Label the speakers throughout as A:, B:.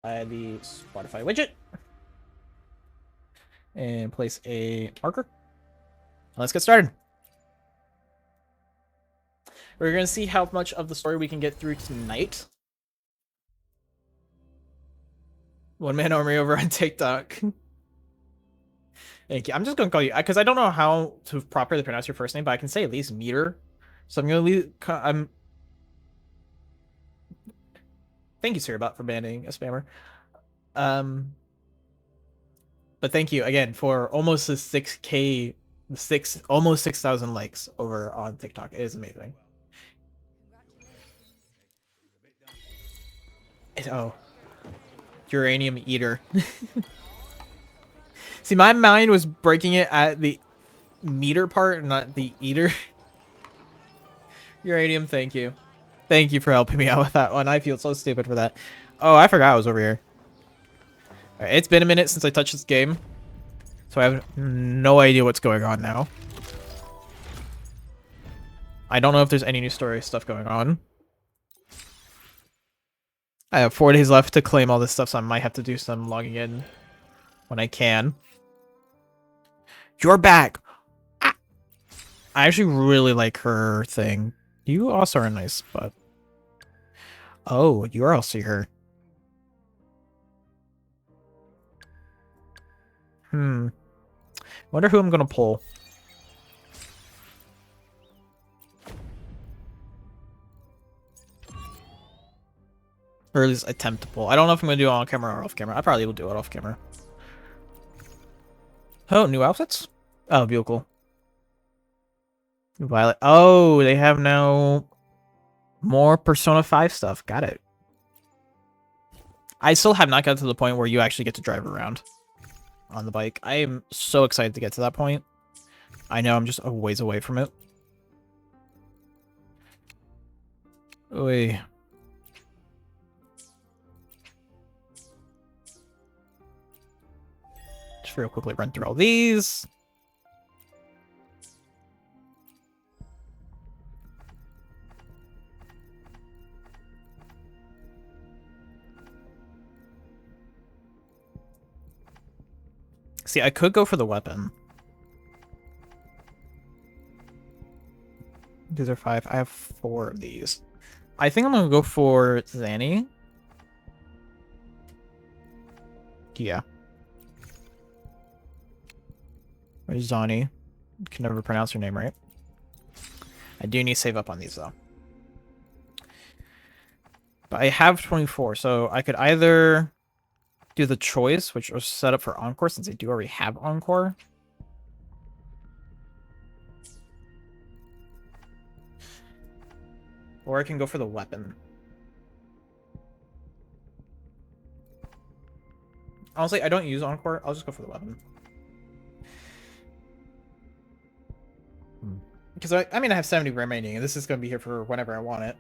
A: the Spotify widget and place a marker. Let's get started. We're going to see how much of the story we can get through tonight. One Man Army over on TikTok. Thank you. I'm just going to call you, because I don't know how to properly pronounce your first name, but I can say at least Meter. So I'm going to leave. Thank you, Siribot, for banning a spammer. But thank you again for almost a 6K, almost 6,000 likes over on TikTok. It is amazing. Oh, uranium eater. See, my mind was breaking it at the meter part, not the eater. Uranium, thank you. Thank you for helping me out with that one. I feel so stupid for that. Oh, I forgot I was over here. All right, it's been a minute since I touched this game, so I have no idea what's going on now. I don't know if there's any new story stuff going on. I have 4 days left to claim all this stuff, so I might have to do some logging in when I can. You're back! Ah! I actually really like her thing. You also are nice, but... Oh, you're also here. Wonder who I'm gonna pull. Or at least attempt to pull. I don't know if I'm gonna do it on camera or off camera. I probably will do it off camera. Oh, new outfits? Oh, vehicle. Violet. Oh, they have now more Persona 5 stuff. Got it. I still have not got to the point where you actually get to drive around on the bike. I am so excited to get to that point. I know I'm just a ways away from it. Oy. Just real quickly run through all these. See, I could go for the weapon. These are 5. I have 4 of these. I think I'm gonna go for Zanny. Yeah. Or Zani. Can never pronounce her name right. I do need to save up on these though. But I have 24, so I could either do the choice, which was set up for Encore, since I do already have Encore. Or I can go for the weapon. Honestly, I don't use Encore. I'll just go for the weapon. Because, I mean, I have 70 remaining, and this is going to be here for whenever I want it.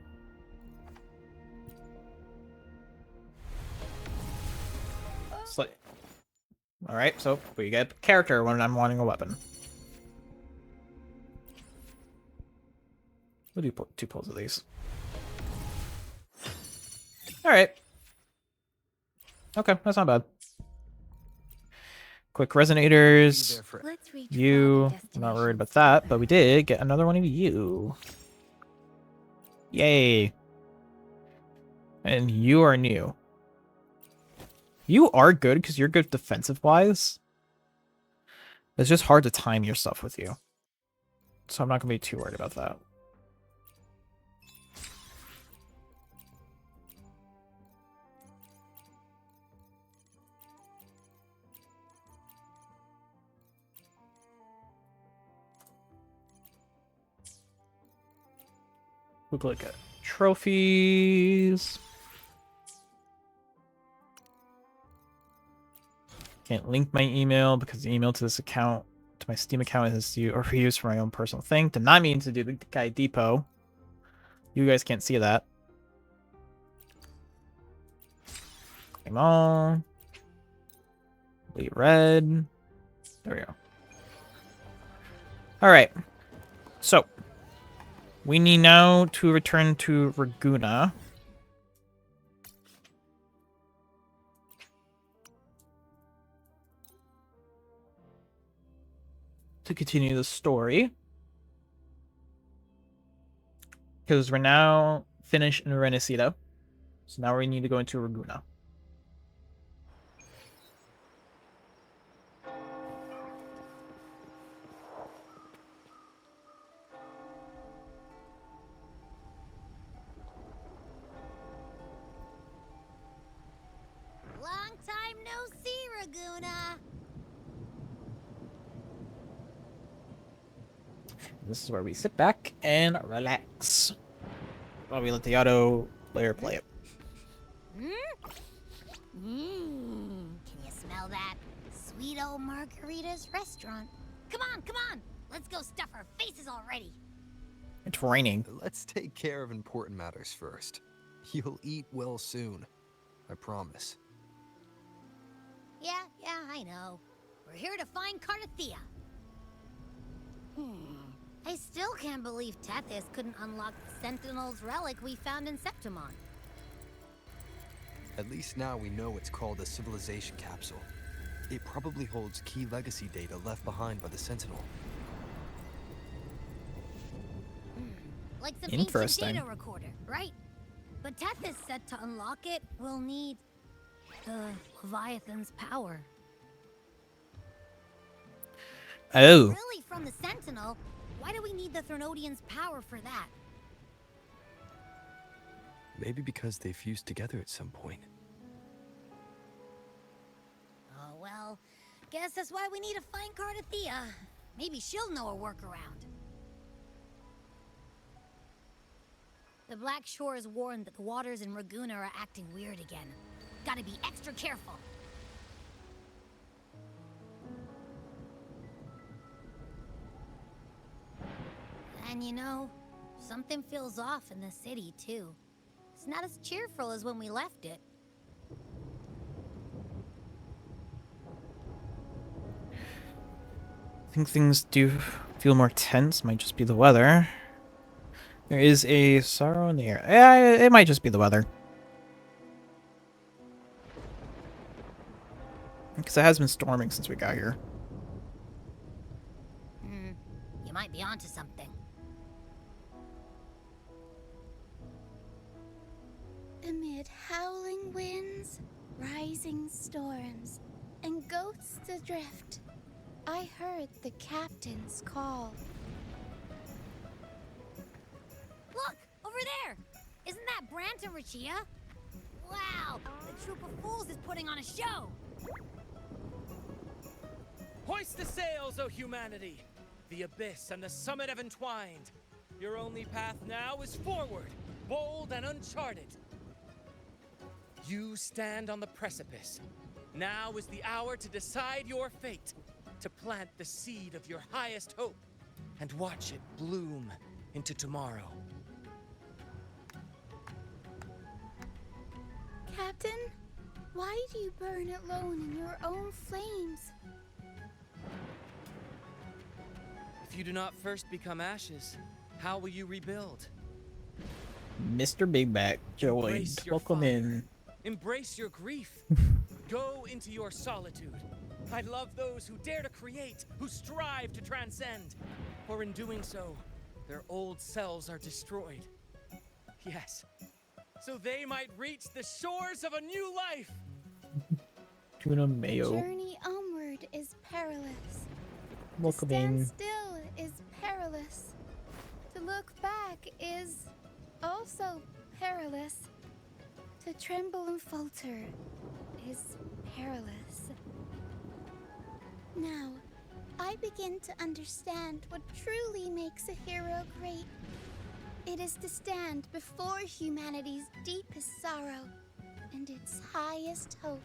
A: Alright, so we get a character when I'm wanting a weapon. We'll do 2 pulls of these. Alright. Okay, that's not bad. Quick resonators. You. I'm not worried about that, but we did get another one of you. Yay. And you are new. You are good because you're good defensive-wise. It's just hard to time your stuff with you. So I'm not going to be too worried about that. We'll look at trophies. Can't link my email because the email to this account, to my Steam account, is used for my own personal thing. Did not mean to do the guy depot. You guys can't see that. Claim all. Leave red. There we go. Alright. So. We need now to return to Raguna. to continue the story. Because we're now finished in Renacida. So now we need to go into Raguna.
B: Long time no see, Raguna.
A: This is where we sit back and relax while we let the auto player play it.
B: Can you smell that? Sweet old Margarita's restaurant. Come on. Let's go stuff our faces already.
A: It's raining.
C: Let's take care of important matters first. You'll eat well soon. I promise.
B: Yeah, I know. We're here to find Cardathia. I still can't believe Tethys couldn't unlock the Sentinel's relic we found in Septimon.
C: At least now we know it's called a civilization capsule. It probably holds key legacy data left behind by the Sentinel.
B: Like some
A: Interesting.
B: ancient data recorder, right? But Tethys said to unlock it, we'll need the Leviathan's power.
A: Oh.
B: Really from the Sentinel, why do we need the Threnodian's power for that?
C: Maybe because they fused together at some point.
B: Oh, well, guess that's why we need to find Cardathia. Maybe she'll know a workaround. The Black Shore is warned that the waters in Raguna are acting weird again. Gotta be extra careful. And you know, something feels off in the city, too. It's not as cheerful as when we left it.
A: I think things do feel more tense. Might just be the weather. There is a sorrow in the air. Yeah, it might just be the weather. Because it has been storming since we got here.
B: You might be onto something.
D: Amid howling winds, rising storms, and ghosts adrift, I heard the captain's call.
B: Look! Over there! Isn't that Brant and Rachia? Wow! The troop of fools is putting on a show!
E: Hoist the sails, O humanity! The abyss and the summit have entwined. Your only path now is forward, bold and uncharted. You stand on the precipice. Now is the hour to decide your fate, to plant the seed of your highest hope, and watch it bloom into tomorrow.
D: Captain, why do you burn alone in your own flames?
E: If you do not first become ashes, how will you rebuild?
A: Mr. Big Back joined.
E: Embrace your
A: Welcome
E: fire.
A: in.
E: Embrace your grief. Go into your solitude. I love those who dare to create, who strive to transcend. For in doing so, their old selves are destroyed. Yes, so they might reach the shores of a new life.
A: Tuna Mayo.
D: Journey onward is perilous.
A: Welcome
D: To stand
A: in.
D: still is perilous. To look back is also perilous. To tremble and falter is perilous. Now, I begin to understand what truly makes a hero great. It is to stand before humanity's deepest sorrow and its highest hope.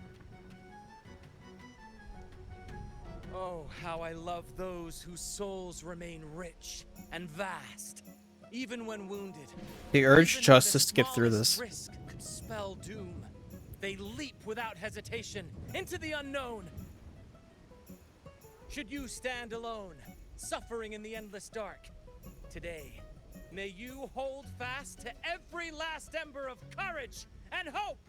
E: Oh, how I love those whose souls remain rich and vast, even when wounded.
A: The urge
E: Even
A: just
E: when
A: to
E: the
A: skip through
E: smallest
A: this.
E: risk could spell doom. They leap without hesitation into the unknown. Should you stand alone, suffering in the endless dark, today, may you hold fast to every last ember of courage and hope.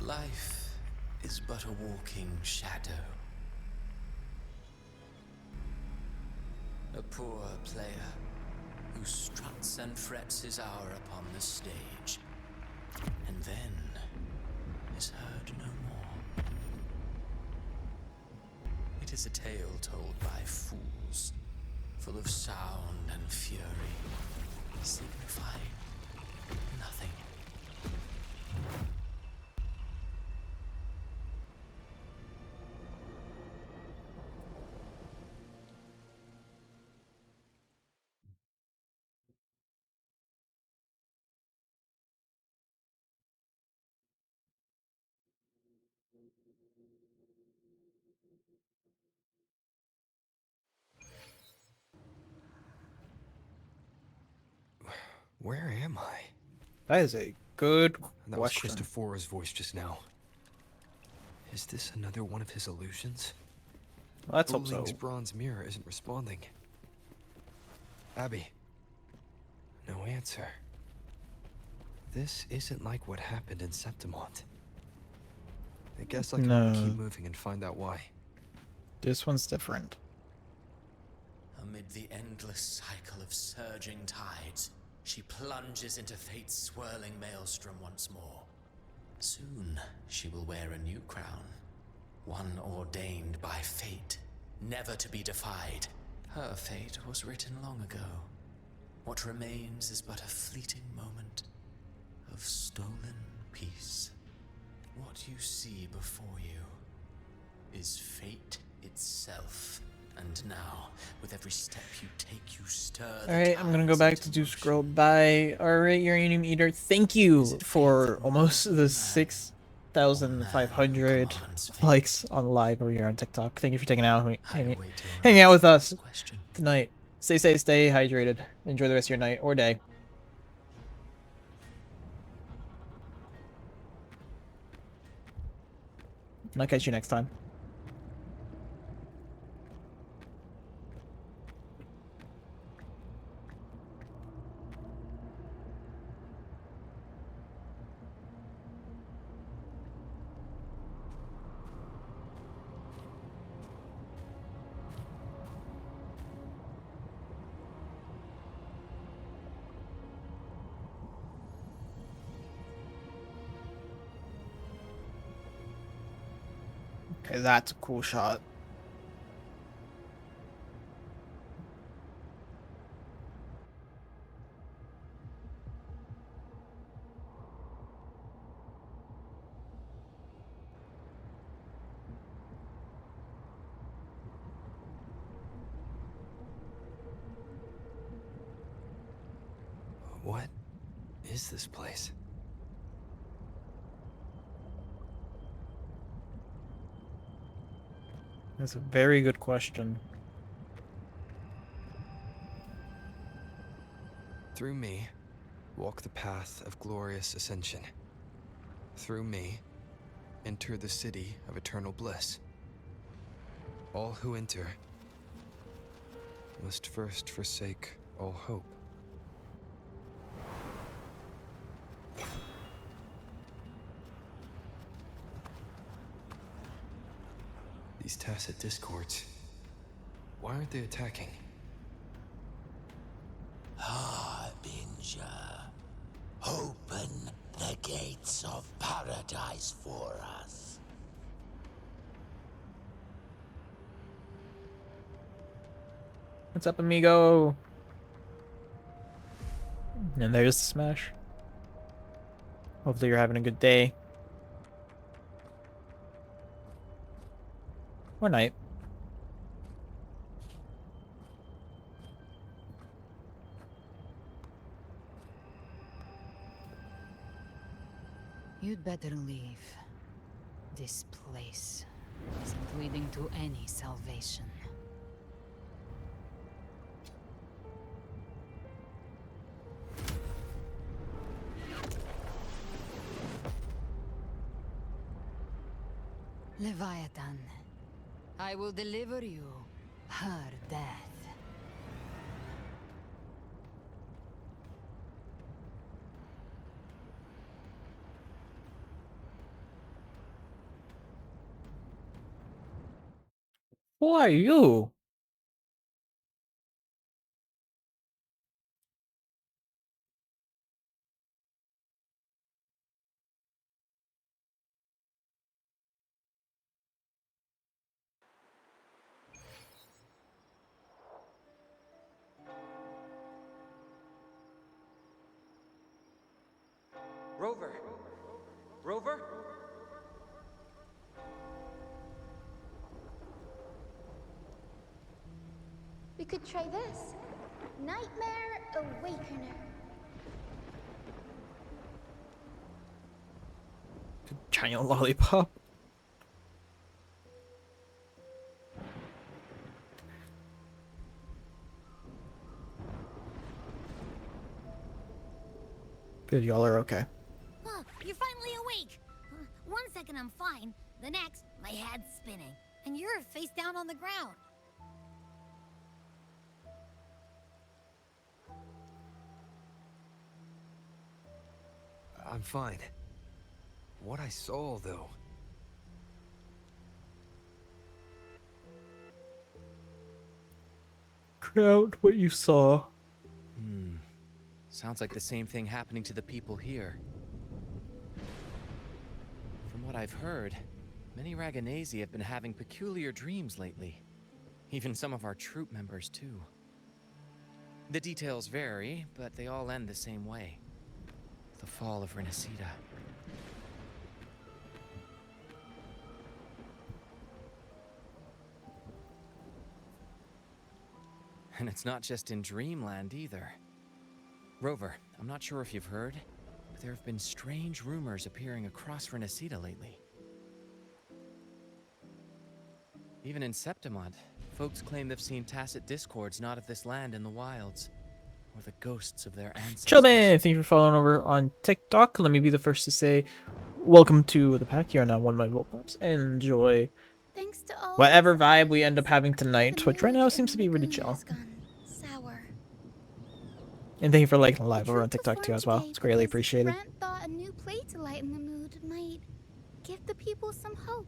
F: Life is but a walking shadow. A poor player who struts and frets his hour upon the stage, and then is heard no more. It is a tale told by fools, full of sound and fury, signifying nothing.
C: Where am I?
A: That is a good
C: That was
A: question.
C: Christophora's voice just now. Is this another one of his illusions?
A: Let's hope so.
C: Buling's bronze mirror isn't responding. Abby. No answer. This isn't like what happened in Septimont. I guess I can only keep
A: No.
C: moving and find out why.
A: This one's different.
F: Amid the endless cycle of surging tides, she plunges into fate's swirling maelstrom once more. Soon, she will wear a new crown, one ordained by fate, never to be defied. Her fate was written long ago. What remains is but a fleeting moment of stolen peace. What you see before you is fate itself. And now, with every step you take, you stir the
A: Alright, I'm gonna go
F: tides
A: back
F: into
A: to do
F: motion.
A: scroll by. Alright, Uranium Eater, thank you for almost the 6,500 likes on live over here on TikTok. Thank you for taking out hanging out with us
F: Question.
A: tonight. Stay safe, stay hydrated. Enjoy the rest of your night or day. And I'll catch you next time. Okay, that's a cool shot.
C: What is this place?
A: That's a very good question.
C: Through me, walk the path of glorious ascension. Through me, enter the city of eternal bliss. All who enter must first forsake all hope. These tacit discords, why aren't they attacking?
G: Harbinger, open the gates of paradise for us.
A: What's up, amigo? And there's the smash. Hopefully you're having a good day. Or night.
H: You'd better leave. This place isn't leading to any salvation. Leviathan, I will deliver you her death.
A: Who are you?
E: Rover! Rover?
D: We could try this. Nightmare Awakener.
A: Giant lollipop. Good, y'all are okay.
B: Oh, you're finally awake. 1 second I'm fine. The next, my head's spinning. And you're face down on the ground.
C: I'm fine. What I saw, though.
A: Crowd, what you saw.
E: Sounds like the same thing happening to the people here. From what I've heard, many Raganesi have been having peculiar dreams lately. Even some of our troop members, too. The details vary, but they all end the same way. The fall of Renacida. And it's not just in Dreamland either. Rover, I'm not sure if you've heard, but there have been strange rumors appearing across Renacida lately. Even in Septimont, folks claim they've seen tacit discords not of this land in the wilds, or the ghosts of their ancestors.
A: Chillman, thank you for following over on TikTok. Let me be the first to say, welcome to the pack. You're now one of my vote pops. Enjoy
D: Thanks to all
A: whatever
D: these
A: vibe we end up
D: efforts,
A: having
D: the
A: tonight, which right now
D: millage
A: seems to
D: in
A: be really
D: Lagoon
A: chill.
D: has gone sour.
A: And thank you for liking the
D: The
A: live over on
D: troop was
A: TikTok too
D: formed
A: as well.
D: today
A: It's greatly
D: because
A: appreciated.
D: Brant thought a new play to lighten the mood might give the people some hope.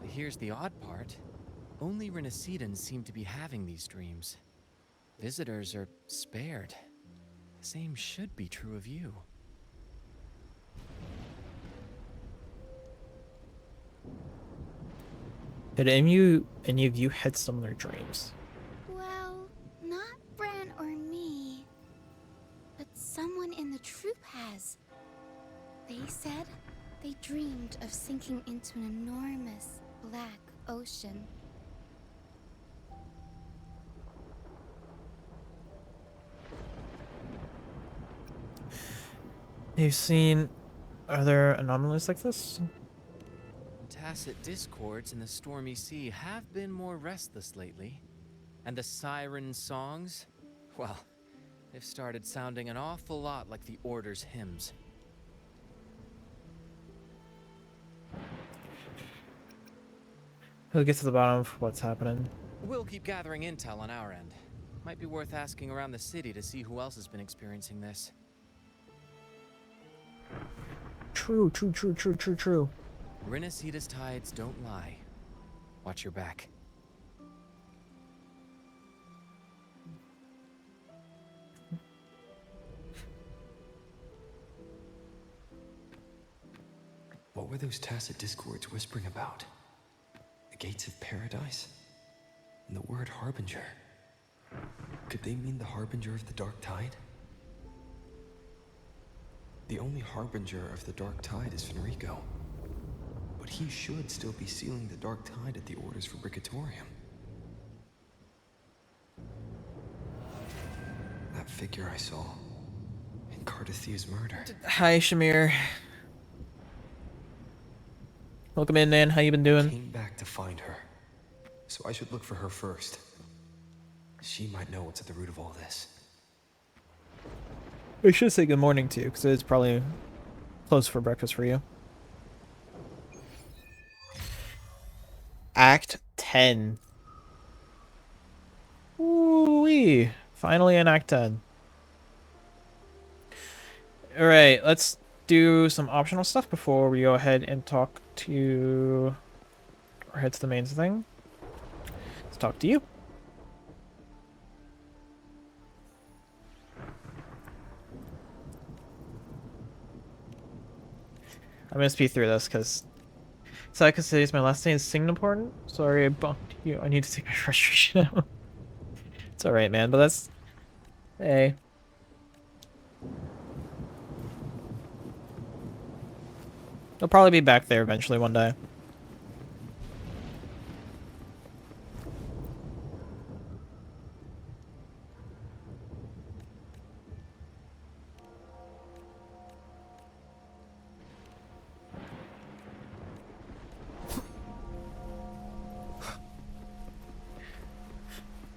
E: Here's the odd part. Only Renacidans seem to be having these dreams. Visitors are spared. The same should be true of you.
A: Did any of you had similar dreams?
D: Well, not Bran or me, but someone in the troop has. They said they dreamed of sinking into an enormous black ocean.
A: You've seen other anomalies like this?
E: Tacit discords in the stormy sea have been more restless lately. And the siren songs? Well, they've started sounding an awful lot like the Order's hymns.
A: We'll get to the bottom of what's happening.
E: We'll keep gathering intel on our end. Might be worth asking around the city to see who else has been experiencing this.
A: True.
E: Renacida's tides don't lie. Watch your back.
C: What were those tacit discords whispering about? The gates of paradise? And the word harbinger? Could they mean the harbinger of the dark tide? The only harbinger of the dark tide is Fenrico. But he should still be sealing the dark tide at the orders for Brigatorium. That figure I saw in Cardathia's murder.
A: Hi, Shamir. Welcome in, man. How you been doing?
C: Came back to find her. So I should look for her first. She might know what's at the root of all this.
A: I should say good morning to you, because it's probably close for breakfast for you. Act 10. Ooh-wee. Finally in Act 10. Alright, let's do some optional stuff before we go ahead and talk to... or head to the main thing. Let's talk to you. I'm gonna speed through this because Sayaka says my last name is Singapore. Sorry I bumped you. I need to take my frustration out. It's alright, man, but that's... Hey. They'll probably be back there eventually one day.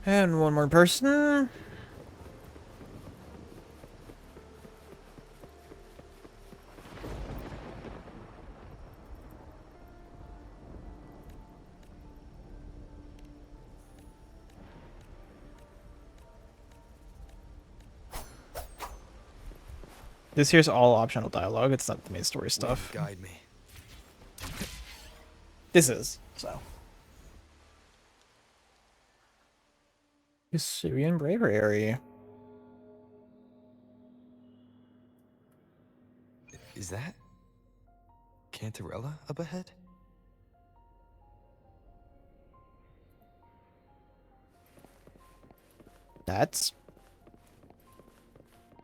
A: And one more person. This here's all optional dialogue. It's not the main story stuff.
C: Guide me.
A: This is, so. Syrian bravery.
C: Is that Cantarella up ahead?
A: That's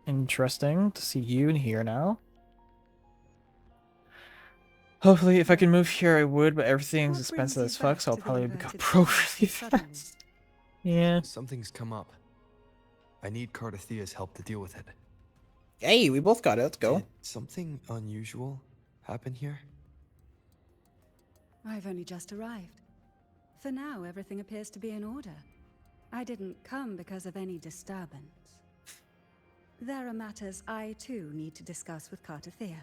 A: interesting to see you in here now. Hopefully, if I can move here, I would, but everything's expensive as fuck, so I'll probably become broke really fast. Yeah.
C: Something's come up. I need Cardathea's help to deal with it.
A: Hey, we both got it. Let's go.
C: Did something unusual happen here?
I: I've only just arrived. For now, everything appears to be in order. I didn't come because of any disturbance. There are matters I, too, need to discuss with Cardathea.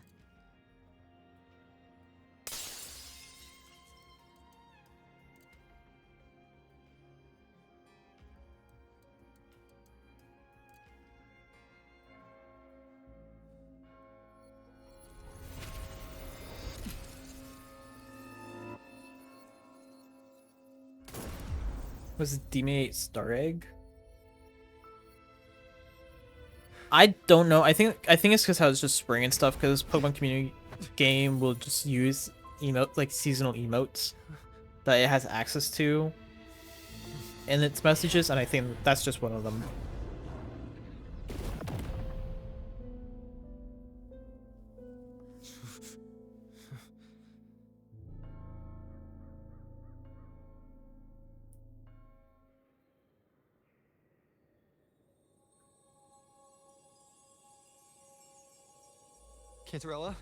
A: Was it D8 Star Egg? I don't know. I think it's because how it's just spring and stuff. Because Pokemon Community game will just use emote like seasonal emotes that it has access to in its messages, and I think that's just one of them.
C: Cantarella?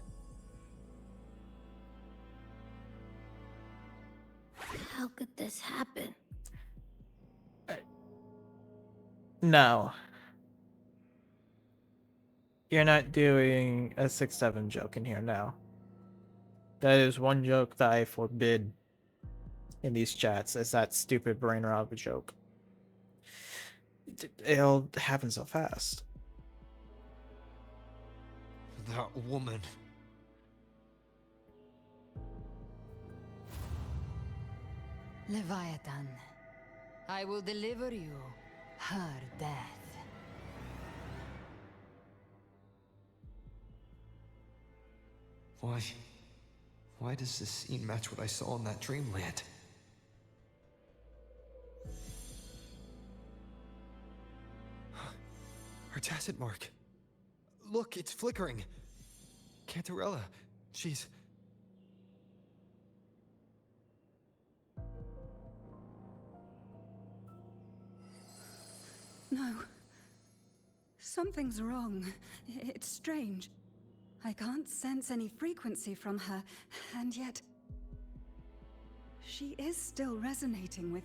B: How could this happen?
A: No. You're not doing a 6-7 joke in here now. That is one joke that I forbid in these chats. Is that stupid brain rob joke. It'll happen so fast.
C: That woman.
H: Leviathan, I will deliver you her death.
C: Why does this scene match what I saw in that dreamland? Her tacit mark. Look, it's flickering. Cantarella, she's...
I: No. Something's wrong. It's strange. I can't sense any frequency from her, and yet... she is still resonating with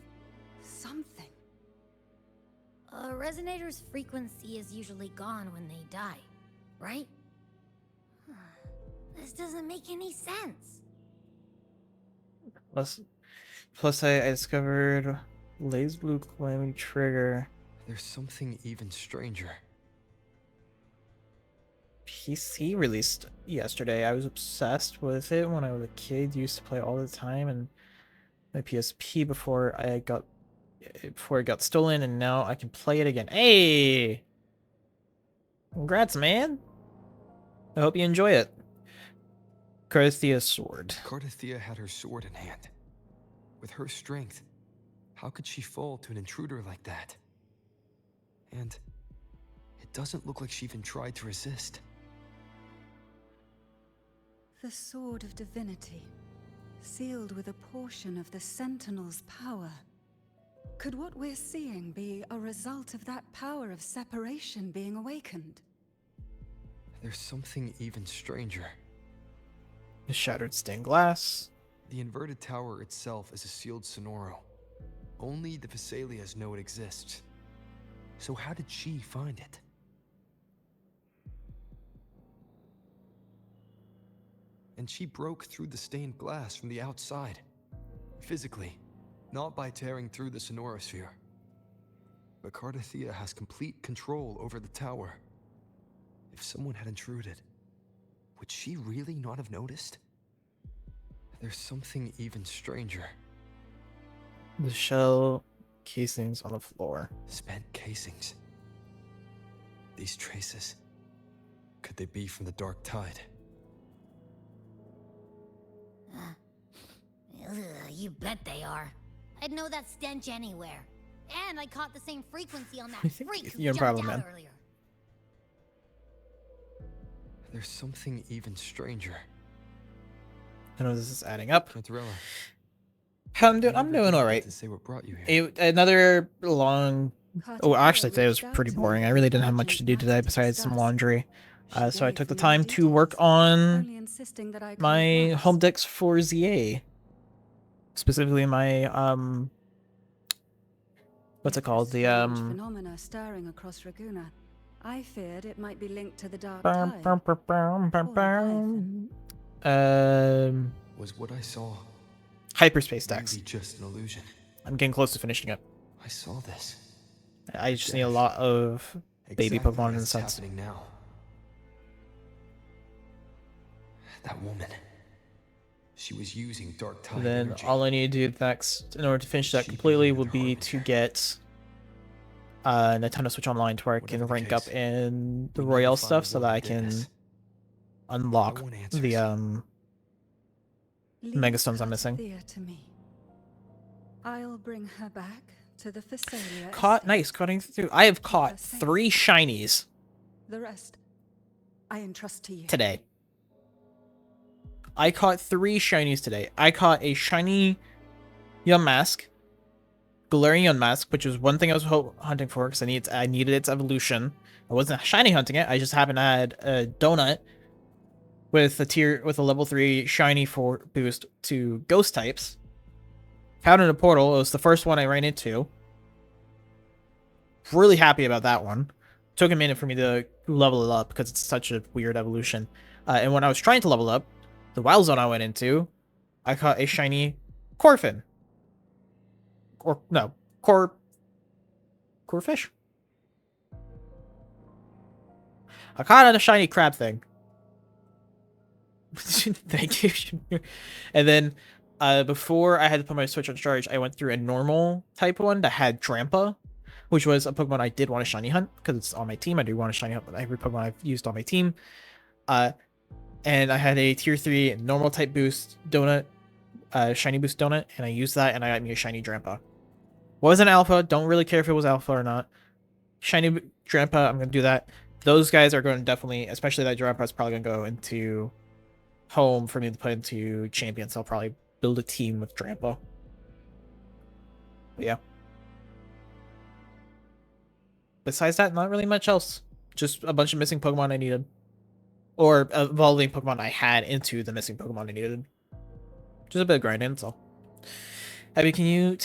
I: something.
B: A resonator's frequency is usually gone when they die, right? This doesn't make any sense.
A: Plus I discovered Laze Blue Climbing Trigger.
C: There's something even stranger.
A: PC released yesterday. I was obsessed with it when I was a kid. Used to play all the time, and my PSP before it got stolen, and now I can play it again. Hey, congrats, man! I hope you enjoy it. Carthia's sword.
C: Cartithia had her sword in hand. With her strength, how could she fall to an intruder like that? And it doesn't look like she even tried to resist.
I: The Sword of Divinity, sealed with a portion of the Sentinel's power. Could what we're seeing be a result of that power of separation being awakened?
C: There's something even stranger.
A: The shattered stained glass.
C: The inverted tower itself is a sealed Sonoro. Only the Vesalias know it exists. So how did she find it? And she broke through the stained glass from the outside. Physically, not by tearing through the Sonorosphere. But Cartithia has complete control over the tower. If someone had intruded, would she really not have noticed? There's something even stranger.
A: The shell casings on the floor.
C: Spent casings. These traces, could they be from the Dark Tide?
B: You bet they are. I'd know that stench anywhere. And I caught the same frequency on
A: I
B: that
A: think
B: freak who
A: you're a
B: jumped
A: problem,
B: out
A: man.
B: earlier.
C: There's something even stranger.
A: I know this is adding up.
C: Cantarella,
A: I'm
C: you
A: doing
C: never
A: all
C: did
A: right.
C: To say what brought you here.
A: Another long. Oh,
I: Cartithia
A: actually, today was
I: reached out
A: pretty
I: to me
A: boring. I
I: with
A: really
I: an
A: didn't have much
I: urgent
A: to do today
I: matter to
A: besides some
I: discuss.
A: laundry.
I: She
A: So I
I: gave
A: took the
I: no
A: time to work
I: details,
A: on
I: only insisting that I come
A: my
I: at
A: home
I: once.
A: decks for ZA. Specifically my what's it
I: If
A: called?
I: there's
A: The
I: strange phenomena stirring across Raguna, I feared it might be linked to the Dark
A: bum,
I: Tide.
A: bum, bum, bum, bum,
I: Or Leviathan.
A: bum.
C: Was what I saw
A: Hyperspace decks.
C: really just an illusion?
A: I'm getting close to finishing it.
C: I saw this.
A: I just need a
C: Death.
A: lot of baby
C: Exactly
A: Pokemon in
C: as
A: the
C: it's
A: sense.
C: happening now. That woman. She was using Dark Tide
A: Then
C: energy.
A: all I need to do next, in order to finish that
C: She
A: completely,
C: believed
A: would
C: in
A: be
C: her
A: to
C: harbinger.
A: get Nintendo Switch Online to where I can
C: Whatever the
A: rank
C: case,
A: up in the
C: we need to
A: Royale
C: find
A: stuff
C: the
A: so
C: one
A: that
C: who
A: I
C: did
A: can
C: this.
A: unlock
C: No one answers.
A: the
I: Leave
A: Megastones I'm missing.
I: Cartithia to me. I'll bring her back to the Phasalia
A: Caught
I: estate.
A: nice cutting through. I have caught
I: her safe.
A: 3 shinies
I: The rest, I entrust to you.
A: today. I caught 3 shinies today. I caught a shiny Yunmask, Galarian Yunmask, which was one thing I was hunting for because I needed its evolution. I wasn't shiny hunting it. I just happened to add a donut with a level 3 shiny for boost to ghost types. Found in a portal. It was the first one I ran into. Really happy about that one. Took a minute for me to level it up because it's such a weird evolution. And when I was trying to level up, the wild zone I went into, I caught a shiny Corphin. Corfish? I caught a shiny crab thing. Thank you. And then before I had to put my Switch on charge, I went through a normal type one that had Drampa, which was a Pokemon I did want to shiny hunt because it's on my team. I do want to shiny hunt every Pokemon I've used on my team. And I had a tier 3 normal type boost donut, shiny boost donut, and I used that and I got me a shiny Drampa. Wasn't alpha, don't really care if it was alpha or not. Shiny Drampa, I'm going to do that. Those guys are going to definitely, especially that Drampa is probably going to go into home for me to put into champions. So I'll probably build a team with Drampa. But yeah. Besides that, not really much else. Just a bunch of missing Pokemon I needed. Or evolving Pokemon I had into the missing Pokemon I needed. Just a bit of grinding, that's all. Abby, can you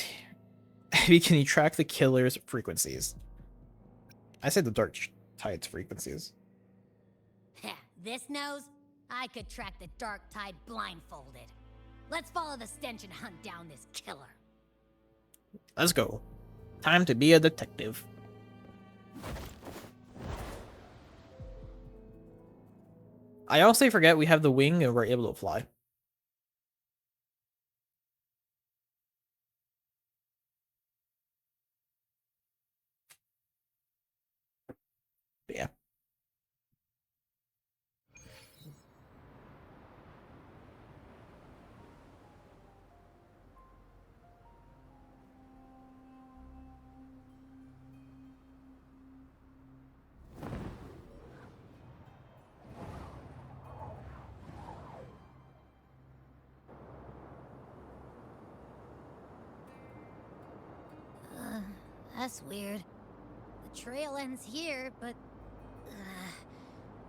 A: track the killer's frequencies? I said the Dark Tide's frequencies.
B: This nose? I could track the Dark Tide blindfolded. Let's follow the stench and hunt down this killer.
A: Let's go. Time to be a detective. I honestly forget we have the wing and we're able to fly. But yeah.
B: That's weird. The trail ends here, but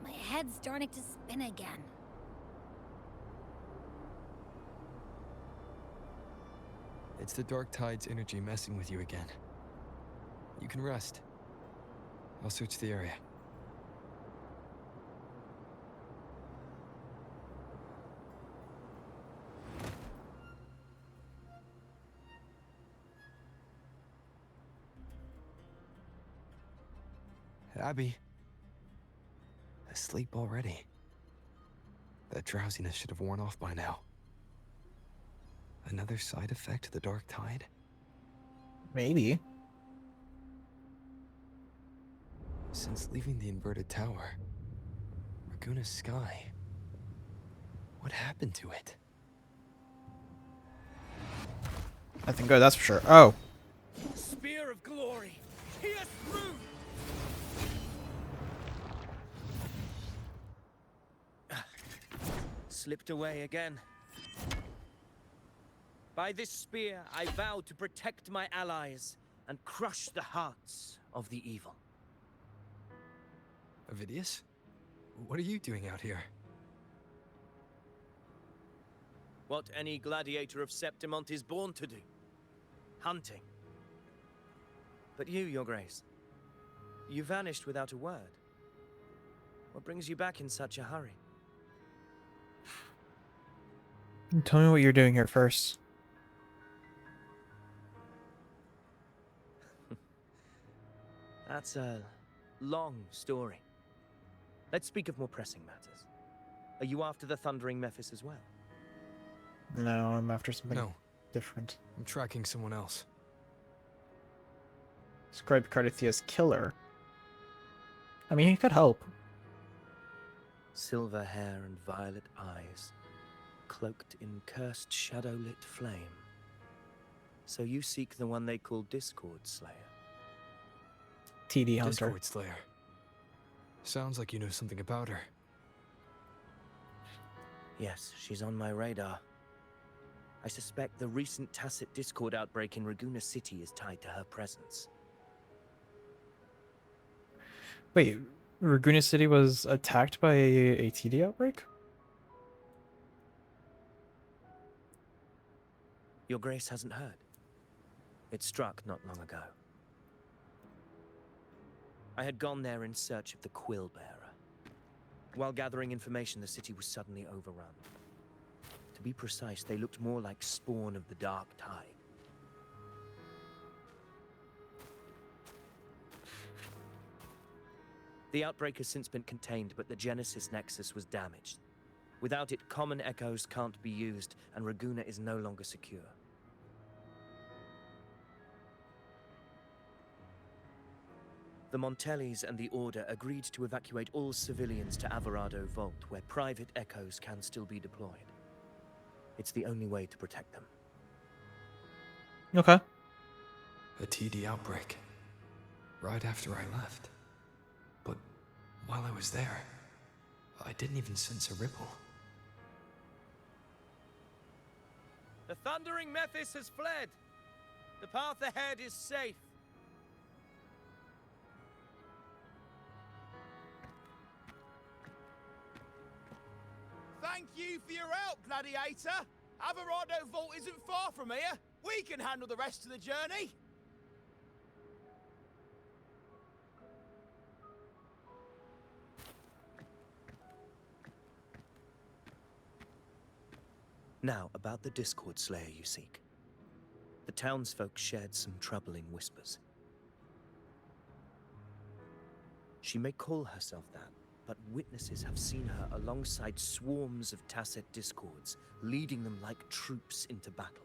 B: my head's starting to spin again.
C: It's the Dark Tide's energy messing with you again. You can rest. I'll search the area. Abby. Asleep already. That drowsiness should have worn off by now. Another side effect of the Dark Tide?
A: Maybe.
C: Since leaving the inverted tower, Raguna's sky. What happened to it?
A: I think that's for sure. Oh.
E: Spear of glory, pierce through. Slipped away again. By this spear, I vow to protect my allies and crush the hearts of the evil.
C: Avidius? What are you doing out here?
E: What any gladiator of Septimont is born to do. Hunting. But you, Your Grace, you vanished without a word. What brings you back in such a hurry?
A: Tell me what you're doing here first.
E: That's a long story. Let's speak of more pressing matters. Are you after the Thundering Mephis as well?
A: No, I'm after something
C: No,
A: different.
C: I'm tracking someone else.
A: Describe Cardathia's killer. I mean, he could help.
E: Silver hair and violet eyes, cloaked in cursed shadow-lit flame. So you seek the one they call Discord Slayer.
A: TD Hunter.
C: Discord Slayer. Sounds like you know something about her.
E: Yes, she's on my radar. I suspect the recent tacit Discord outbreak in Raguna City is tied to her presence.
A: Wait, Raguna City was attacked by a TD outbreak?
E: Your Grace hasn't heard. It struck not long ago. I had gone there in search of the Quill Bearer. While gathering information, the city was suddenly overrun. To be precise, they looked more like spawn of the Dark Tide. The outbreak has since been contained, but the Genesis Nexus was damaged. Without it, common echoes can't be used, and Raguna is no longer secure. The Montellis and the Order agreed to evacuate all civilians to Averado Vault, where private echoes can still be deployed. It's the only way to protect them.
A: Okay.
C: A TD outbreak. Right after I left. But while I was there, I didn't even sense a ripple.
E: The Thundering Mephis has fled. The path ahead is safe.
J: Thank you for your help, Gladiator. Averado Vault isn't far from here. We can handle the rest of the journey.
E: Now, about the Discord Slayer you seek. The townsfolk shared some troubling whispers. She may call herself that,
K: but witnesses have seen her alongside swarms of Tacet discords, leading them like troops into battle.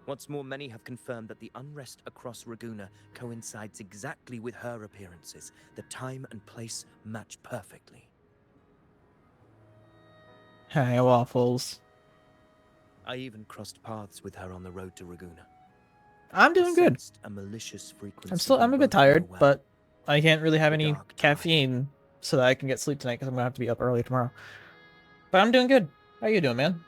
K: What's more, many have confirmed that the unrest across Raguna coincides exactly with her appearances. The time and place match perfectly.
A: Hi, waffles.
K: I even crossed paths with her on the road to Raguna.
A: I'm doing good.
K: A malicious frequency
A: I'm a
K: we
A: bit
K: both know
A: tired,
K: well.
A: but I can't really have
K: The
A: any
K: dark tide.
A: caffeine so that I can get sleep tonight because I'm gonna have to be up early tomorrow. But I'm doing good. How you doing, man?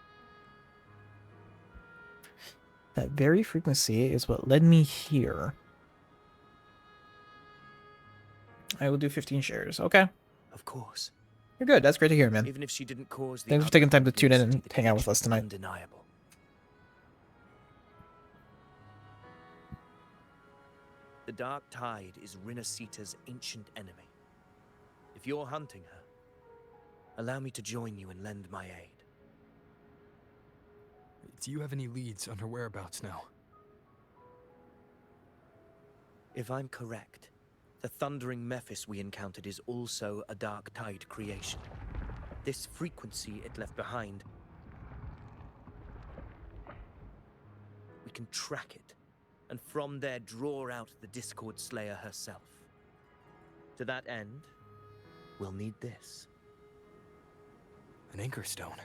A: That very frequency is what led me here. I will do 15 shares. Okay.
K: Of course.
A: You're good. That's great to hear, man.
K: Even if she didn't cause the
A: Thanks for taking time to
K: outbreak
A: tune in
K: of
A: and
K: the
A: hang out with
K: connection
A: us tonight.
K: undeniable. The Dark Tide is Rinasita's ancient enemy. If you're hunting her, allow me to join you and lend my aid.
C: Do you have any leads on her whereabouts now?
K: If I'm correct, the thundering Mephis we encountered is also a Dark Tide creation. This frequency it left behind, we can track it, and from there draw out the Discord Slayer herself. To that end, we'll need this.
C: An anchor stone.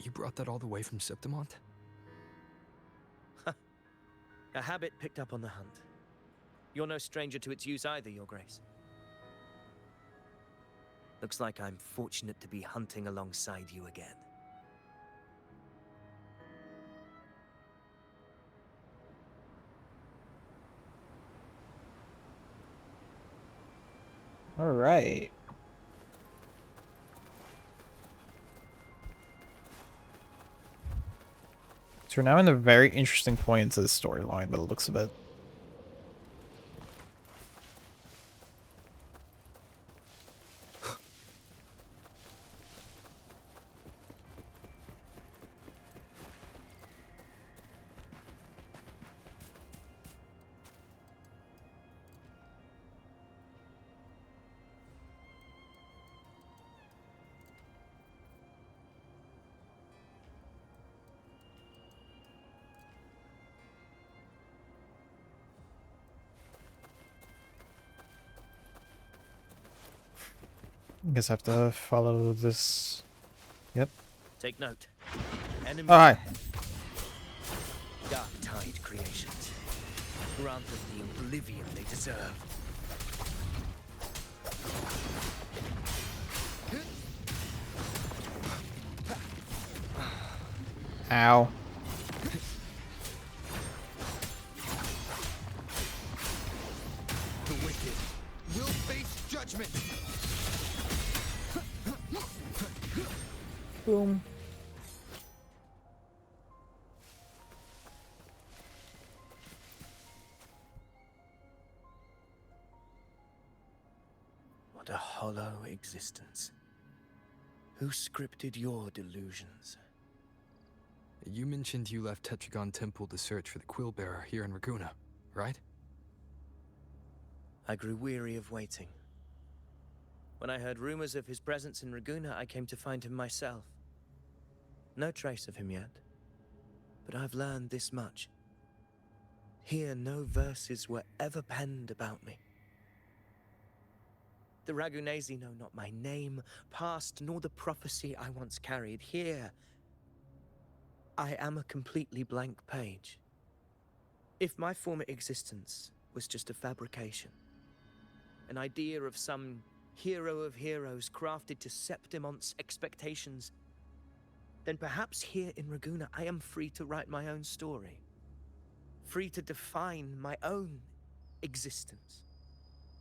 C: You brought that all the way from Septimont?
K: A habit picked up on the hunt. You're no stranger to its use either, Your Grace. Looks like I'm fortunate to be hunting alongside you again.
A: All right. So we're now in the very interesting points of the storyline by the looks of it. I guess I have to follow this. Yep.
K: Take note. Enemy
A: Oh, hi.
K: Dark Tide creations. Grant them the oblivion they deserve.
A: Ow.
J: The wicked will face judgment.
A: Boom.
K: What a hollow existence. Who scripted your delusions?
C: You mentioned you left Tetragon Temple to search for the Quill Bearer here in Raguna, right?
K: I grew weary of waiting. When I heard rumors of his presence in Raguna, I came to find him myself. No trace of him yet, but I've learned this much. Here, no verses were ever penned about me. The Ragunesi know not my name, past, nor the prophecy I once carried. Here, I am a completely blank page. If my former existence was just a fabrication, an idea of some hero of heroes crafted to Septimont's expectations, then perhaps here in Raguna I am free to write my own story. Free to define my own existence.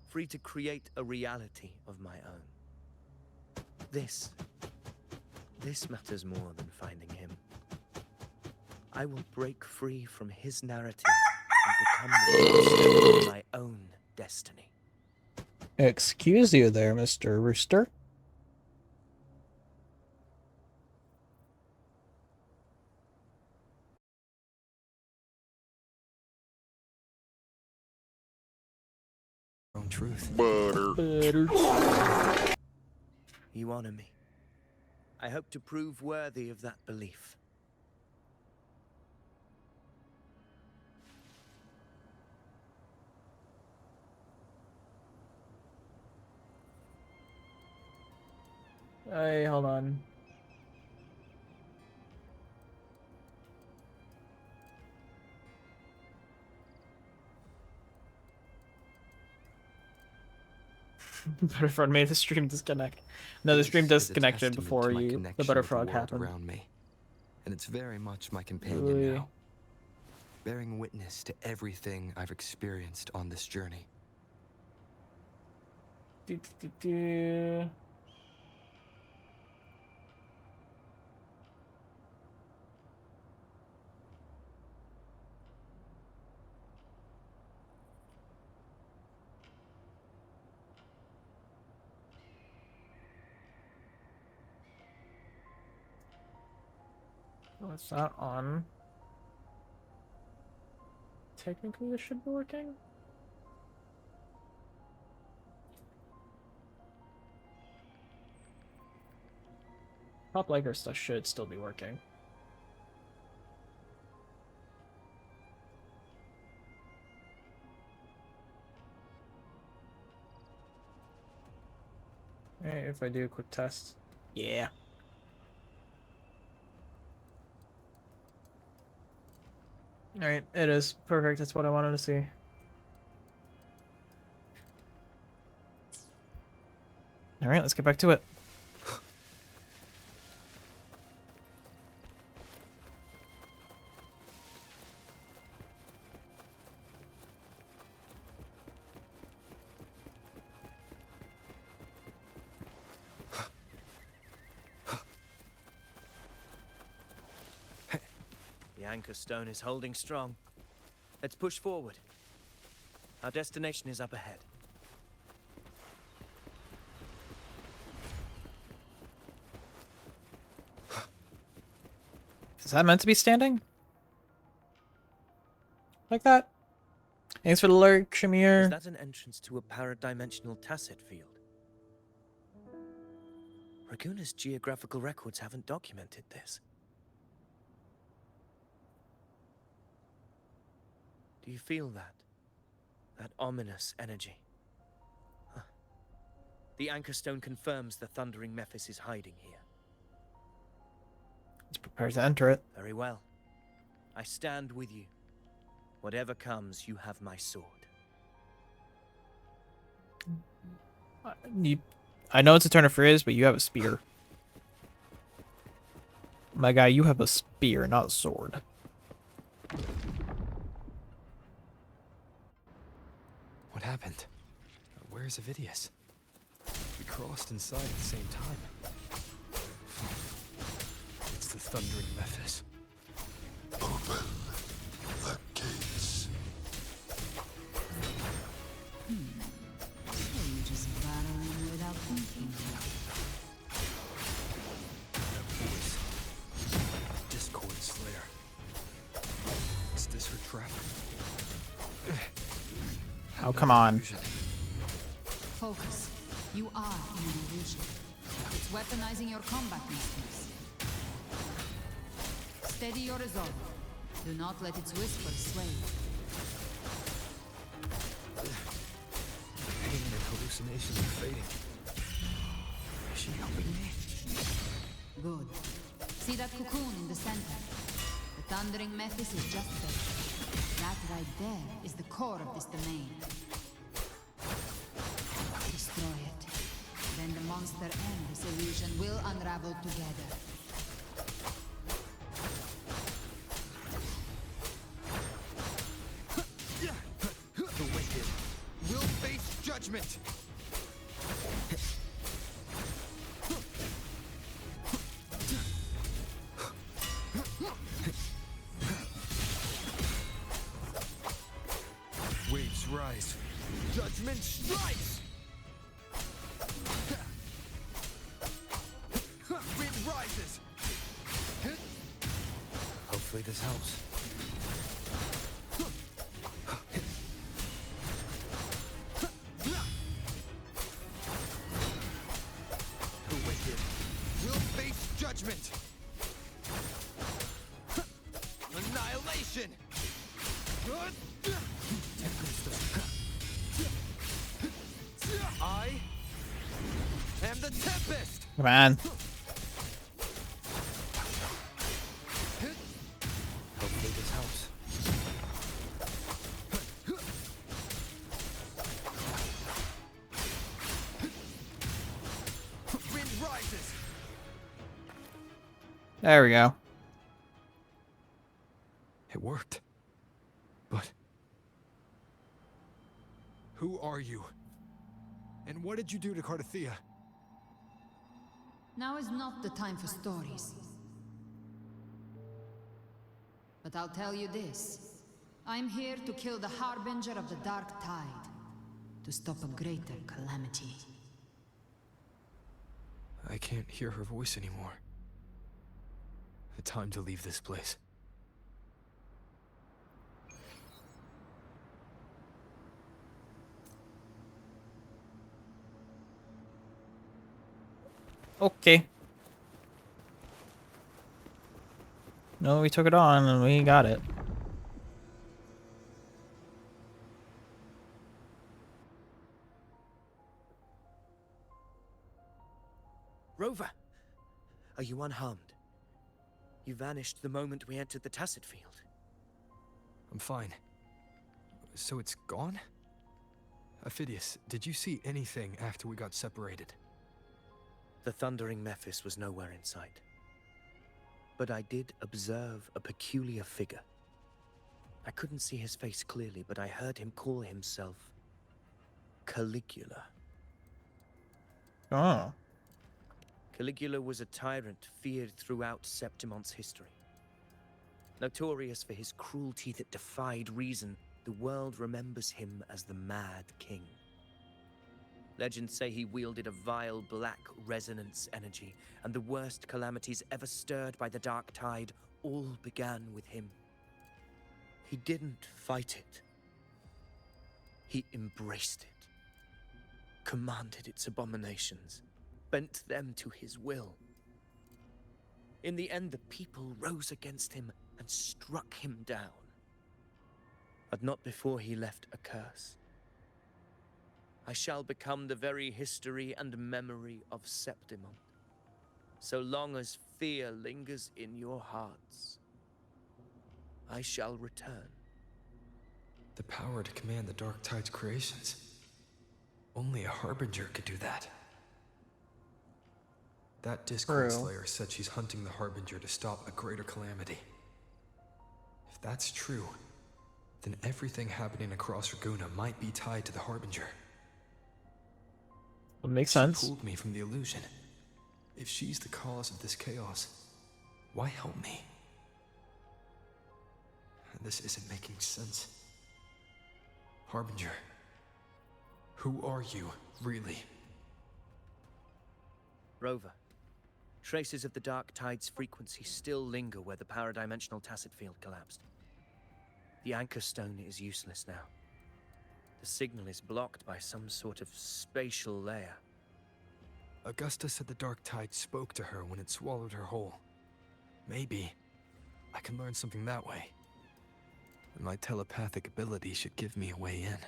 K: Free to create a reality of my own. This matters more than finding him. I will break free from his narrative and become the master of my own destiny.
A: Excuse you there, Mr. Rooster.
C: profound truth.
K: You honor me. I hope to prove worthy of that belief.
A: Hey, hold on. Butterfrog made the stream disconnect. No, the stream
C: This is a
A: disconnected
C: testament
A: before
C: to my
A: the
C: connection with
A: Butterfrog
C: world
A: happened.
C: around me, and it's very much my companion
A: Really?
C: now, bearing witness to everything I've experienced on this journey.
A: Oh, it's not on. Technically, this should be working. Top Liker stuff should still be working. Alright, if I do a quick test. Yeah. Alright, it is. Perfect, that's what I wanted to see. Alright, let's get back to it.
K: The anchor stone is holding strong. Let's push forward. Our destination is up ahead.
A: Is that meant to be standing? Like that? Thanks for the lurk,
K: Is
A: Shamir.
K: that an entrance to a paradimensional tacit field? Raguna's geographical records haven't documented this. Do you feel that? That ominous energy? Huh. The anchor stone confirms the thundering Mephis is hiding here.
A: Let's prepare to enter it.
K: Very well. I stand with you. Whatever comes, you have my sword.
A: I know it's a turn of phrase, but you have a spear. My guy, you have a spear, not a sword.
C: What happened? Where's Avidius? We crossed inside at the same time. It's the thundering Mephis.
G: Open the gates.
H: So you just battling without thinking.
C: That voice. Discord Slayer. Is this her trap?
A: Oh, come on.
C: Illusion.
H: Focus. You are in an illusion. It's weaponizing your combat instincts. Steady your resolve. Do not let its whispers sway you.
C: Pain and hallucinations are fading. Is she helping me?
H: Good. See that cocoon in the center? The thundering Mephis is just there. That right there is the core of this domain. Destroy it. Then the monster and this illusion will unravel together.
C: The wicked will face judgment. Waves rise. Judgment strikes. Wind rises. Hopefully this helps. judgment! Annihilation! I am the Tempest!
A: Come on.
C: Hopefully this helps. Wind rises!
A: There we go.
C: It worked. But who are you? And what did you do to Cardathea?
H: Now is not the time for stories. But I'll tell you this. I'm here to kill the Harbinger of the Dark Tide. To stop a greater calamity.
C: I can't hear her voice anymore. Time to leave this place.
A: Okay. No, we took it on and we got it.
K: Rover! Are you unharmed? You vanished the moment we entered the Tacit Field.
C: I'm fine. So it's gone? Ophidius, did you see anything after we got separated?
K: The thundering Mephis was nowhere in sight. But I did observe a peculiar figure. I couldn't see his face clearly, but I heard him call himself Caligula.
A: Oh.
K: Caligula was a tyrant feared throughout Septimon's history. Notorious for his cruelty that defied reason, the world remembers him as the Mad King. Legends say he wielded a vile black resonance energy, and the worst calamities ever stirred by the Dark Tide all began with him. He didn't fight it. He embraced it, commanded its abominations, bent them to his will. In the end, the people rose against him and struck him down. But not before he left a curse. I shall become the very history and memory of Septimon. So long as fear lingers in your hearts, I shall return.
C: The power to command the Dark Tide's creations. Only a Harbinger could do that. That Discord
A: True.
C: Slayer said she's hunting the Harbinger to stop a greater calamity. If that's true, then everything happening across Raguna might be tied to the Harbinger.
A: Would make
C: She
A: sense.
C: pulled me from the illusion. If she's the cause of this chaos, why help me? This isn't making sense. Harbinger, who are you, really?
K: Rover, traces of the Dark Tide's frequency still linger where the paradimensional Tacit Field collapsed. The Anchor Stone is useless now. The signal is blocked by some sort of spatial layer.
C: Augusta said the Dark Tide spoke to her when it swallowed her whole. Maybe I can learn something that way. And my telepathic ability should give me a way in.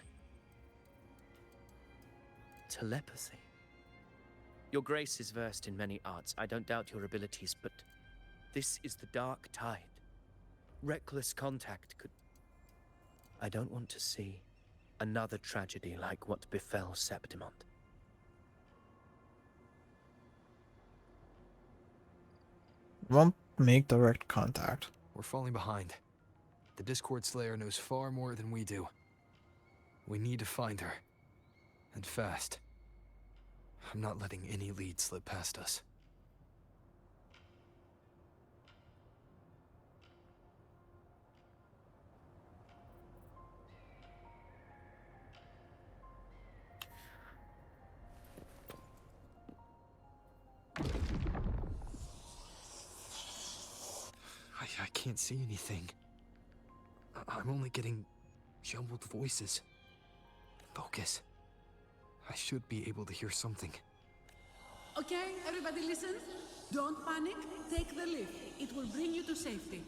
K: Telepathy? Your Grace is versed in many arts. I don't doubt your abilities, but this is the Dark Tide. Reckless contact could... I don't want to see another tragedy like what befell Septimon.
A: Won't make direct contact.
C: We're falling behind. The Discord Slayer knows far more than we do. We need to find her. And fast. I'm not letting any lead slip past us. I can't see anything. I'm only getting jumbled voices. Focus. I should be able to hear something.
L: Okay, everybody listen. Don't panic. Take the lift. It will bring you to safety.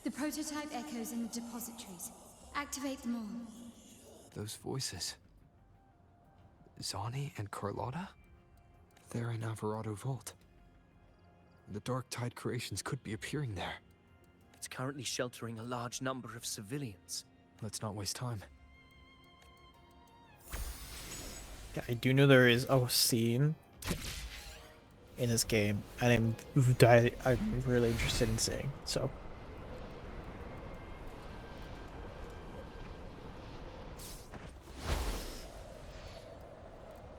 D: The prototype echoes in the depositories. Activate them all.
C: Those voices. Zani and Carlotta? They're in Alvarado Vault. The Dark Tide creations could be appearing there.
K: It's currently sheltering a large number of civilians.
C: Let's not waste time.
A: Yeah, I do know there is a scene in this game, and I'm really interested in seeing. So.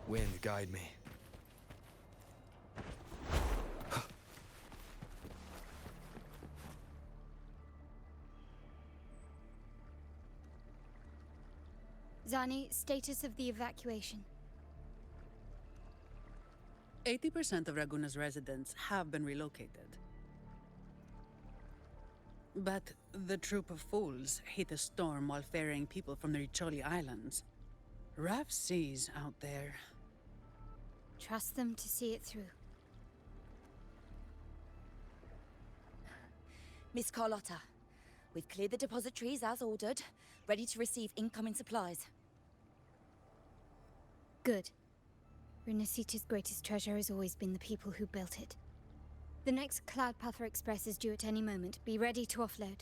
C: Wind, guide me.
D: Zani, status of the evacuation.
L: 80% of Raguna's residents have been relocated. But the troop of fools hit a storm while ferrying people from the Riccioli Islands. Rough seas out there.
D: Trust them to see it through.
M: Miss Carlotta, we've cleared the depositories as ordered, ready to receive incoming supplies.
D: Good. Renacita's greatest treasure has always been the people who built it. The next Cloudpather Express is due at any moment. Be ready to offload.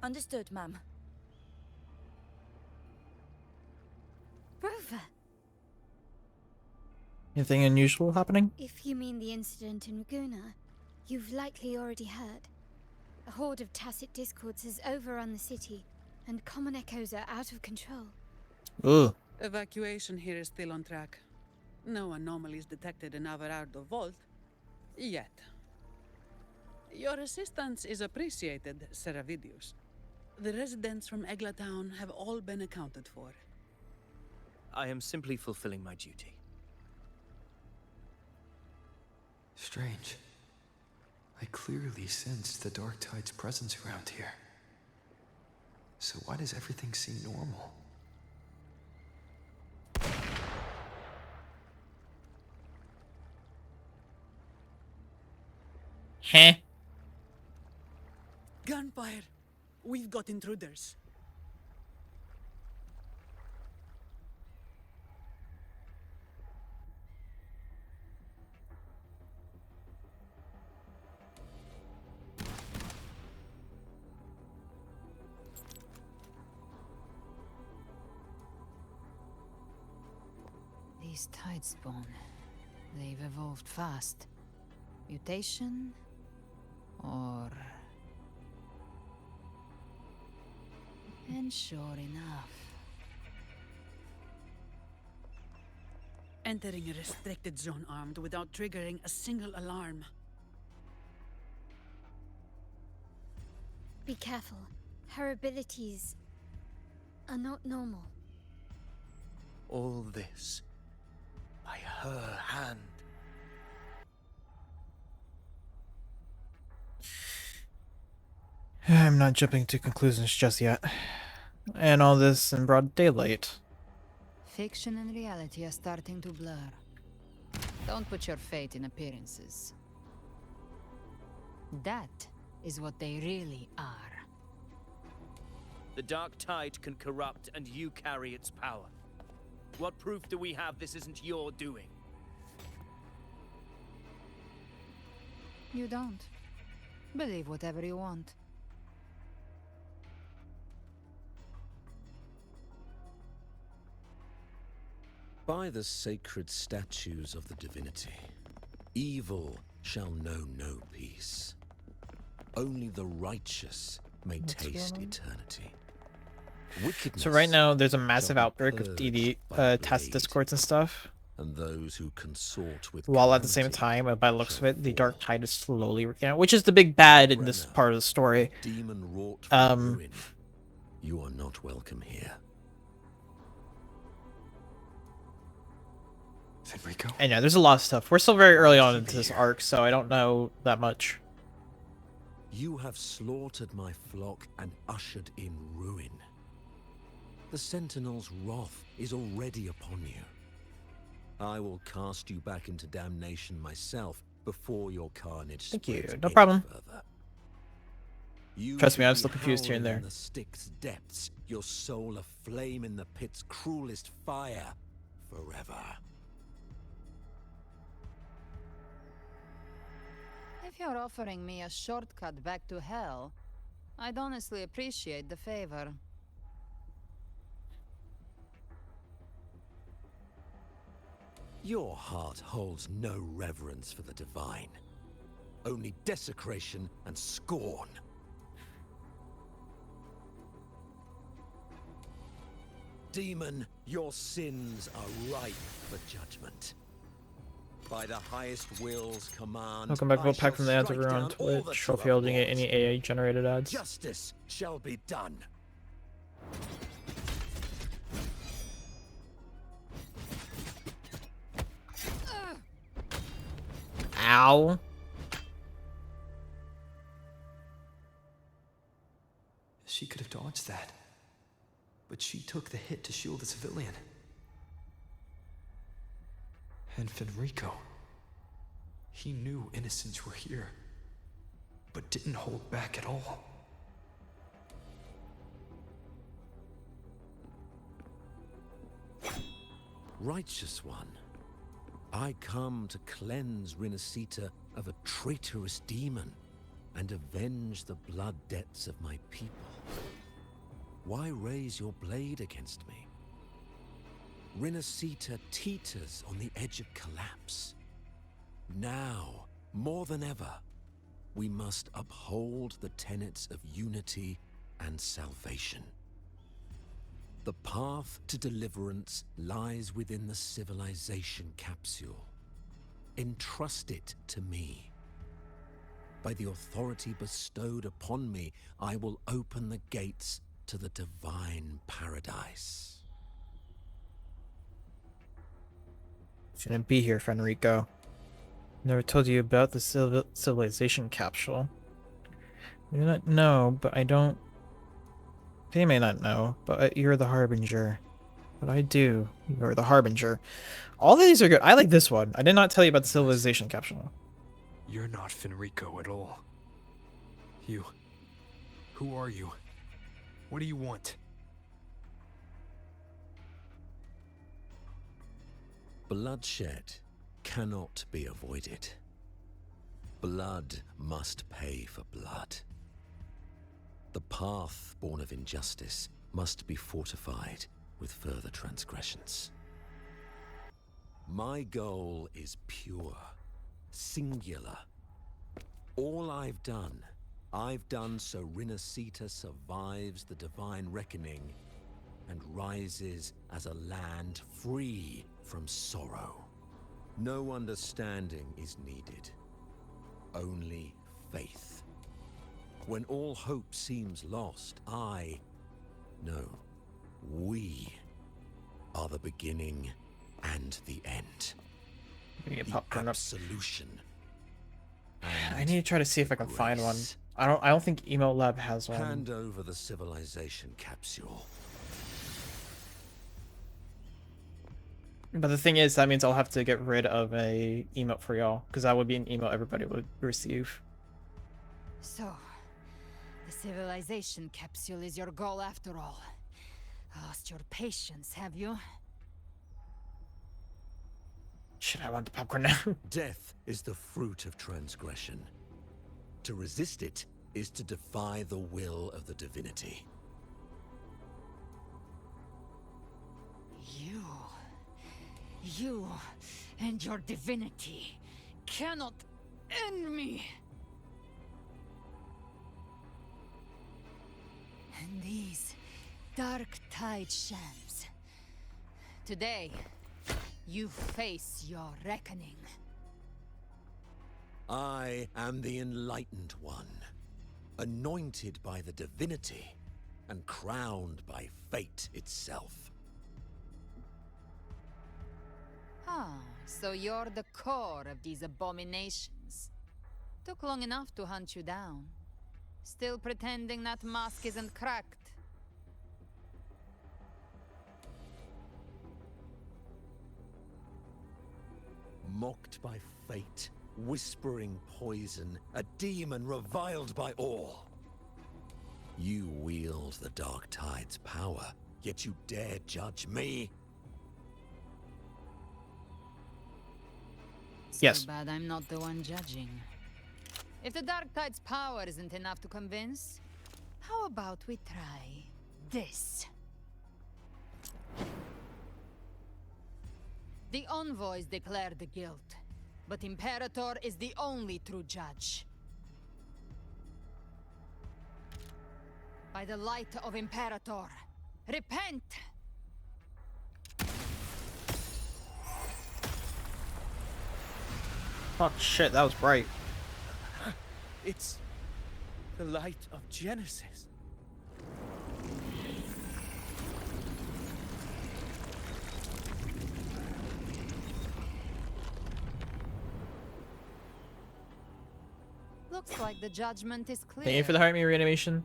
M: Understood, ma'am.
D: Rover!
A: Anything unusual happening?
D: If you mean the incident in Raguna, you've likely already heard. A horde of tacit discords has overrun the city, and common echoes are out of control.
A: Ugh.
L: Evacuation here is still on track. No anomalies detected in Alvarado Vault. Yet. Your assistance is appreciated, Seravidius. The residents from Eglatown have all been accounted for.
K: I am simply fulfilling my duty.
C: Strange. I clearly sensed the Dark Tide's presence around here. So why does everything seem normal?
A: Heh.
L: Gunfire! We've got intruders.
H: These tide spawn. They've evolved fast. Mutation? Or... And sure enough...
L: Entering a restricted zone armed without triggering a single alarm.
D: Be careful. Her abilities are not normal.
K: All this by her hand.
A: I'm not jumping to conclusions just yet. And all this in broad daylight.
H: Fiction and reality are starting to blur. Don't put your faith in appearances. That is what they really are.
K: The Dark Tide can corrupt, and you carry its power. What proof do we have this isn't your doing?
H: You don't. Believe whatever you want.
N: By the sacred statues of the divinity, evil shall know no peace. Only the righteous may taste eternity. Wickedness
A: So right now there's a massive
N: shall be
A: outbreak of
N: purged
A: DD
N: by
A: test
N: blade,
A: discords and stuff.
N: and those who consort with
A: While at the same
N: calamity
A: time, by the looks of
N: shall
A: it, the
N: fall.
A: Dark Tide is slowly working out, which is the big bad in this
N: Brenna,
A: part of the story.
N: demon wrought from ruin. You are not welcome here.
C: Fenrico?
A: And yeah, there's a lot of stuff. We're still very early on into this arc, so I don't know that much.
N: You have slaughtered my flock and ushered in ruin. The Sentinel's wrath is already upon you. I will cast you back into damnation myself before your carnage
A: Thank you.
N: spreads
A: No
N: any
A: problem.
N: further. You
A: Trust me,
N: should
A: I'm
N: be
A: still confused here and
N: howling
A: there.
N: in the Styx's depths, your soul aflame in the pit's cruelest fire forever.
H: If you're offering me a shortcut back to hell, I'd honestly appreciate the favor.
N: Your heart holds no reverence for the divine. Only desecration and scorn. Demon, your sins are ripe for judgment. By the highest will's command,
A: Welcome back.
N: I
A: We'll pack
N: shall
A: from the ads
N: strike
A: over on
N: down all that
A: Twitch.
N: you
A: Hopefully I'll
N: have
A: get any
N: wrought.
A: AI generated ads.
N: Justice shall be done.
A: Ow.
C: She could have dodged that. But she took the hit to shield the civilian. And Fenrico. He knew innocents were here, but didn't hold back at all.
N: Righteous one, I come to cleanse Rinascita of a traitorous demon and avenge the blood debts of my people. Why raise your blade against me? Rinascita teeters on the edge of collapse. Now, more than ever, we must uphold the tenets of unity and salvation. The path to deliverance lies within the civilization capsule. Entrust it to me. By the authority bestowed upon me, I will open the gates to the divine paradise.
A: Shouldn't be here, Fenrico. Never told you about the civilization capsule. You do not know, but I don't... They may not know, but you're the Harbinger. But I do. You're the Harbinger. All of these are good. I like this one. I did not tell you about the civilization capsule.
C: You're not Fenrico at all. You... Who are you? What do you want?
N: Bloodshed cannot be avoided. Blood must pay for blood. The path born of injustice must be fortified with further transgressions. My goal is pure, singular. All I've done so Rinascita survives the divine reckoning and rises as a land free from sorrow. No understanding is needed, only faith. When all hope seems lost, we are the beginning and the end.
A: The
N: absolution.
A: I need to try to see if I can find one. I don't think Emote Lab has one.
N: Hand over the civilization capsule.
A: But the thing is, that means I'll have to get rid of a emote for y'all, because that would be an emote everybody would receive.
H: So, the civilization capsule is your goal after all. Lost your patience, have you?
A: Shit, I want the popcorn now.
N: Death is the fruit of transgression. To resist it is to defy the will of the divinity.
H: You and your divinity cannot end me. And these dark tide shams. Today, you face your reckoning.
N: I am the enlightened one, anointed by the divinity and crowned by fate itself.
H: Ah, so you're the core of these abominations. Took long enough to hunt you down. Still pretending that mask isn't cracked.
N: mocked by fate, whispering poison, a demon reviled by all. You wield the Dark Tide's power, yet you dare judge me?
A: Yes.
H: Too bad I'm not the one judging. If the Dark Tide's power isn't enough to convince, how about we try this? The envoys declare the guilt, but Imperator is the only true judge. By the light of Imperator, repent!
A: Oh shit, that was bright.
K: It's the light of Genesis.
H: Looks like the judgment is clear.
A: Thank you for the heart me reanimation.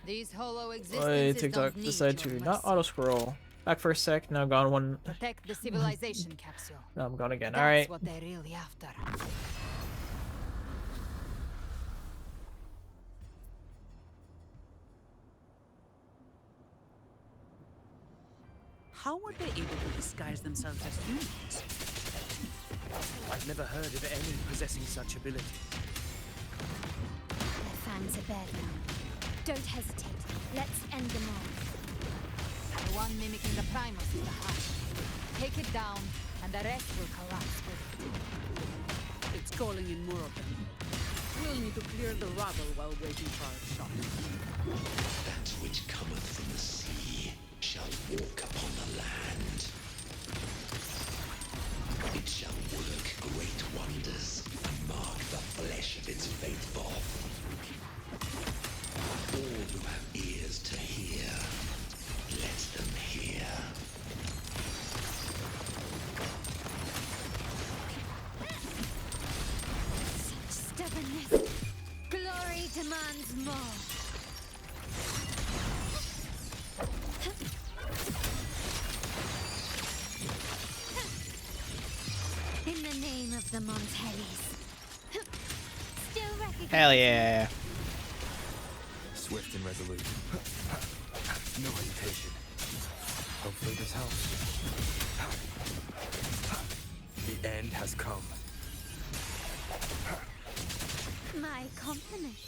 H: These hollow
A: Why
H: existences
A: TikTok
H: don't need
A: decided to
H: your
A: not
H: mercy.
A: auto scroll. Back for a sec, now gone one.
H: Protect the civilization capsule.
A: Now I'm gone again.
H: That's
A: Alright.
H: what they're really after.
L: How were they able to disguise themselves as humans?
K: I've never heard of any possessing such ability.
B: Their fangs are bared now. Don't hesitate. Let's end them all.
H: The one mimicking the Primus is the heart. Take it down, and the rest will collapse with it.
L: It's calling in more of them. We'll need to clear the rabble while waiting for our shot.
G: That which cometh from the sea shall walk upon the land. It shall work great wonders and mark the flesh of its faithful. All who have ears to hear, let them hear.
B: Stubbornness. Glory demands more. In the name of the Montellis. Still recognize.
A: Hell yeah.
C: Swift and resolute. No hesitation. Hopefully this helps. The end has come.
B: My compliments.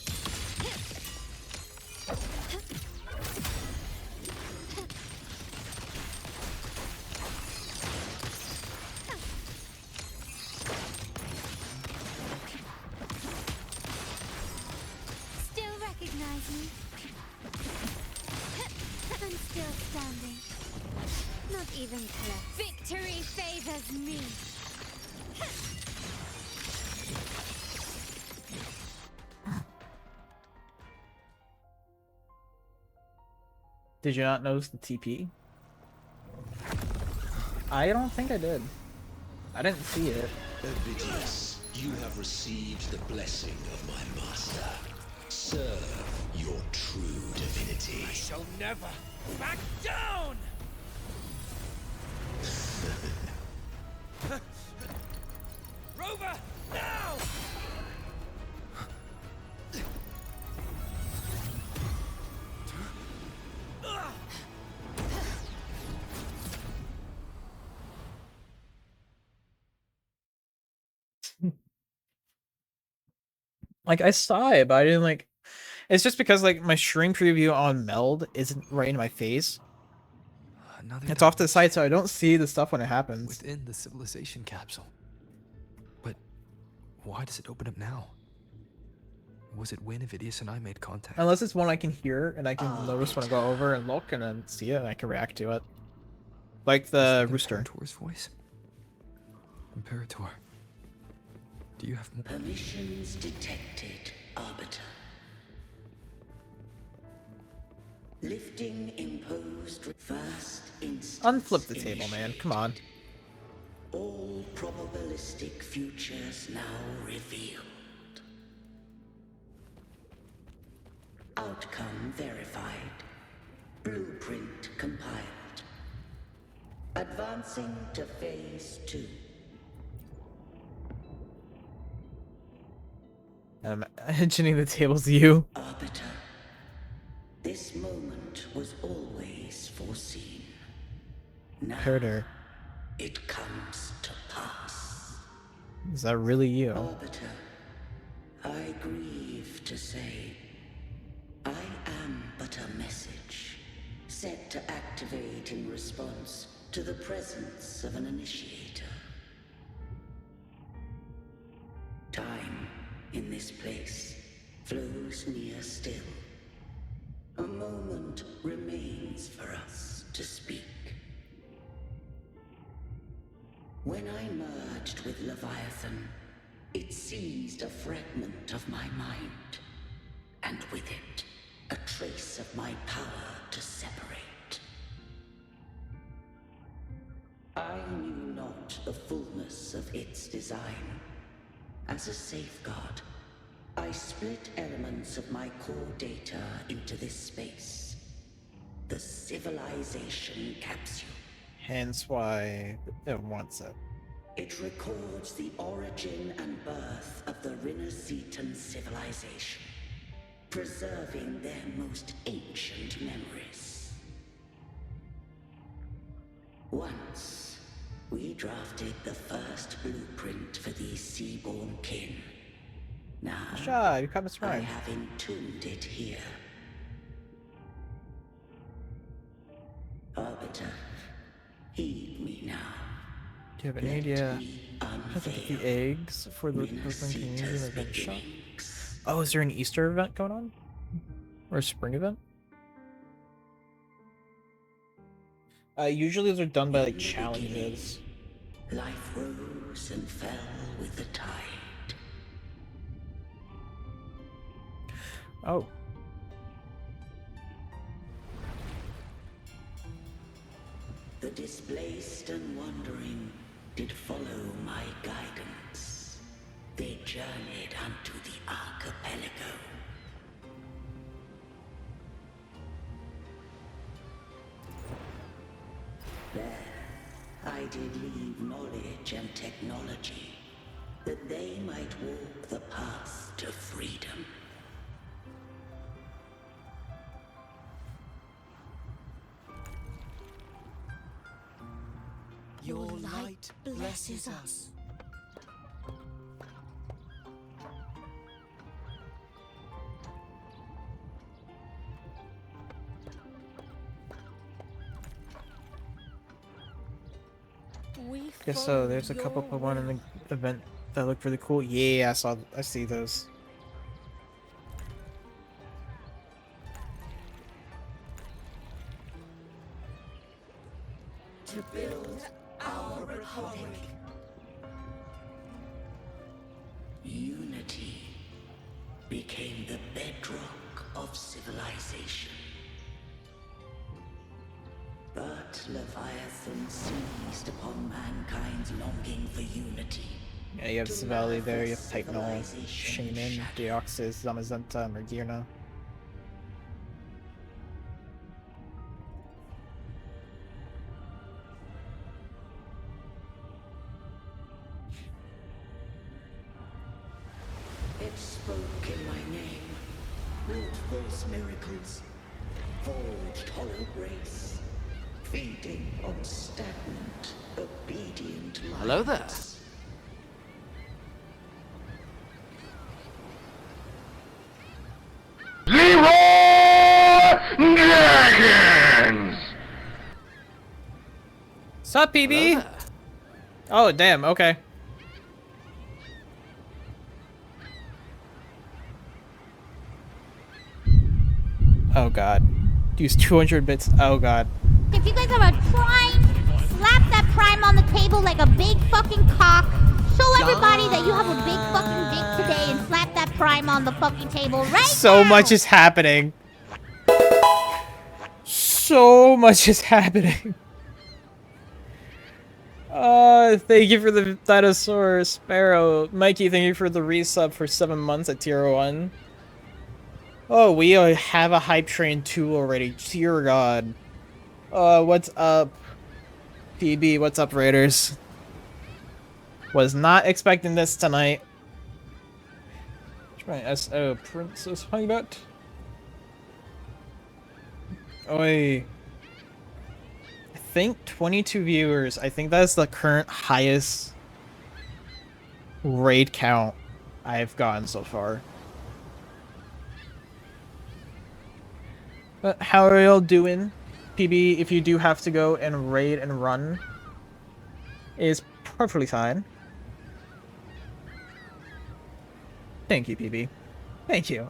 B: Still recognize me? I'm still standing. Not even close. Victory favors me.
A: Did you not notice the TP? I don't think I did. I didn't see it.
G: Ovidius, you have received the blessing of my master. Serve your true divinity.
E: I shall never back down! Rover, now!
A: Like, I saw it, but I didn't like... It's just because, like, my stream preview on Meld isn't right in my face. It's off to the side, so I don't see the stuff when it happens.
C: Within the civilization capsule. But why does it open up now? Was it when Ovidius and I made contact?
A: Unless it's one I can hear, and I can notice when I go over and look, and then see it, and I can react to it. Like the rooster.
C: Imperator's voice? Imperator. Do you have more?
O: Permissions detected, Arbiter. Lifting imposed first instance.
A: Unflip the table, man. Come on.
O: All probabilistic futures now revealed. Outcome verified. Blueprint compiled. Advancing to phase 2.
A: I'm imagining the table's you.
O: Arbiter, this moment was always foreseen. Now
A: Heard her.
O: it comes to pass.
A: Is that really you?
O: Arbiter, I grieve to say, I am but a message, set to activate in response to the presence of an initiator. Time in this place flows near still. A moment remains for us to speak. When I merged with Leviathan, it seized a fragment of my mind, and with it, a trace of my power to separate. I knew not the fullness of its design. As a safeguard, I split elements of my core data into this space. The civilization capsule.
A: Hence why it wants it.
O: It records the origin and birth of the Rinnerseton civilization, preserving their most ancient memories. Once, we drafted the first blueprint for these seaborn kin. Now,
A: you caught Miss
O: I
A: Ryan.
O: have entombed it here. Arbiter, heed me now.
A: Do you have any idea how to get the eggs for the Brooklyn Community Event Shop? Oh, is there an Easter event going on? Or a spring event? Usually those are done by like challenges.
O: Life rose and fell with the tide.
A: Oh.
O: The displaced and wandering did follow my guidance. They journeyed unto the archipelago. There, I did leave knowledge and technology, that they might walk the path to freedom.
K: Your light blesses us.
A: Okay, so there's a couple Pokemon in the event that look really cool. Yeah, I see those.
O: To build our republic. Unity became the bedrock of civilization. But Leviathan seized upon mankind's longing for unity.
A: Yeah, you have Savali there, you have Titanol, Shaman, Deoxys, Zamazenta, Mergirna.
O: It spoke in my name, wrought false miracles, forged hollow grace, feeding on stagnant, obedient minds.
F: Hello there.
P: Dragons!
A: Sup, PB? Oh, damn, okay. Oh god. Use 200 bits. Oh god.
B: If you guys have a prime, slap that prime on the table like a big fucking cock. Show everybody that you have a big fucking dick today and slap that prime on the fucking table right
A: So
B: now.
A: much is happening. So much is happening. Thank you for the dinosaur sparrow. Mikey, thank you for the resub for 7 months at tier 1. Oh, we have a hype train 2 already. Dear god. What's up? PB, what's up, Raiders? Was not expecting this tonight. My SO Princess Honeybut. Oi. I think 22 viewers. I think that's the current highest raid count I've gotten so far. But how are y'all doing? PB, if you do have to go and raid and run, is perfectly fine. Thank you, PB. Thank you.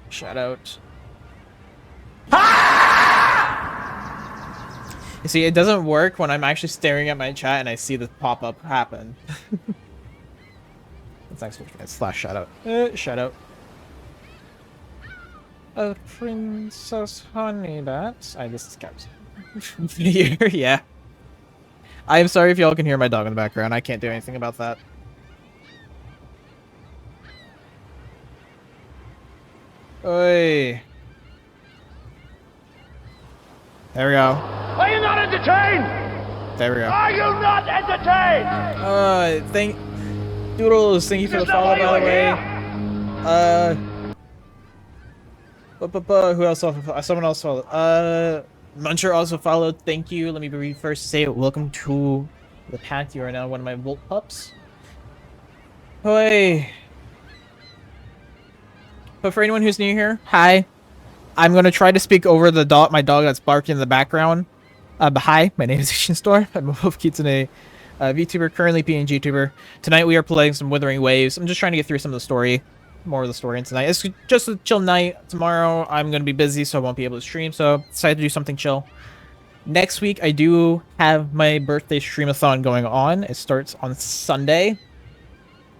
A: Shout out. You see, it doesn't work when I'm actually staring at my chat and I see the pop-up happen. That's actually slash shout out. Shout out. A Princess Honeybut. I just kept here, yeah. I am sorry if y'all can hear my dog in the background. I can't do anything about that. Oi. There we go.
J: Are you not entertained?
A: There we go.
J: Are you not entertained?
A: Thank Doodles, thank you for the follow, by the way. Who else? Someone else followed. Muncher also followed. Thank you. Let me be first to say welcome to the path. You are now one of my Volt pups. Hoi. But for anyone who's new here, hi. I'm gonna try to speak over the dog, my dog that's barking in the background. But hi, my name is Ishin Store. I'm a Wolf Kitsune VTuber, currently PNG tuber. Tonight we are playing some Wuthering Waves. I'm just trying to get through some of the story. More of the story in tonight. It's just a chill night. Tomorrow I'm going to be busy, so I won't be able to stream, so decided to do something chill. Next week I do have my birthday streamathon going on. It starts on Sunday.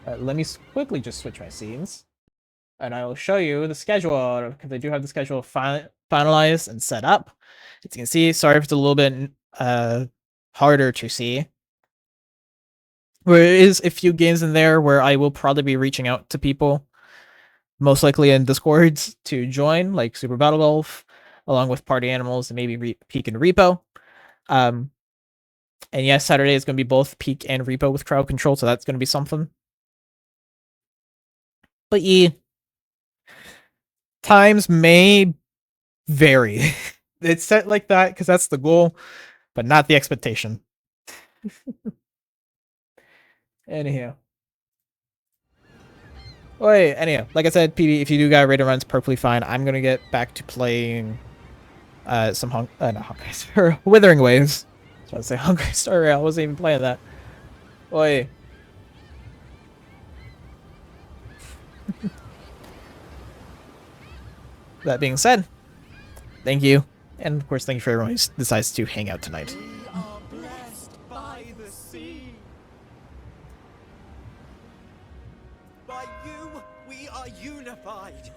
A: Let me quickly just switch my scenes. And I will show you the schedule, because I do have the schedule finalized and set up. As you can see, sorry if it's a little bit harder to see. There is a few games in there where I will probably be reaching out to people, most likely in Discords, to join, like Super Battle Golf, along with Party Animals and maybe Peak and Repo. And yes, Saturday is going to be both Peak and Repo with crowd control, so that's going to be something. But yeah, times may vary. It's set like that because that's the goal, but not the expectation. Anyhow. Wait, anyhow, like I said, PB, if you do got raid runs, perfectly fine. I'm gonna get back to playing some Wuthering Waves. I was about to say Hungry Star Rail. I wasn't even playing that. Oi. That being said, thank you. And of course, thank you for everyone who decides to hang out tonight.
J: We are blessed by the sea. By you, we are unified.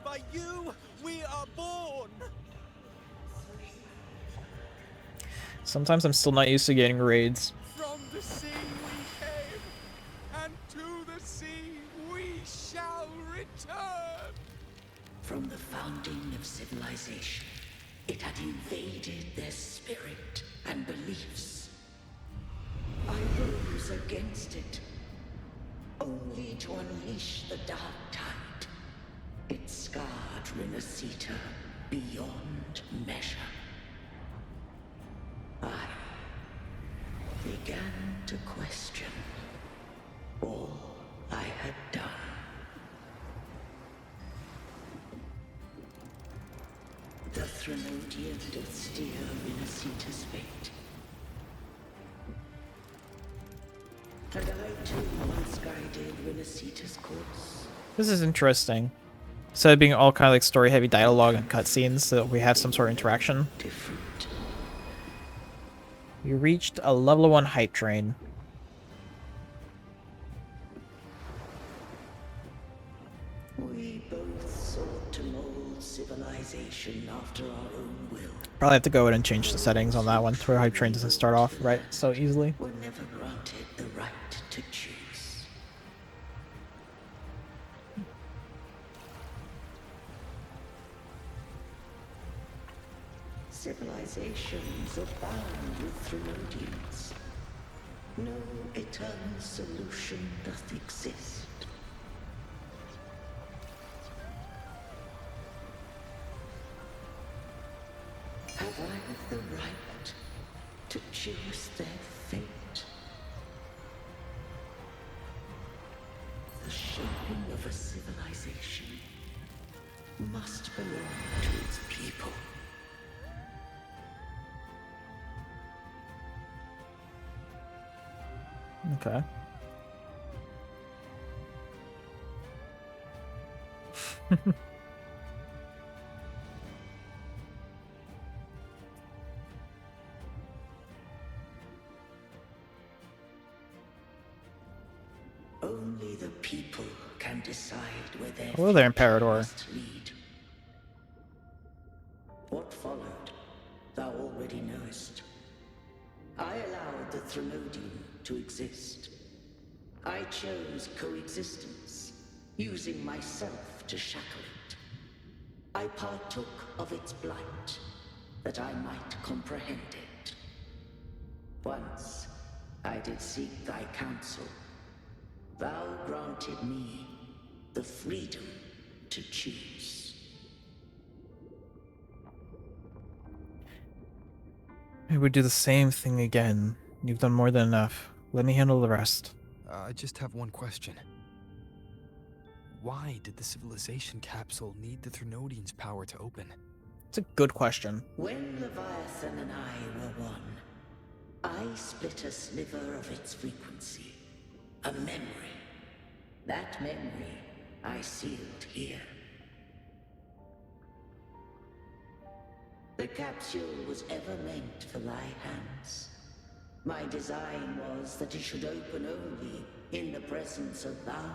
J: By you, we are born.
A: Sometimes I'm still not used to getting raids.
J: From the sea we came, and to the sea we shall return.
O: From the founding of civilization, it had invaded their spirit and beliefs. I rose against it, only to unleash the dark tide. It scarred Renacita beyond measure. I began to question all I had done. The Threnodian doth steer Renacita's fate. And I too once guided Renacita's course.
A: This is interesting. Instead of being all kind of like story-heavy dialogue and cutscenes, so that we have some sort of interaction.
O: Different.
A: We reached a level 1 hype train.
O: We both sought to mold civilization after our own will.
A: Probably have to go in and change the settings on that one to where hype train doesn't start off right so easily.
O: Were never granted the right to choose. Civilizations abound with Threnodians. No eternal solution doth exist. Have I the right to choose their fate? The shaping of a civilization must belong to its people.
A: Okay.
O: Only the people can decide where their
A: Hello there,
O: future
A: Imperator.
O: must lead. What followed, thou already knowest. I allowed the Threnodian to exist. I chose coexistence, using myself to shackle it. I partook of its blight, that I might comprehend it. Once, I did seek thy counsel. Thou granted me the freedom to choose.
A: I would do the same thing again. You've done more than enough. Let me handle the rest.
C: I just have one question. Why did the civilization capsule need the Threnodian's power to open?
A: It's a good question.
O: When Leviathan and I were one, I split a sliver of its frequency. A memory. That memory I sealed here. The capsule was ever meant for thy hands. My design was that it should open only in the presence of thou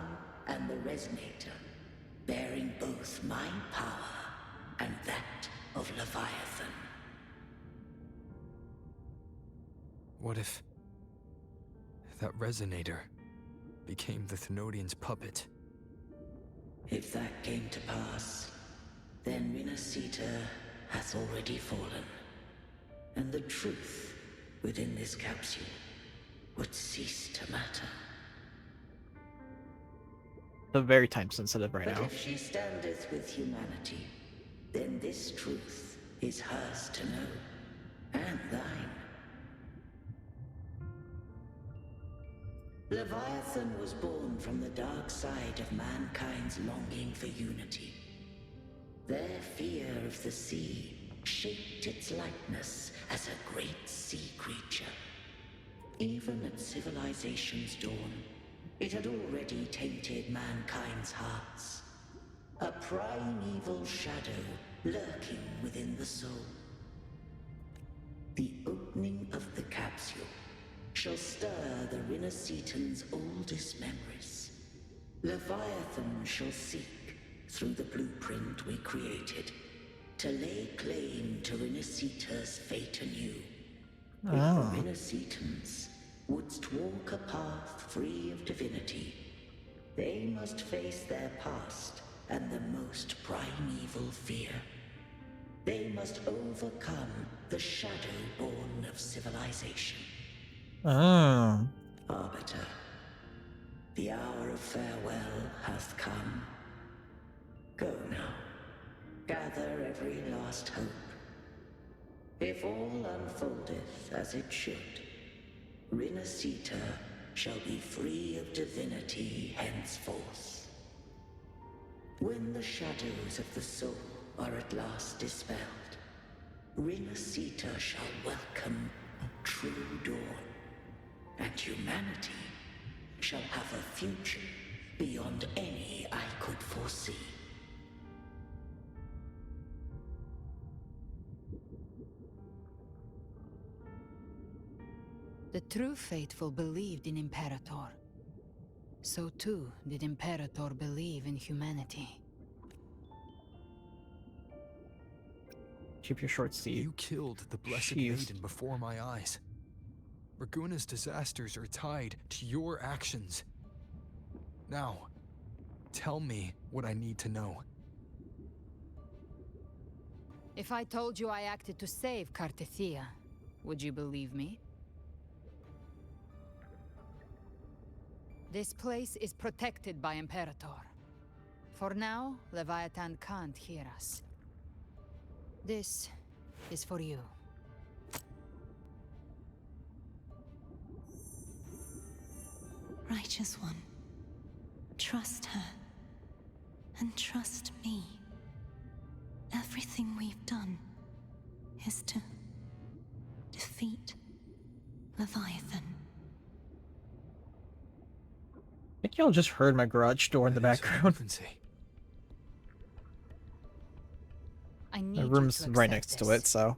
O: and the Resonator, bearing both my power and that of Leviathan.
C: What if that Resonator became the Thenodian's puppet?
O: If that came to pass, then Renacita hath already fallen, and the truth within this capsule would cease to matter.
A: They're very time sensitive right
O: But
A: now.
O: if she standeth with humanity, then this truth is hers to know, and thine. Leviathan was born from the dark side of mankind's longing for unity. Their fear of the sea shaped its likeness as a great sea creature. Even at civilization's dawn, it had already tainted mankind's hearts. A primeval shadow lurking within the soul. The opening of the capsule shall stir the Renacetan's oldest memories. Leviathan shall seek, through the blueprint we created, to lay claim to Renacita's fate anew. If the Renacitans wouldst walk a path free of divinity, they must face their past and the most primeval fear. They must overcome the shadow born of civilization.
A: Oh.
O: Arbiter, the hour of farewell hath come. Go now, gather every last hope. If all unfoldeth as it should, Renacita shall be free of divinity henceforth. When the shadows of the soul are at last dispelled, Renacita shall welcome a true dawn, and humanity shall have a future beyond any I could foresee.
H: The true faithful believed in Imperator. So too did Imperator believe in humanity.
A: Keep your short seat.
C: You killed the Blessed Maiden before my eyes. Raguna's disasters are tied to your actions. Now, tell me what I need to know.
H: If I told you I acted to save Cartethia, would you believe me? This place is protected by Imperator. For now, Leviathan can't hear us. This is for you.
P: Righteous One, trust her. And trust me. Everything we've done is to defeat Leviathan.
A: I think y'all just heard my garage door in the background.
H: I need
A: My
H: you
A: room's
H: to
A: right
H: accept
A: next to
H: this.
A: it, so.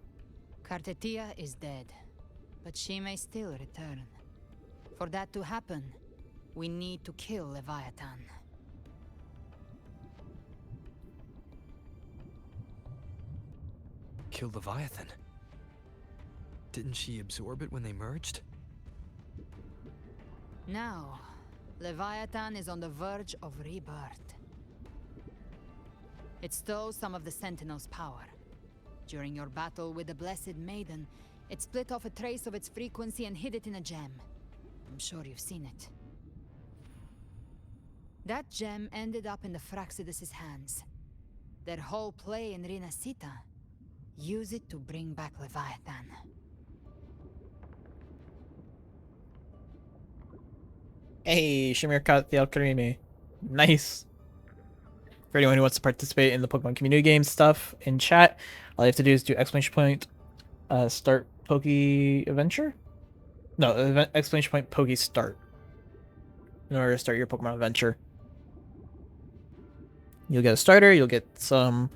H: Kartetia is dead, but she may still return. For that to happen, we need to kill Leviathan.
C: Kill Leviathan? Didn't she absorb it when they merged?
H: Now, Leviathan is on the verge of rebirth. It stole some of the Sentinel's power. During your battle with the Blessed Maiden, it split off a trace of its frequency and hid it in a gem. I'm sure you've seen it. That gem ended up in the Fraxidus' hands. Their whole play in Rinasita, use it to bring back Leviathan.
A: Hey, Shamir caught the Alkarimi. Nice. For anyone who wants to participate in the Pokemon community game stuff in chat, all you have to do is do exclamation point, start Poke Adventure? No, exclamation point Poke Start. In order to start your Pokemon adventure. You'll get a starter, you'll get some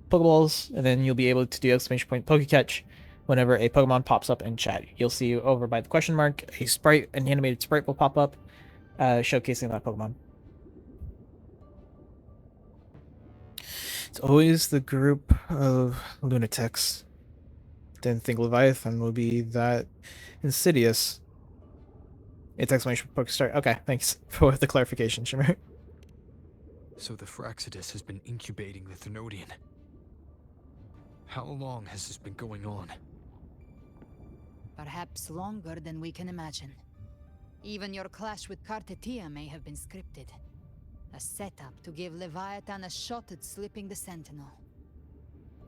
A: Pokeballs, and then you'll be able to do exclamation point Poke Catch whenever a Pokemon pops up in chat. You'll see over by the question mark, a sprite, an animated sprite will pop up, showcasing that Pokemon. It's always the group of lunatics. Didn't think Leviathan would be that insidious. It's exclamation Poke Start. Okay, thanks for the clarification, Shimmer.
C: So the Fraxidus has been incubating the Thenodian. How long has this been going on?
H: Perhaps longer than we can imagine. Even your clash with Kartetia may have been scripted. A setup to give Leviathan a shot at slipping the Sentinel.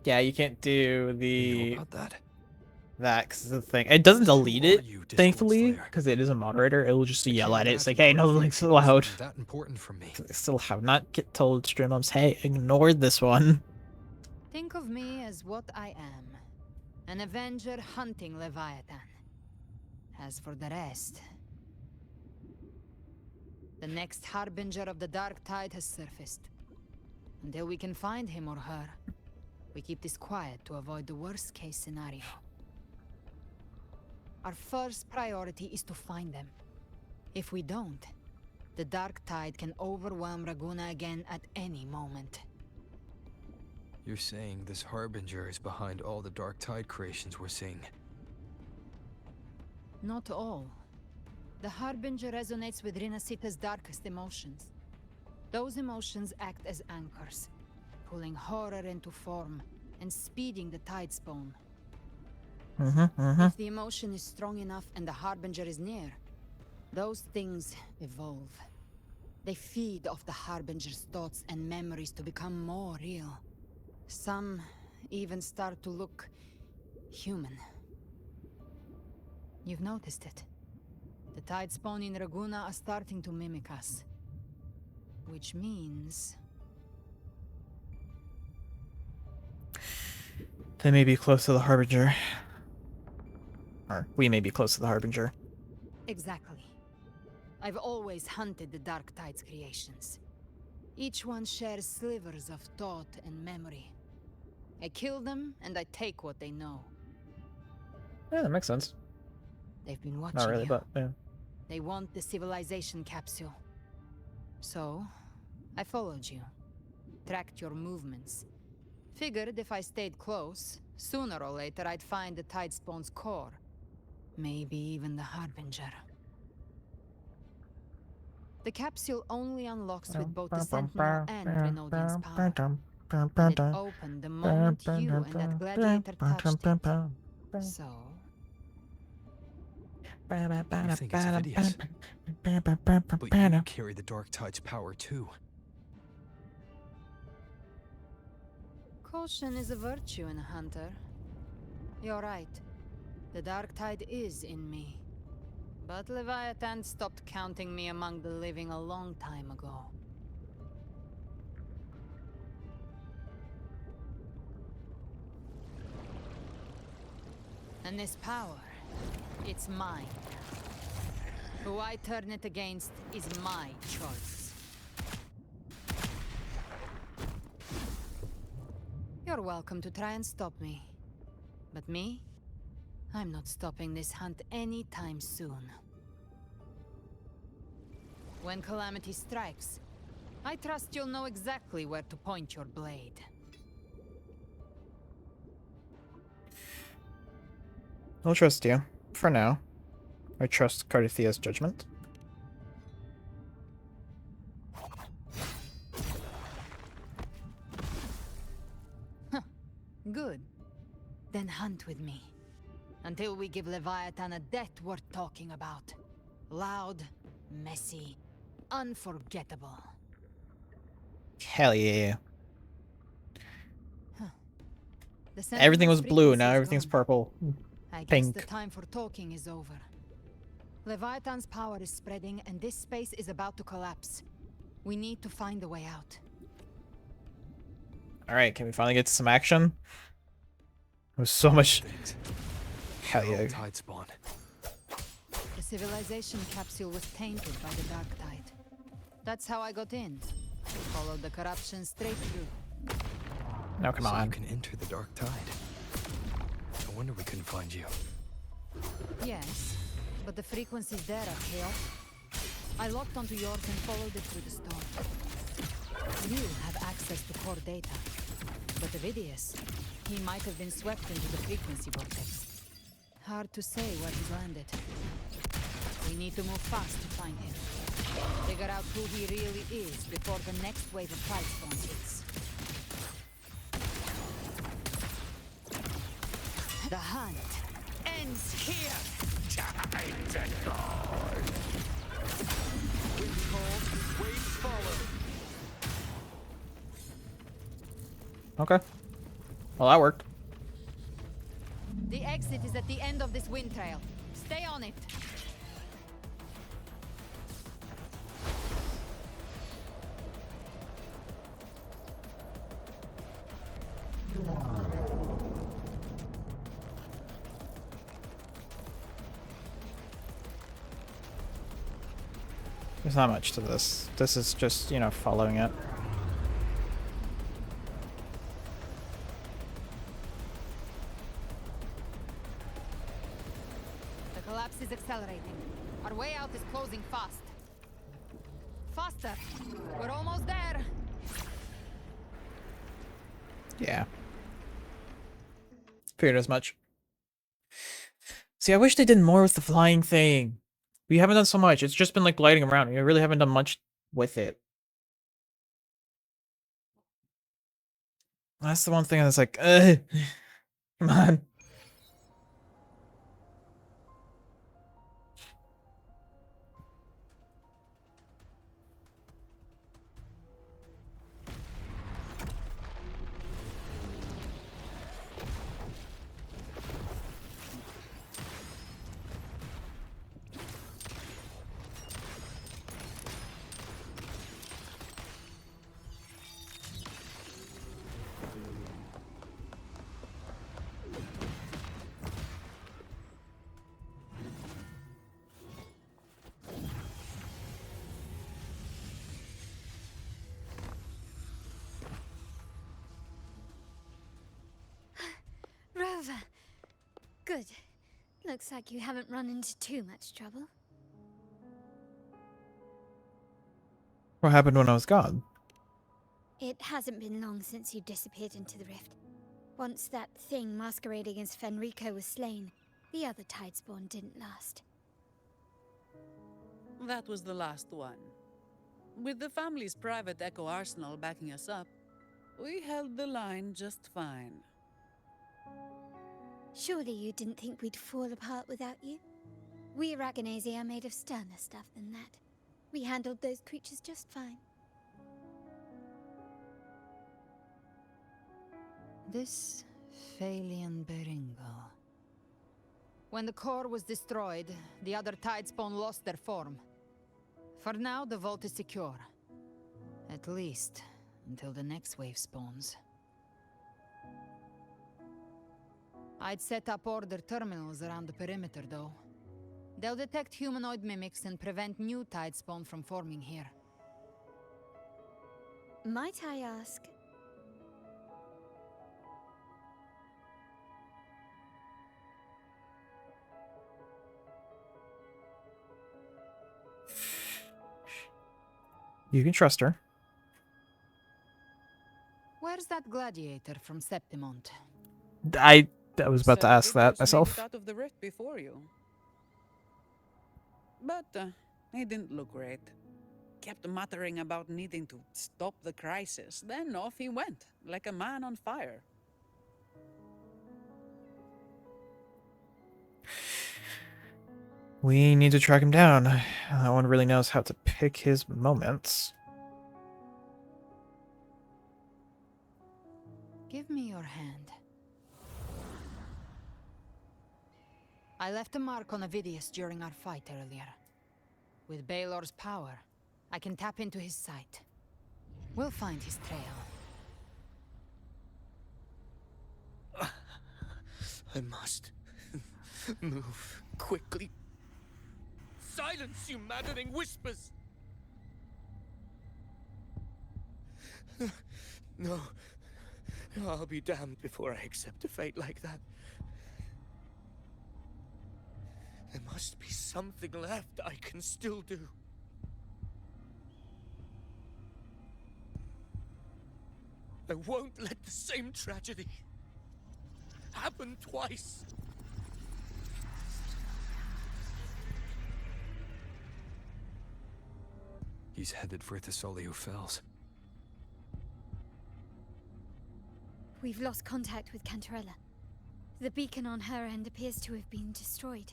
A: Yeah, you can't do the...
C: You know about that?
A: That, because the thing. It doesn't delete it, thankfully, because it is a moderator. It will just yell at it. It's like, hey, no link's allowed.
C: That important for me.
A: I still have not told Streamlabs, hey, ignore this one.
H: Think of me as what I am. An Avenger hunting Leviathan. As for the rest... The next Harbinger of the Dark Tide has surfaced. Until we can find him or her, we keep this quiet to avoid the worst case scenario. Our first priority is to find them. If we don't, the Dark Tide can overwhelm Raguna again at any moment.
C: You're saying this Harbinger is behind all the Dark Tide creations we're seeing?
H: Not all. The Harbinger resonates with Rinasita's darkest emotions. Those emotions act as anchors, pulling horror into form and speeding the tide spawn. If the emotion is strong enough and the Harbinger is near, those things evolve. They feed off the Harbinger's thoughts and memories to become more real. Some even start to look human. You've noticed it. The tide spawn in Raguna are starting to mimic us. Which means...
A: They may be close to the Harbinger. Or we may be close to the Harbinger.
H: Exactly. I've always hunted the Dark Tide's creations. Each one shares slivers of thought and memory. I kill them, and I take what they know.
A: Yeah, that makes sense.
H: They've been watching
A: Not really,
H: you.
A: but yeah.
H: They want the civilization capsule. So, I followed you. Tracked your movements. Figured if I stayed close, sooner or later I'd find the Tide Spawn's core. Maybe even the Harbinger. The capsule only unlocks with both the Sentinel and Renodian's power. And it opened the moment you and that gladiator touched it. So...
C: You think it's Vidius, but you carry the Dark Tide's power too.
H: Caution is a virtue in a hunter. You're right. The Dark Tide is in me. But Leviathan stopped counting me among the living a long time ago. And this power, it's mine. Who I turn it against is my choice. You're welcome to try and stop me. But me? I'm not stopping this hunt anytime soon. When calamity strikes, I trust you'll know exactly where to point your blade.
A: I'll trust you. For now. I trust Carthia's judgment.
H: Good. Then hunt with me. Until we give Leviathan a death worth talking about. Loud, messy, unforgettable.
A: Hell yeah.
H: The
A: Everything was blue,
H: frequency
A: now
H: is
A: everything's
H: gone.
A: purple.
H: I guess
A: Pink.
H: the time for talking is over. Leviathan's power is spreading and this space is about to collapse. We need to find a way out.
A: Alright, can we finally get to some action? There's so much. Hell yeah.
C: Tide spawn.
H: The civilization capsule was tainted by the Dark Tide. That's how I got in. Followed the corruption straight through.
A: No, come on.
C: You can enter the Dark Tide. No wonder we couldn't find you.
H: Yes, but the frequencies there are chaotic. I locked onto yours and followed it through the storm. You have access to core data, but Vidius, he might have been swept into the frequency vortex. Hard to say where he's landed. We need to move fast to find him. Figure out who he really is before the next wave of Tidestorm hits. The hunt ends here!
G: Time to go!
J: Wind cold, waves follow.
A: Okay. Well, that worked.
H: The exit is at the end of this wind trail. Stay on it.
A: There's not much to this. This is just, you know, following it.
H: The collapse is accelerating. Our way out is closing fast. Faster! We're almost there!
A: Yeah. Figured as much. See, I wish they did more with the flying thing. We haven't done so much. It's just been like gliding around. We really haven't done much with it. That's the one thing that's like, come on.
D: Rover. Good. Looks like you haven't run into too much trouble.
A: What happened when I was gone?
D: It hasn't been long since you disappeared into the rift. Once that thing masquerading as Fenrico was slain, the other Tidespawn didn't last.
L: That was the last one. With the family's private Echo Arsenal backing us up, we held the line just fine.
D: Surely you didn't think we'd fall apart without you? We Raganazi are made of sterner stuff than that. We handled those creatures just fine.
H: This Phalian Beringal. When the core was destroyed, the other Tidespawn lost their form. For now, the vault is secure. At least, until the next wave spawns. I'd set up order terminals around the perimeter, though. They'll detect humanoid mimics and prevent new Tidespawn from forming here.
D: Might I ask?
A: You can trust her.
H: Where's that gladiator from Septimont?
A: I was about to ask that
L: Made
A: myself.
L: it out of the rift before you. But he didn't look great. Kept muttering about needing to stop the crisis. Then off he went, like a man on fire.
A: We need to track him down. No one really knows how to pick his moments.
H: Give me your hand. I left a mark on Avidius during our fight earlier. With Baelor's power, I can tap into his sight. We'll find his trail.
K: I must move quickly.
E: Silence, you maddening whispers!
K: No. I'll be damned before I accept a fate like that. There must be something left I can still do. I won't let the same tragedy happen twice.
C: He's headed for Thessalio Fells.
D: We've lost contact with Cantarella. The beacon on her end appears to have been destroyed.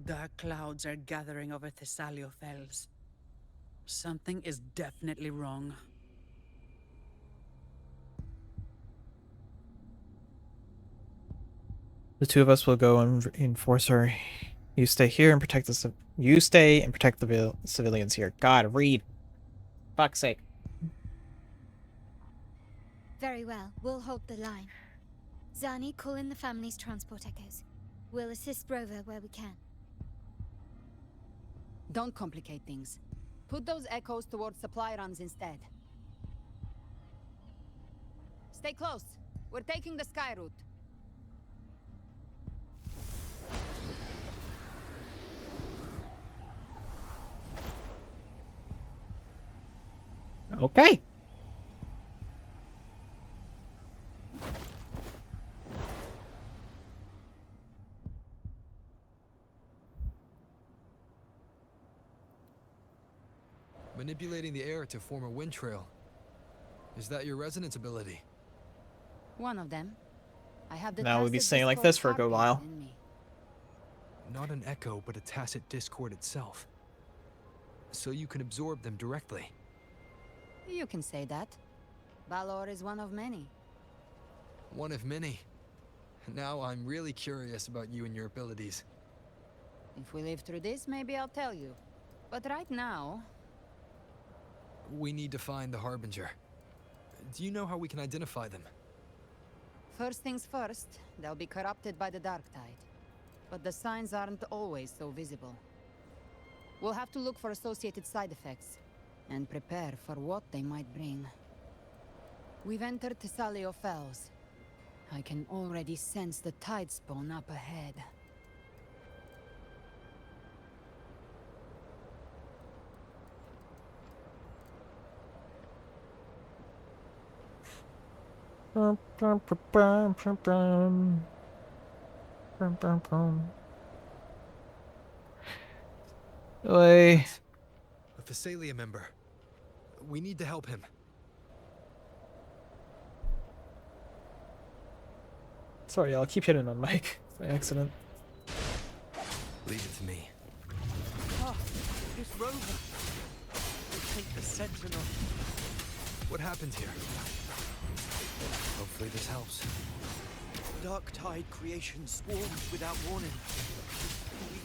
L: Dark clouds are gathering over Thessalio Fells. Something is definitely wrong.
A: The two of us will go and enforce her. You stay here and protect the civilians here. God, read. Fuck's sake.
D: Very well, we'll hold the line. Zani, call in the family's transport echoes. We'll assist Rover where we can.
H: Don't complicate things. Put those echoes towards supply runs instead. Stay close. We're taking the sky route.
A: Okay.
C: Manipulating the air to form a wind trail. Is that your resonance ability?
H: One of them. I have the
A: Now we'll be
H: tacit
A: saying like
H: discord
A: this for a good
H: heartbeat
A: while.
H: in me.
C: Not an echo, but a tacit discord itself. So you can absorb them directly.
H: You can say that. Balor is one of many.
C: One of many. Now I'm really curious about you and your abilities.
H: If we live through this, maybe I'll tell you. But right now...
C: We need to find the Harbinger. Do you know how we can identify them?
H: First things first, they'll be corrupted by the Dark Tide. But the signs aren't always so visible. We'll have to look for associated side effects, and prepare for what they might bring. We've entered Thessalio Fells. I can already sense the Tidespawn up ahead.
A: Oi.
C: A Thessalia member. We need to help him.
A: Sorry, I'll keep hitting on mic by accident.
C: Leave it to me.
J: Ah, it's Rover. I think the Sentinel.
C: What happened here? Hopefully this helps.
J: Dark Tide creation swarmed without warning.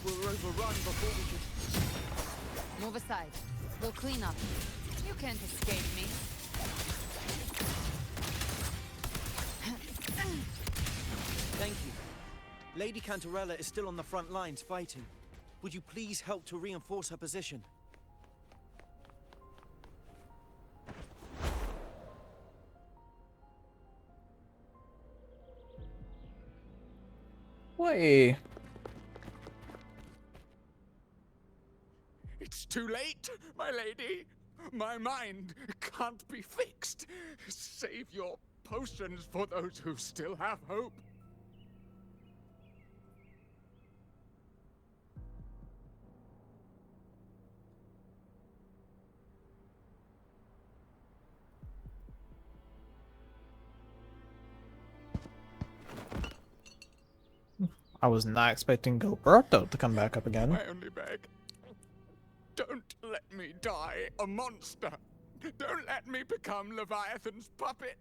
J: We were overrun before we could...
H: Move aside. We'll clean up. You can't escape me.
J: Thank you. Lady Cantarella is still on the front lines fighting. Would you please help to reinforce her position?
A: Wait.
Q: It's too late, my lady. My mind can't be fixed. Save your potions for those who still have hope.
A: I was not expecting Gilberto to come back up again.
Q: I only beg. Don't let me die a monster. Don't let me become Leviathan's puppet.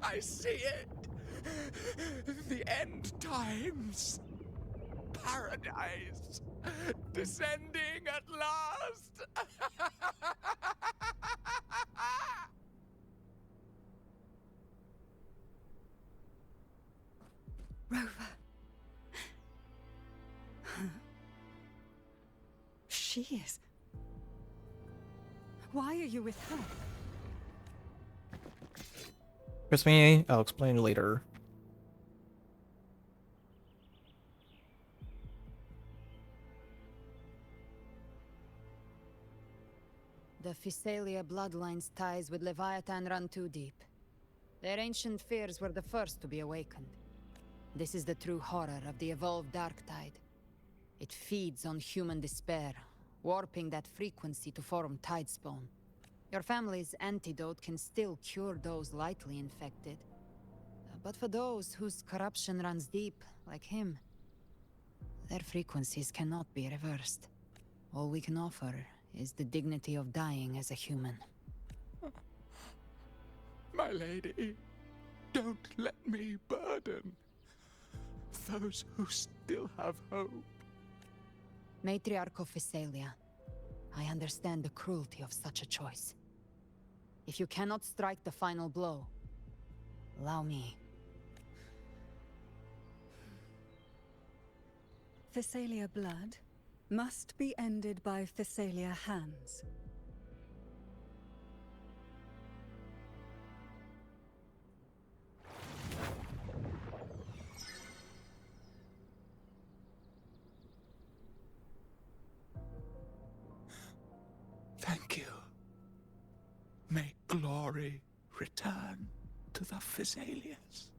Q: I see it. The end times. Paradise. Descending at last.
I: Rover. She is. Why are you with her?
A: Trust me, I'll explain later.
H: The Physalia bloodline's ties with Leviathan run too deep. Their ancient fears were the first to be awakened. This is the true horror of the evolved Dark Tide. It feeds on human despair, warping that frequency to form Tidespawn. Your family's antidote can still cure those lightly infected. But for those whose corruption runs deep, like him, their frequencies cannot be reversed. All we can offer is the dignity of dying as a human.
Q: My lady, don't let me burden those who still have hope.
H: Matriarch of Physalia, I understand the cruelty of such a choice. If you cannot strike the final blow, allow me.
I: Physalia blood must be ended by Physalia hands.
Q: Thank you. May glory return to the Physalians.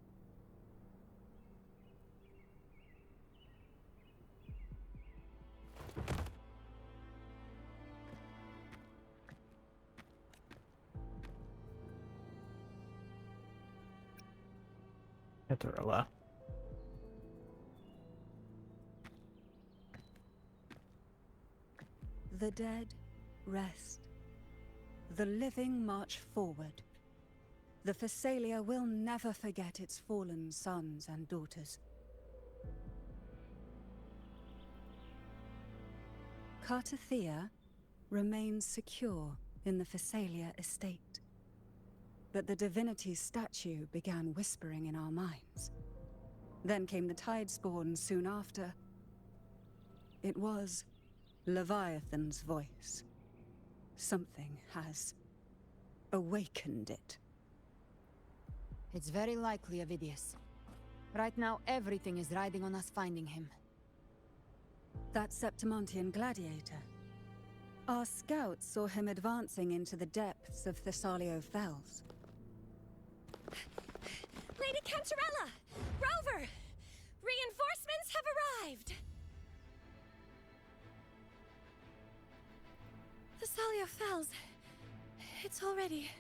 A: Cantarella.
I: The dead rest. The living march forward. The Physalia will never forget its fallen sons and daughters. Cartathea remains secure in the Physalia estate. But the divinity's statue began whispering in our minds. Then came the Tidespawn soon after. It was Leviathan's voice. Something has awakened it.
H: It's very likely Avidius. Right now, everything is riding on us finding him.
I: That Septimontian gladiator. Our scouts saw him advancing into the depths of Thessalio Fells.
R: Lady Cantarella! Rover! Reinforcements have arrived! The Salio Fells. It's already...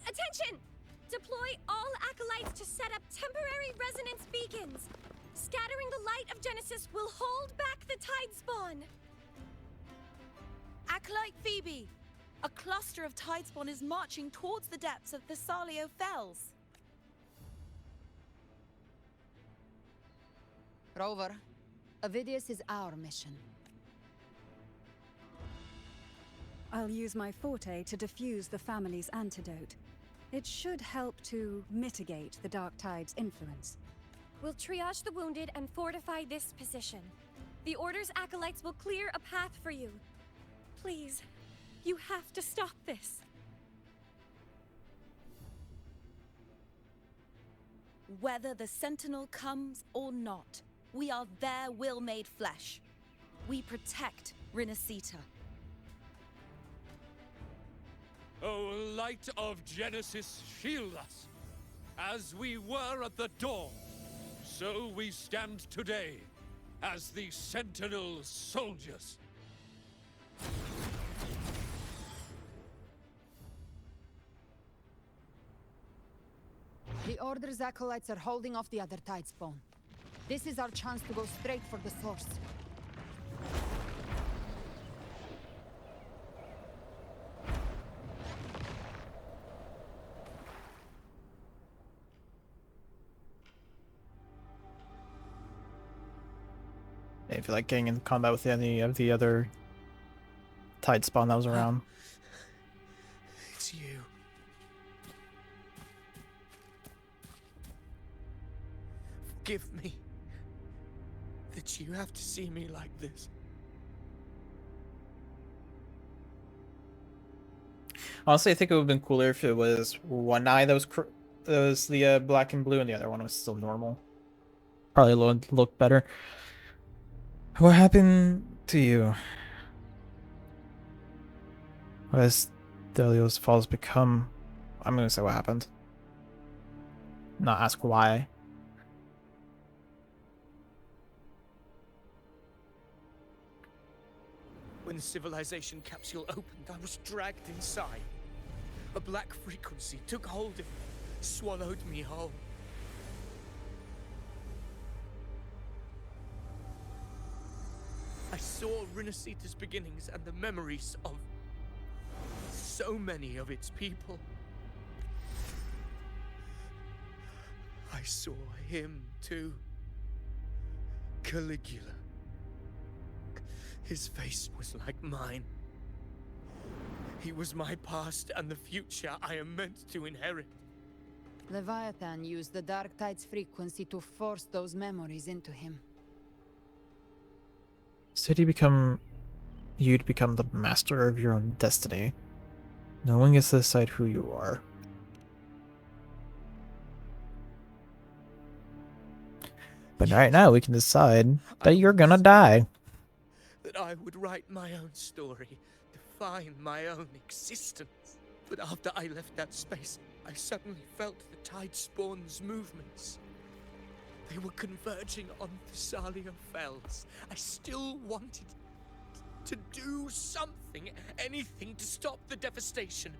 R: Attention! Deploy all acolytes to set up temporary resonance beacons. Scattering the light of Genesis will hold back the tide spawn.
S: Acolyte Phoebe, a cluster of tidespawn is marching towards the depths of the Salio Fells.
H: Rover, Avidius is our mission.
I: I'll use my forte to defuse the family's antidote. It should help to mitigate the Dark Tide's influence.
R: We'll triage the wounded and fortify this position. The Order's acolytes will clear a path for you. Please, you have to stop this.
S: Whether the Sentinel comes or not, we are their will made flesh. We protect Rinasita.
Q: O light of Genesis, shield us. As we were at the dawn, so we stand today as the Sentinel soldiers.
H: The Order's acolytes are holding off the other tidespawn. This is our chance to go straight for the source.
A: I feel like getting in combat with any of the other tide spawn that was around.
K: It's you. Forgive me that you have to see me like this.
A: Honestly, I think it would have been cooler if it was one eye that was the black and blue, and the other one was still normal. Probably look better. What happened to you? What has Delio's Falls become? I'm gonna say what happened. Not ask why.
K: When the civilization capsule opened, I was dragged inside. A black frequency took hold of me, swallowed me whole. I saw Rinasita's beginnings and the memories of so many of its people. I saw him too. Caligula. His face was like mine. He was my past and the future I am meant to inherit.
H: Leviathan used the Dark Tide's frequency to force those memories into him.
A: So did you'd become the master of your own destiny. No one gets to decide who you are. But right now we can decide that you're gonna die.
K: That I would write my own story, define my own existence. But after I left that space, I suddenly felt the tide spawn's movements. They were converging on the Salio Fells. I still wanted to do something, anything to stop the devastation.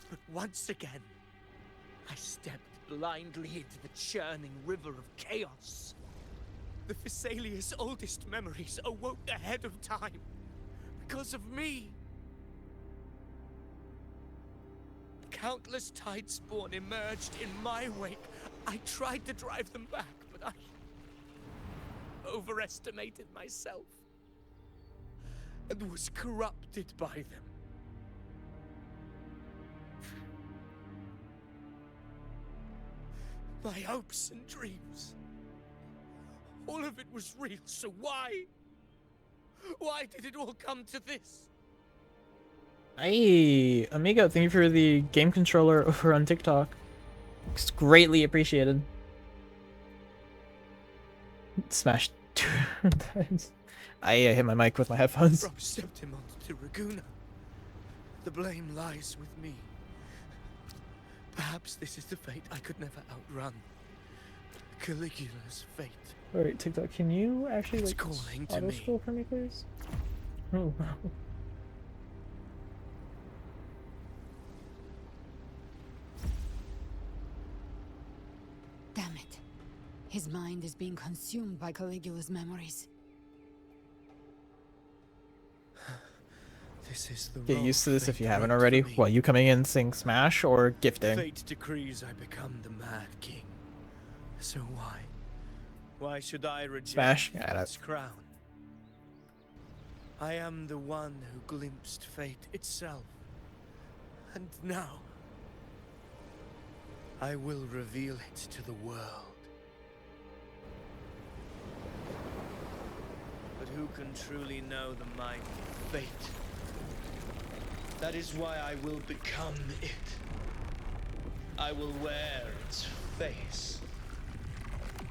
K: But once again, I stepped blindly into the churning river of chaos. The Thessalia's oldest memories awoke ahead of time because of me. Countless tide spawn emerged in my wake. I tried to drive them back, but I overestimated myself and was corrupted by them. My hopes and dreams, all of it was real, so why? Why did it all come to this?
A: Hey, Amigo, thank you for the game controller over on TikTok. It's greatly appreciated. Smashed 2 times. I hit my mic with my headphones.
K: Rob Septimont to Raguna. The blame lies with me. Perhaps this is the fate I could never outrun. Caligula's fate.
A: Alright, TikTok, can you actually
K: It's
A: like
K: calling to
A: auto
K: me.
A: scroll for me, please? Oh wow.
H: Damn it. His mind is being consumed by Caligula's memories.
K: This is the
A: Get
K: role
A: used to this if
K: fate
A: you haven't
K: wrote for
A: already.
K: me.
A: What, you coming in saying Smash or gifting?
K: Fate decrees I become the Mad King. So why? Why should I reject
A: Smash? Got it.
K: Fate's crown? I am the one who glimpsed fate itself. And now, I will reveal it to the world. But who can truly know the mind of fate? That is why I will become it. I will wear its face.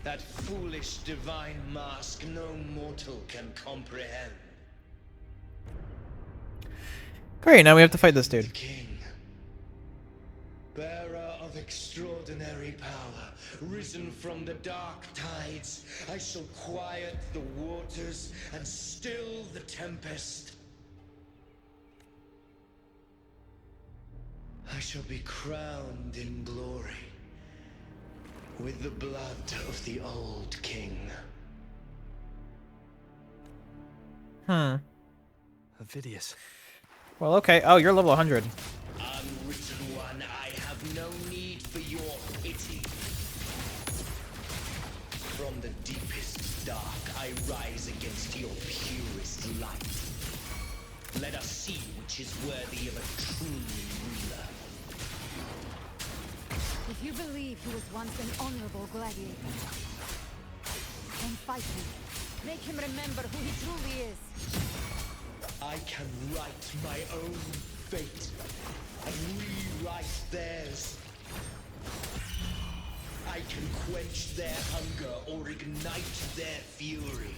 K: That foolish divine mask no mortal can comprehend.
A: Great, now we have to fight this dude.
K: King, bearer of extraordinary power, risen from the dark tides, I shall quiet the waters and still the tempest. I shall be crowned in glory with the blood of the old king.
C: Avidius.
A: Well, okay. Oh, you're level 100.
K: Unwritten one, I have no need for your pity. From the deepest dark, I rise against your purest light. Let us see which is worthy of a true ruler.
H: If you believe he was once an honorable gladiator, then fight him. Make him remember who he truly is.
K: I can write my own fate and rewrite theirs. I can quench their hunger or ignite their fury.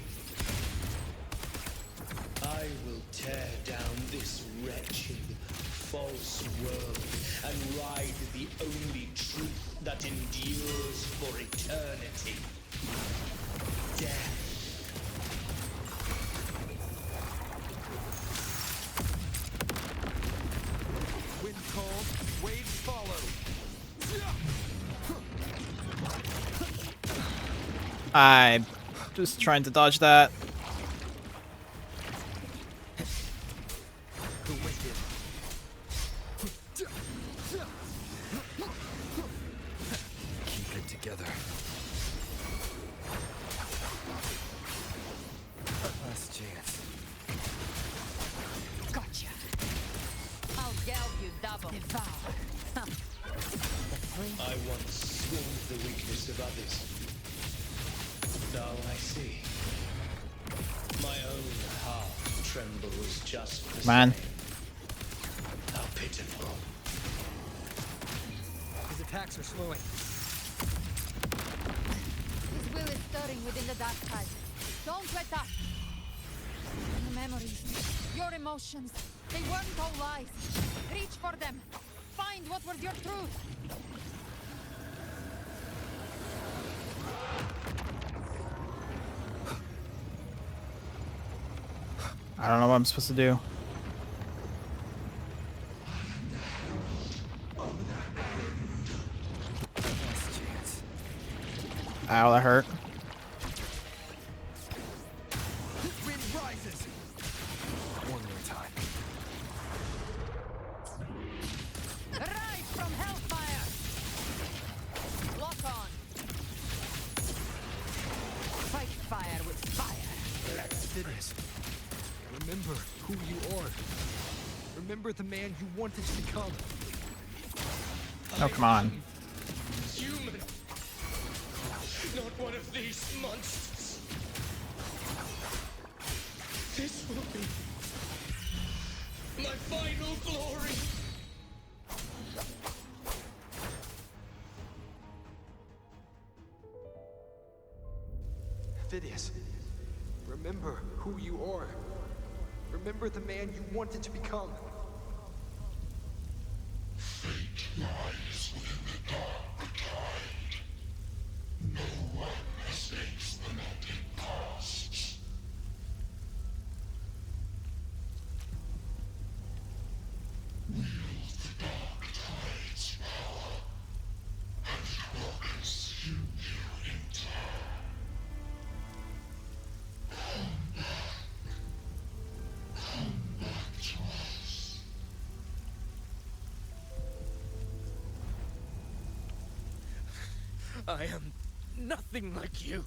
K: I will tear down this wretched, false world and ride the only truth that endures for eternity. Death.
J: Wind calls, waves follow.
A: I'm just trying to dodge that.
J: The wicked.
C: Keep it together. Last chance.
H: Gotcha. I'll geld you double. Devour.
K: I once scorned the weakness of others. Now I see. My own heart trembles just the
A: Man.
K: same. How pitiful.
J: His attacks are slowing.
H: His will is stirring within the dark tide. Don't let up. Your memories, your emotions, they weren't all lies. Reach for them. Find what was your truth.
A: I don't know what I'm supposed to do.
C: Last chance.
A: Ow, that hurt.
J: Wind rises.
C: One more time.
H: Rise from hellfire. Lock on. Fight fire with fire.
C: Avidius. Remember who you are. Remember the man you wanted to become.
A: Oh, come on.
K: Human. Not one of these monsters. This will be my final glory.
C: Avidius. Remember who you are. Remember the man you wanted to become.
G: lies within the dark tide. No one escapes the net it casts. Wield the dark tide's power, and it will consume you in turn. Come back. Come back to us.
K: I am nothing like you.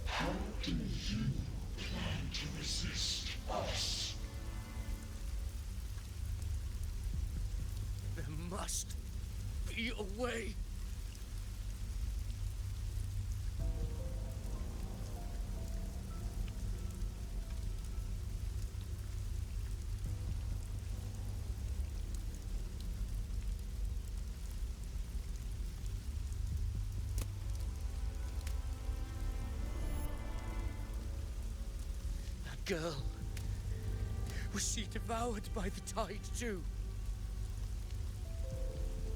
G: How do you plan to resist us?
K: There must be a way. That girl. Was she devoured by the tide too?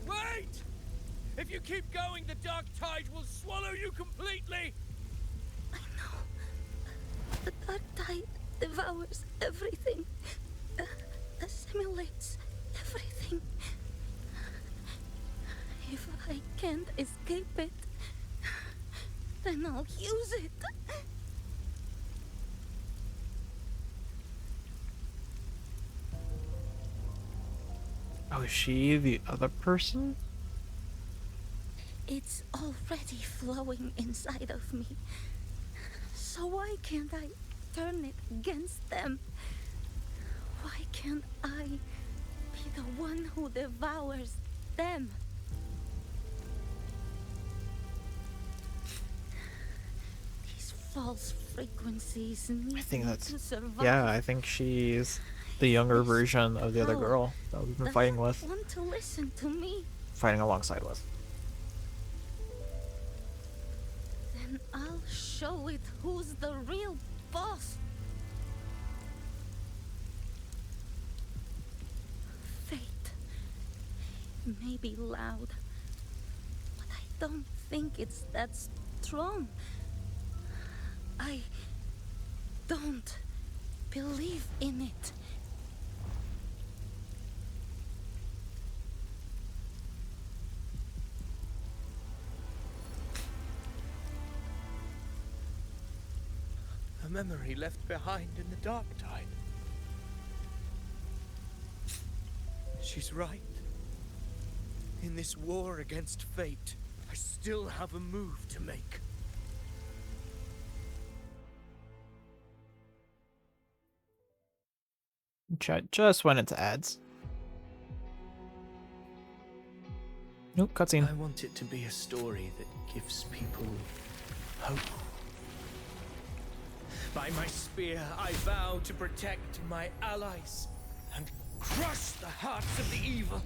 E: Wait! If you keep going, the dark tide will swallow you completely!
D: The dark tide devours everything, assimilates everything. If I can't escape it, then I'll use it.
A: Oh, is she the other person?
D: It's already flowing inside of me. So why can't I turn it against them? Why can't I be the one who devours them? These false frequencies need
A: I think
D: me
A: that's
D: to survive.
A: yeah. I think she's the younger version of the other girl that we've been fighting with,
D: Want to listen to me?
A: fighting alongside with.
D: Then I'll show it who's the real boss. Fate may be loud, but I don't think it's that strong. I don't believe in it.
K: A memory left behind in the dark tide. She's right. In this war against fate, I still have a move to make.
A: Chat just went into ads. Nope, cutscene.
K: I want it to be a story that gives people hope. By my spear, I vow to protect my allies and crush the hearts of the evil.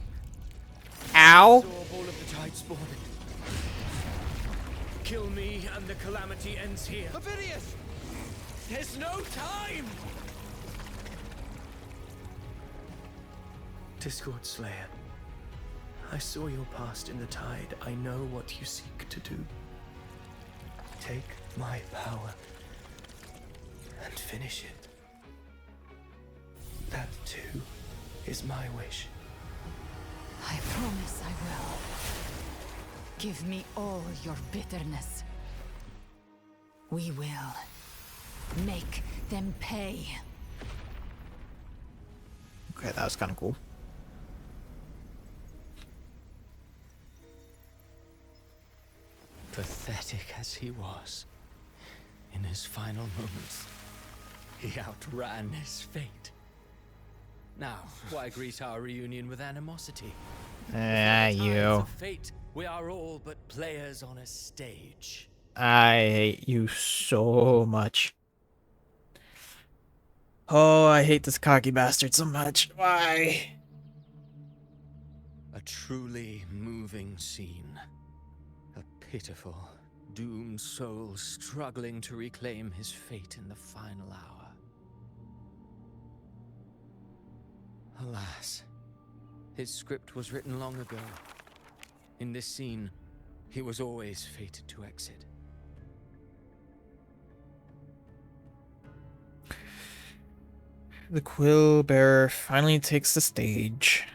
A: Ow!
K: Absorb all of the tide spawn. Kill me and the calamity ends here.
J: Avidius!
K: There's no time! Discord Slayer, I saw your past in the tide. I know what you seek to do. Take my power and finish it. That too is my wish.
H: I promise I will. Give me all your bitterness. We will make them pay.
A: Okay, that was kind of cool.
F: Pathetic as he was, in his final moments, he outran his fate. Now, why greet our reunion with animosity?
A: You.
F: Of fate, we are all but players on a stage.
A: I hate you so much. Oh, I hate this cocky bastard so much. Why?
F: A truly moving scene. A pitiful, doomed soul struggling to reclaim his fate in the final hour. Alas, his script was written long ago. In this scene, he was always fated to exit.
A: The quill bearer finally takes the stage.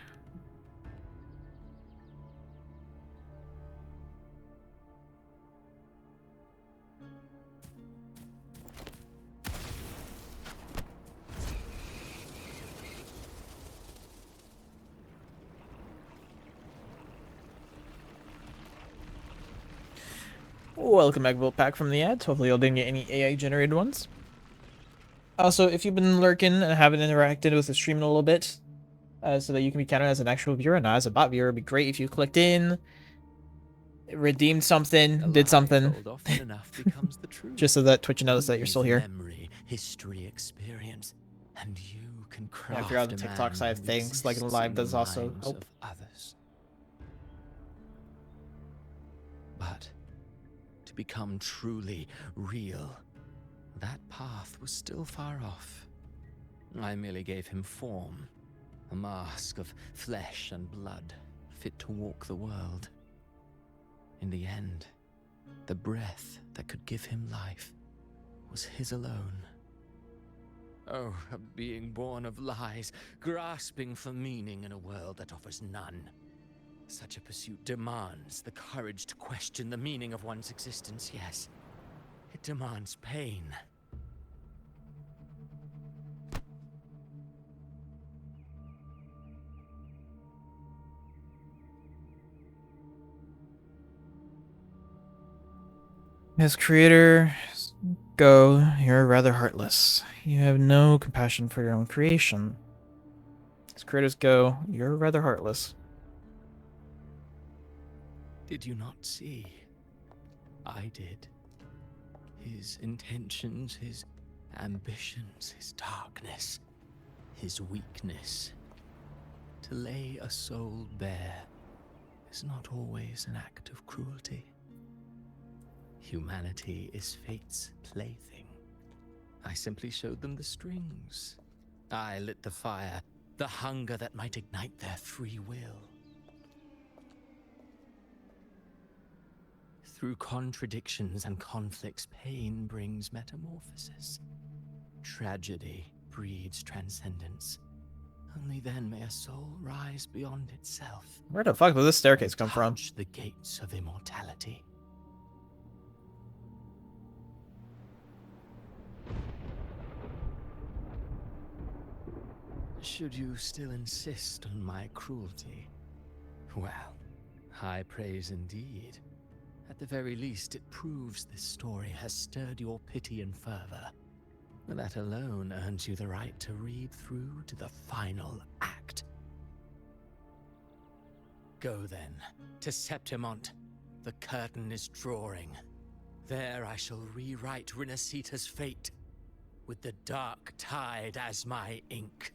A: Welcome back, Pack from the ads. Hopefully you didn't get any AI generated ones. Also, if you've been lurking and haven't interacted with the stream in a little bit, so that you can be counted as an actual viewer and not as a bot viewer, it'd be great if you clicked in, redeemed something, did something, just so that Twitch knows that you're still here.
F: Memory, history, experience, and you can
A: Yeah, if you're on the TikTok side of things, like live does also help.
F: Others. But to become truly real, that path was still far off. I merely gave him form, a mask of flesh and blood, fit to walk the world. In the end, the breath that could give him life was his alone. Oh, a being born of lies, grasping for meaning in a world that offers none. Such a pursuit demands the courage to question the meaning of one's existence, yes. It demands pain.
A: As creator, go, you're rather heartless. You have no compassion for your own creation. As creators go, you're rather heartless.
F: Did you not see? I did. His intentions, his ambitions, his darkness, his weakness. To lay a soul bare is not always an act of cruelty. Humanity is fate's plaything. I simply showed them the strings. I lit the fire, the hunger that might ignite their free will. Through contradictions and conflicts, pain brings metamorphosis. Tragedy breeds transcendence. Only then may a soul rise beyond itself.
A: Where the fuck did this staircase come from?
F: Touch the gates of immortality. Should you still insist on my cruelty? Well, high praise indeed. At the very least, it proves this story has stirred your pity and fervor. That alone earns you the right to read through to the final act. Go then, to Septimont. The curtain is drawing. There I shall rewrite Rinasita's fate, with the dark tide as my ink.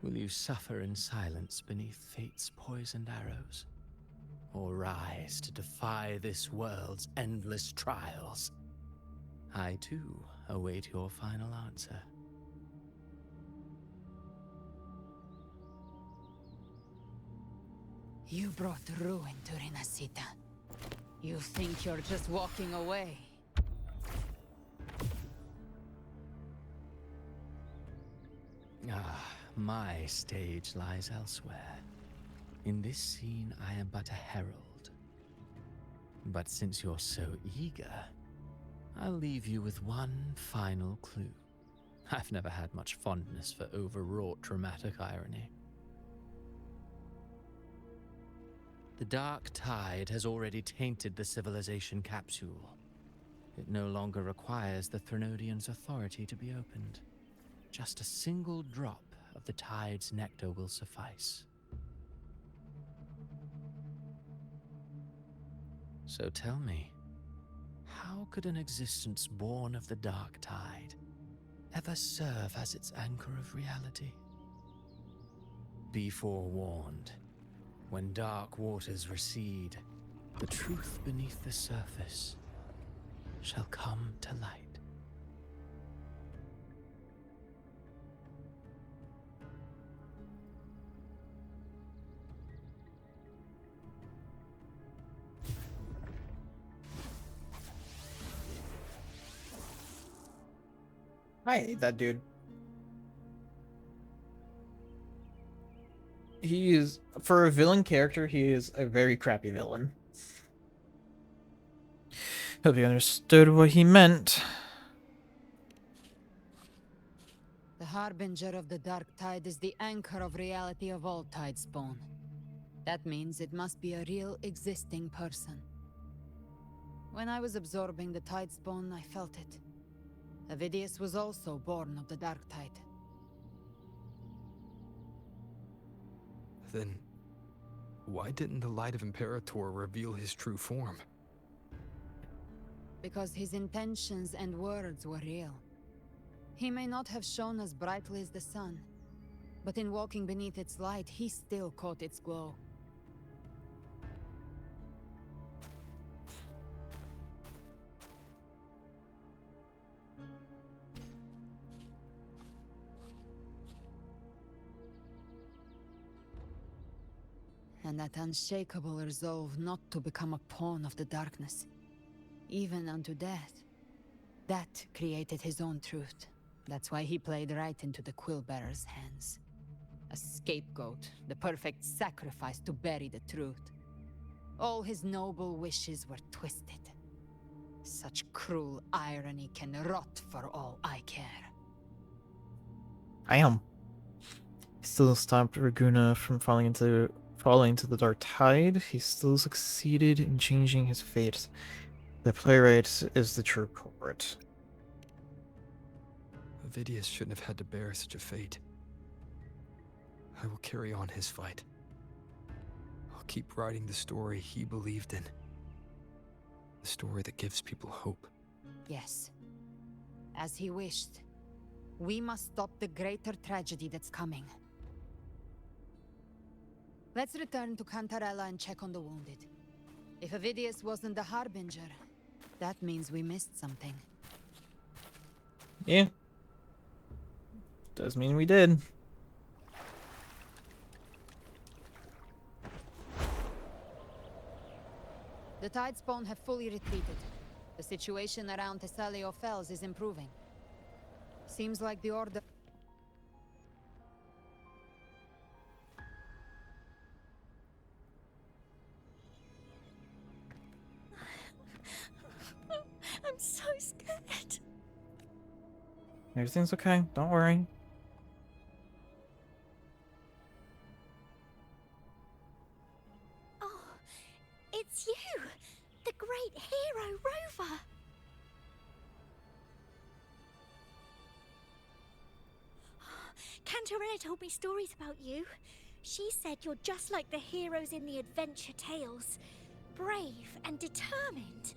F: Will you suffer in silence beneath fate's poisoned arrows? Or rise to defy this world's endless trials? I too await your final answer.
H: You brought ruin to Rinasita. You think you're just walking away?
F: My stage lies elsewhere. In this scene, I am but a herald. But since you're so eager, I'll leave you with one final clue. I've never had much fondness for overwrought dramatic irony. The dark tide has already tainted the civilization capsule. It no longer requires the Threnodians' authority to be opened. Just a single drop of the tide's nectar will suffice. So tell me, how could an existence born of the dark tide ever serve as its anchor of reality? Be forewarned, when dark waters recede, the truth beneath the surface shall come to light.
A: I hate that dude. He is, for a villain character, he is a very crappy villain. Hope you understood what he meant.
H: The Harbinger of the Dark Tide is the anchor of reality of all Tidespawn. That means it must be a real, existing person. When I was absorbing the Tidespawn, I felt it. Avidius was also born of the Dark Tide.
C: Then, why didn't the Light of Imperator reveal his true form?
H: Because his intentions and words were real. He may not have shone as brightly as the sun, but in walking beneath its light, he still caught its glow. And that unshakable resolve not to become a pawn of the darkness, even unto death. That created his own truth. That's why he played right into the Quillbearer's hands. A scapegoat, the perfect sacrifice to bury the truth. All his noble wishes were twisted. Such cruel irony can rot for all I care.
A: I am. He still stopped Raguna from falling into the Dark Tide. He still succeeded in changing his fate. The playwright is the true culprit.
C: Avidius shouldn't have had to bear such a fate. I will carry on his fight. I'll keep writing the story he believed in. The story that gives people hope.
H: Yes. As he wished. We must stop the greater tragedy that's coming. Let's return to Cantarella and check on the wounded. If Avidius wasn't the Harbinger, that means we missed something.
A: Yeah. Does mean we did.
H: The Tidespawn have fully retreated. The situation around Thessalio Fells is improving. Seems like the Order...
R: I'm so scared.
A: Everything's okay. Don't worry.
R: Oh, it's you, the great hero Rover. Cantarella told me stories about you. She said you're just like the heroes in the adventure tales. Brave and determined.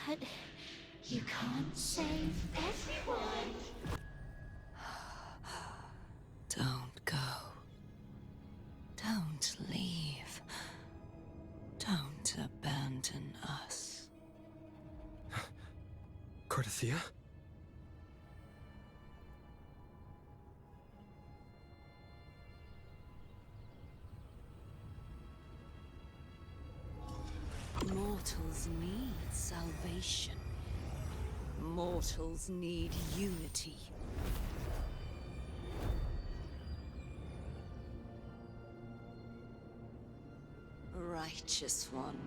R: But you can't save everyone.
P: Don't go. Don't leave. Don't abandon us.
C: Cardathia?
P: Mortals need salvation. Mortals need unity. Righteous One,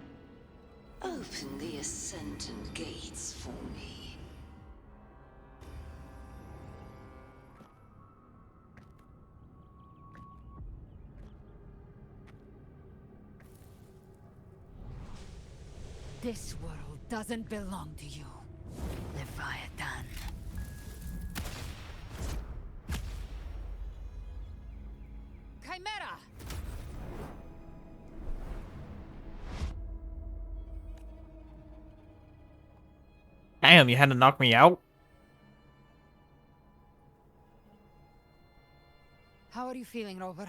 P: open the Ascendant Gates for me.
H: This world doesn't belong to you, Leviathan. Chimera!
A: Damn, you had to knock me out?
H: How are you feeling, Rover?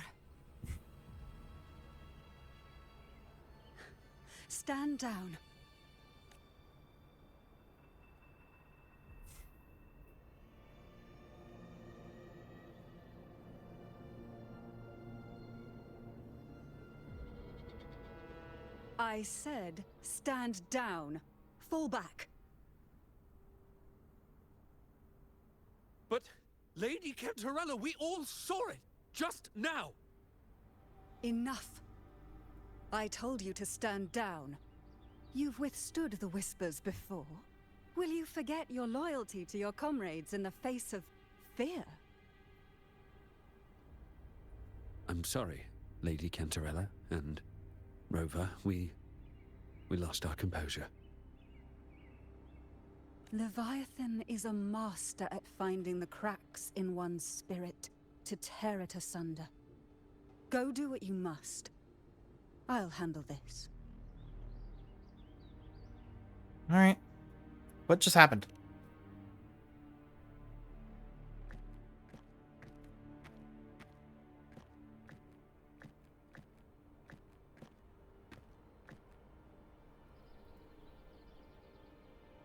I: Stand down. I said, stand down. Fall back.
Q: But, Lady Cantarella, we all saw it! Just now!
I: Enough. I told you to stand down. You've withstood the whispers before. Will you forget your loyalty to your comrades in the face of fear?
N: I'm sorry, Lady Cantarella and Rover. We lost our composure.
I: Leviathan is a master at finding the cracks in one's spirit to tear it asunder. Go do what you must. I'll handle this.
A: Alright. What just happened?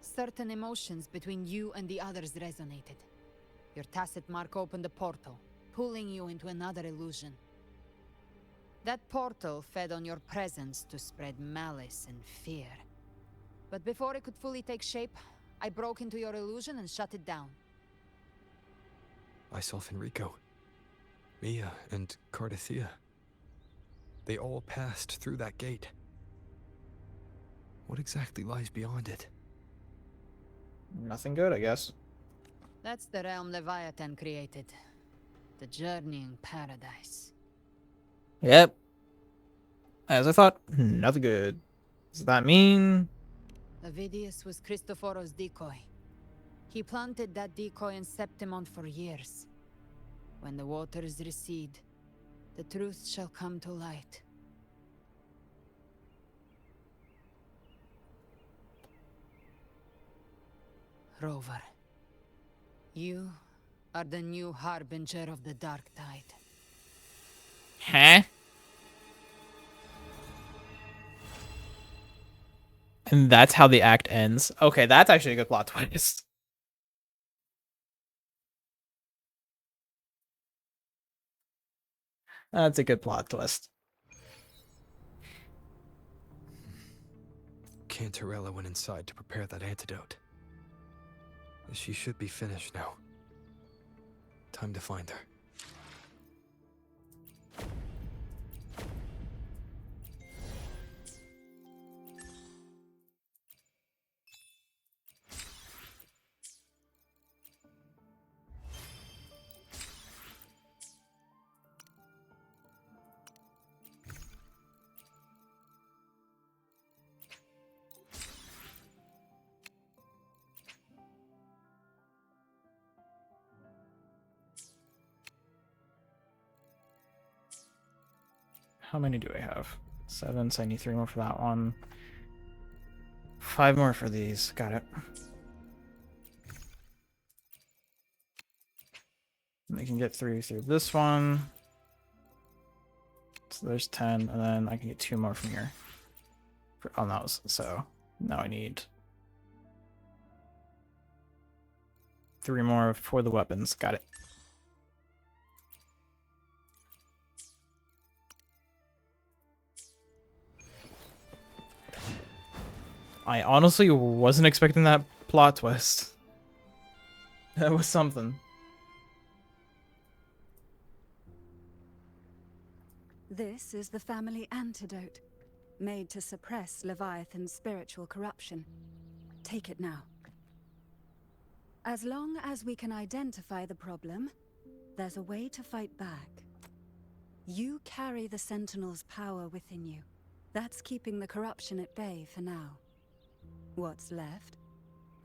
H: Certain emotions between you and the others resonated. Your tacit mark opened a portal, pulling you into another illusion. That portal fed on your presence to spread malice and fear. But before it could fully take shape, I broke into your illusion and shut it down.
C: I saw Fenrico, Mia, and Cardathea. They all passed through that gate. What exactly lies beyond it?
A: Nothing good, I guess.
H: That's the realm Leviathan created. The journeying paradise.
A: Yep. As I thought, nothing good. Does that mean...
H: Avidius was Cristoforo's decoy. He planted that decoy in Septimont for years. When the waters recede, the truth shall come to light. Rover, you are the new harbinger of the dark tide.
A: Huh? And that's how the act ends. Okay, that's actually a good plot twist. That's a good plot twist.
C: Cantarella went inside to prepare that antidote. She should be finished now. Time to find her.
A: How many do I have? 7, so I need 3 more for that one. 5 more for these. Got it. And I can get 3 through this one. So there's 10, and then I can get 2 more from here. On those. So now I need 3 more for the weapons. Got it. I honestly wasn't expecting that plot twist. That was something.
I: This is the family antidote, made to suppress Leviathan's spiritual corruption. Take it now. As long as we can identify the problem, there's a way to fight back. You carry the Sentinel's power within you. That's keeping the corruption at bay for now. What's left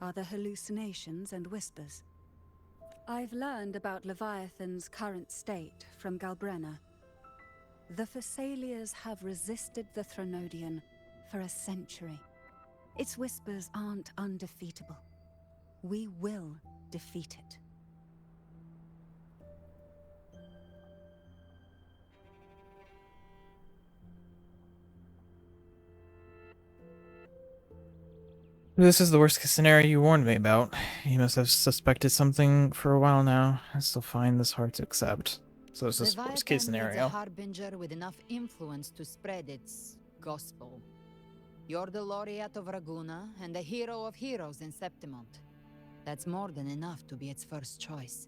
I: are the hallucinations and whispers. I've learned about Leviathan's current state from Galbrenna. The Thessalians have resisted the Threnodian for a century. Its whispers aren't undefeatable. We will defeat it.
A: This is the worst case scenario you warned me about. You must have suspected something for a while now. I still find this hard to accept. So this is worst case
H: Leviathan needs
A: scenario.
H: a harbinger with enough influence to spread its gospel. You're the laureate of Raguna and the hero of heroes in Septimont. That's more than enough to be its first choice.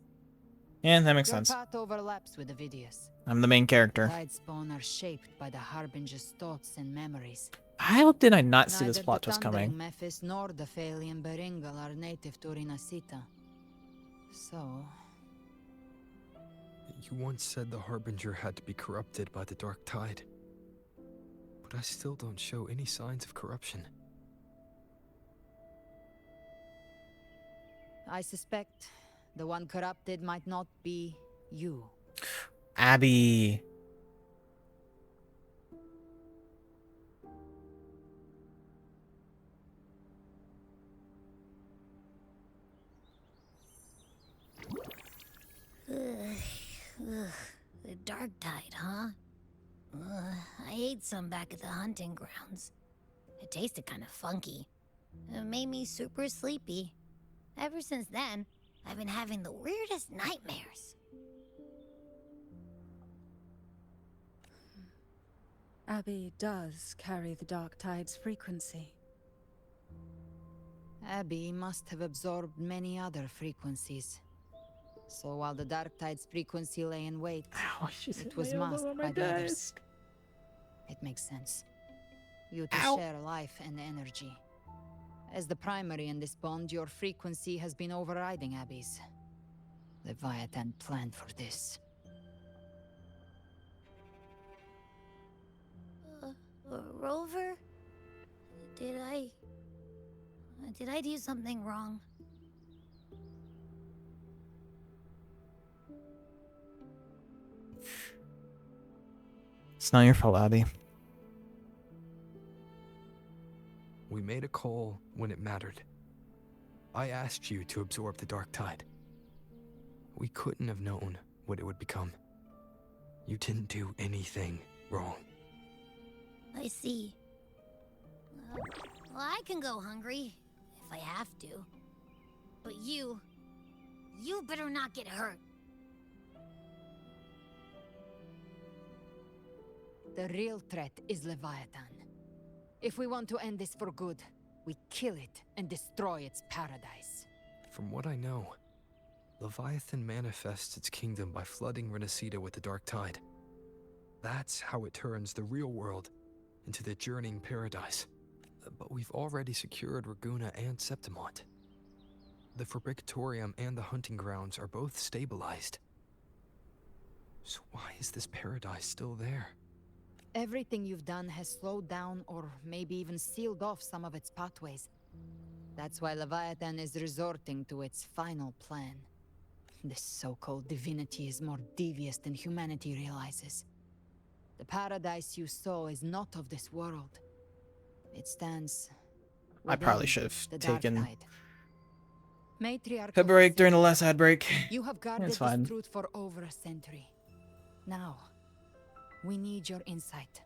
A: Yeah, that makes
H: Your
A: sense.
H: path overlaps with Ovidius.
A: I'm the main character.
H: Tidespawn are shaped by the Harbinger's thoughts and memories.
A: How did I not see this
H: Neither
A: plot
H: the
A: twist
H: Thundering
A: coming?
H: Mephis nor the Phalian Beringal are native to Rinasita. So,
C: You once said the Harbinger had to be corrupted by the Dark Tide. But I still don't show any signs of corruption.
H: I suspect the one corrupted might not be you.
A: Abby.
B: The Dark Tide, huh? I ate some back at the hunting grounds. It tasted kind of funky. It made me super sleepy. Ever since then, I've been having the weirdest nightmares.
I: Abby does carry the Dark Tide's frequency.
H: Abby must have absorbed many other frequencies. So while the Dark Tide's frequency lay in wait, it was masked by the others. It makes sense. You two share life and energy. As the primary in this bond, your frequency has been overriding Abby's. Leviathan planned for this.
B: Rover? Did I do something wrong?
A: It's not your fault, Abby.
C: We made a call when it mattered. I asked you to absorb the Dark Tide. We couldn't have known what it would become. You didn't do anything wrong.
B: I see. Well, I can go hungry, if I have to. But you better not get hurt.
H: The real threat is Leviathan. If we want to end this for good, we kill it and destroy its paradise.
C: From what I know, Leviathan manifests its kingdom by flooding Rinasita with the Dark Tide. That's how it turns the real world into the journeying paradise. But we've already secured Raguna and Septimont. The Fabricatorium and the hunting grounds are both stabilized. So why is this paradise still there?
H: Everything you've done has slowed down or maybe even sealed off some of its pathways. That's why Leviathan is resorting to its final plan. This so-called divinity is more devious than humanity realizes. The paradise you saw is not of this world. It stands
A: I probably
H: within
A: should have
H: the Dark
A: taken
H: Tide. Matriarch
A: a
H: of
A: break
H: the
A: during the
H: city,
A: last ad break.
H: you have guarded
A: It's
H: this
A: fine.
H: truth for over a century. Now, we need your insight.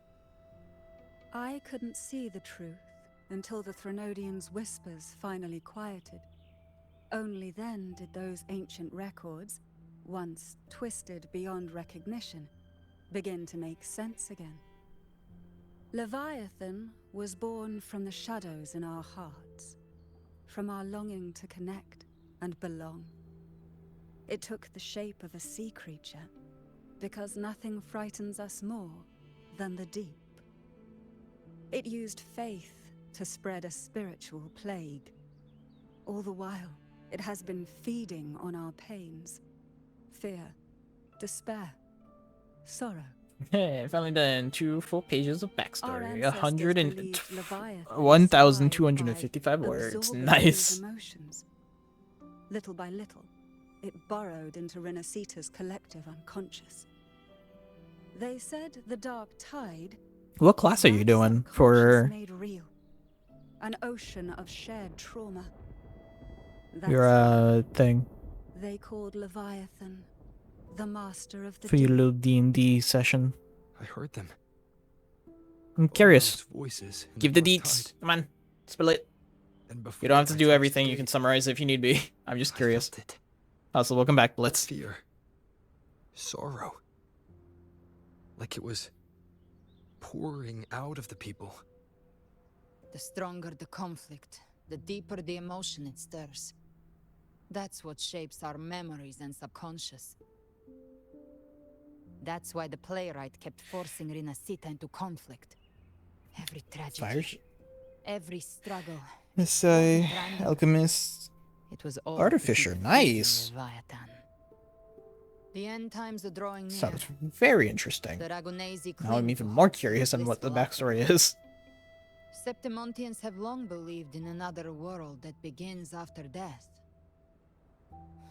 I: I couldn't see the truth until the Threnodians' whispers finally quieted. Only then did those ancient records, once twisted beyond recognition, begin to make sense again. Leviathan was born from the shadows in our hearts, from our longing to connect and belong. It took the shape of a sea creature, because nothing frightens us more than the deep. It used faith to spread a spiritual plague. All the while, it has been feeding on our pains. Fear, despair, sorrow.
A: Hey, finally done 2 full pages of
I: Our
A: backstory.
I: ancestors believed Leviathan
A: 1,255
I: by
A: words.
I: absorbing
A: Nice.
I: these emotions. Little by little, it burrowed into Rinasita's collective unconscious. They said the Dark Tide,
A: What class are you doing for
I: made real. An ocean of shared trauma.
A: your thing?
I: They called Leviathan the master of the
A: For your
I: deep.
A: little D&D session?
C: I heard them.
A: I'm curious.
C: Those voices in
A: Give the
C: Dark
A: deets.
C: Tide.
A: Come on. Spill it.
C: And
A: You
C: before
A: don't have to
C: I
A: do
C: touched
A: everything.
C: the
A: You can
C: gate,
A: summarize it if you need be. I'm just curious.
C: felt it.
A: Also, welcome back, Blitz.
C: Fear. Sorrow. Like it was pouring out of the people.
H: The stronger the conflict, the deeper the emotion it stirs. That's what shapes our memories and subconscious. That's why the playwright kept forcing Rinasita into conflict. Every tragedy, every struggle.
A: This
H: Wasn't random.
A: alchemist
H: It was all to
A: artificer,
H: keep
A: nice.
H: feeding Leviathan. The end times are drawing near.
A: Sounds very interesting.
H: The Ragonesi
A: Now I'm
H: cling
A: even
H: to
A: more
H: hope for
A: curious on what the
H: blissful
A: backstory is.
H: Septimontians have long believed in another world that begins after death.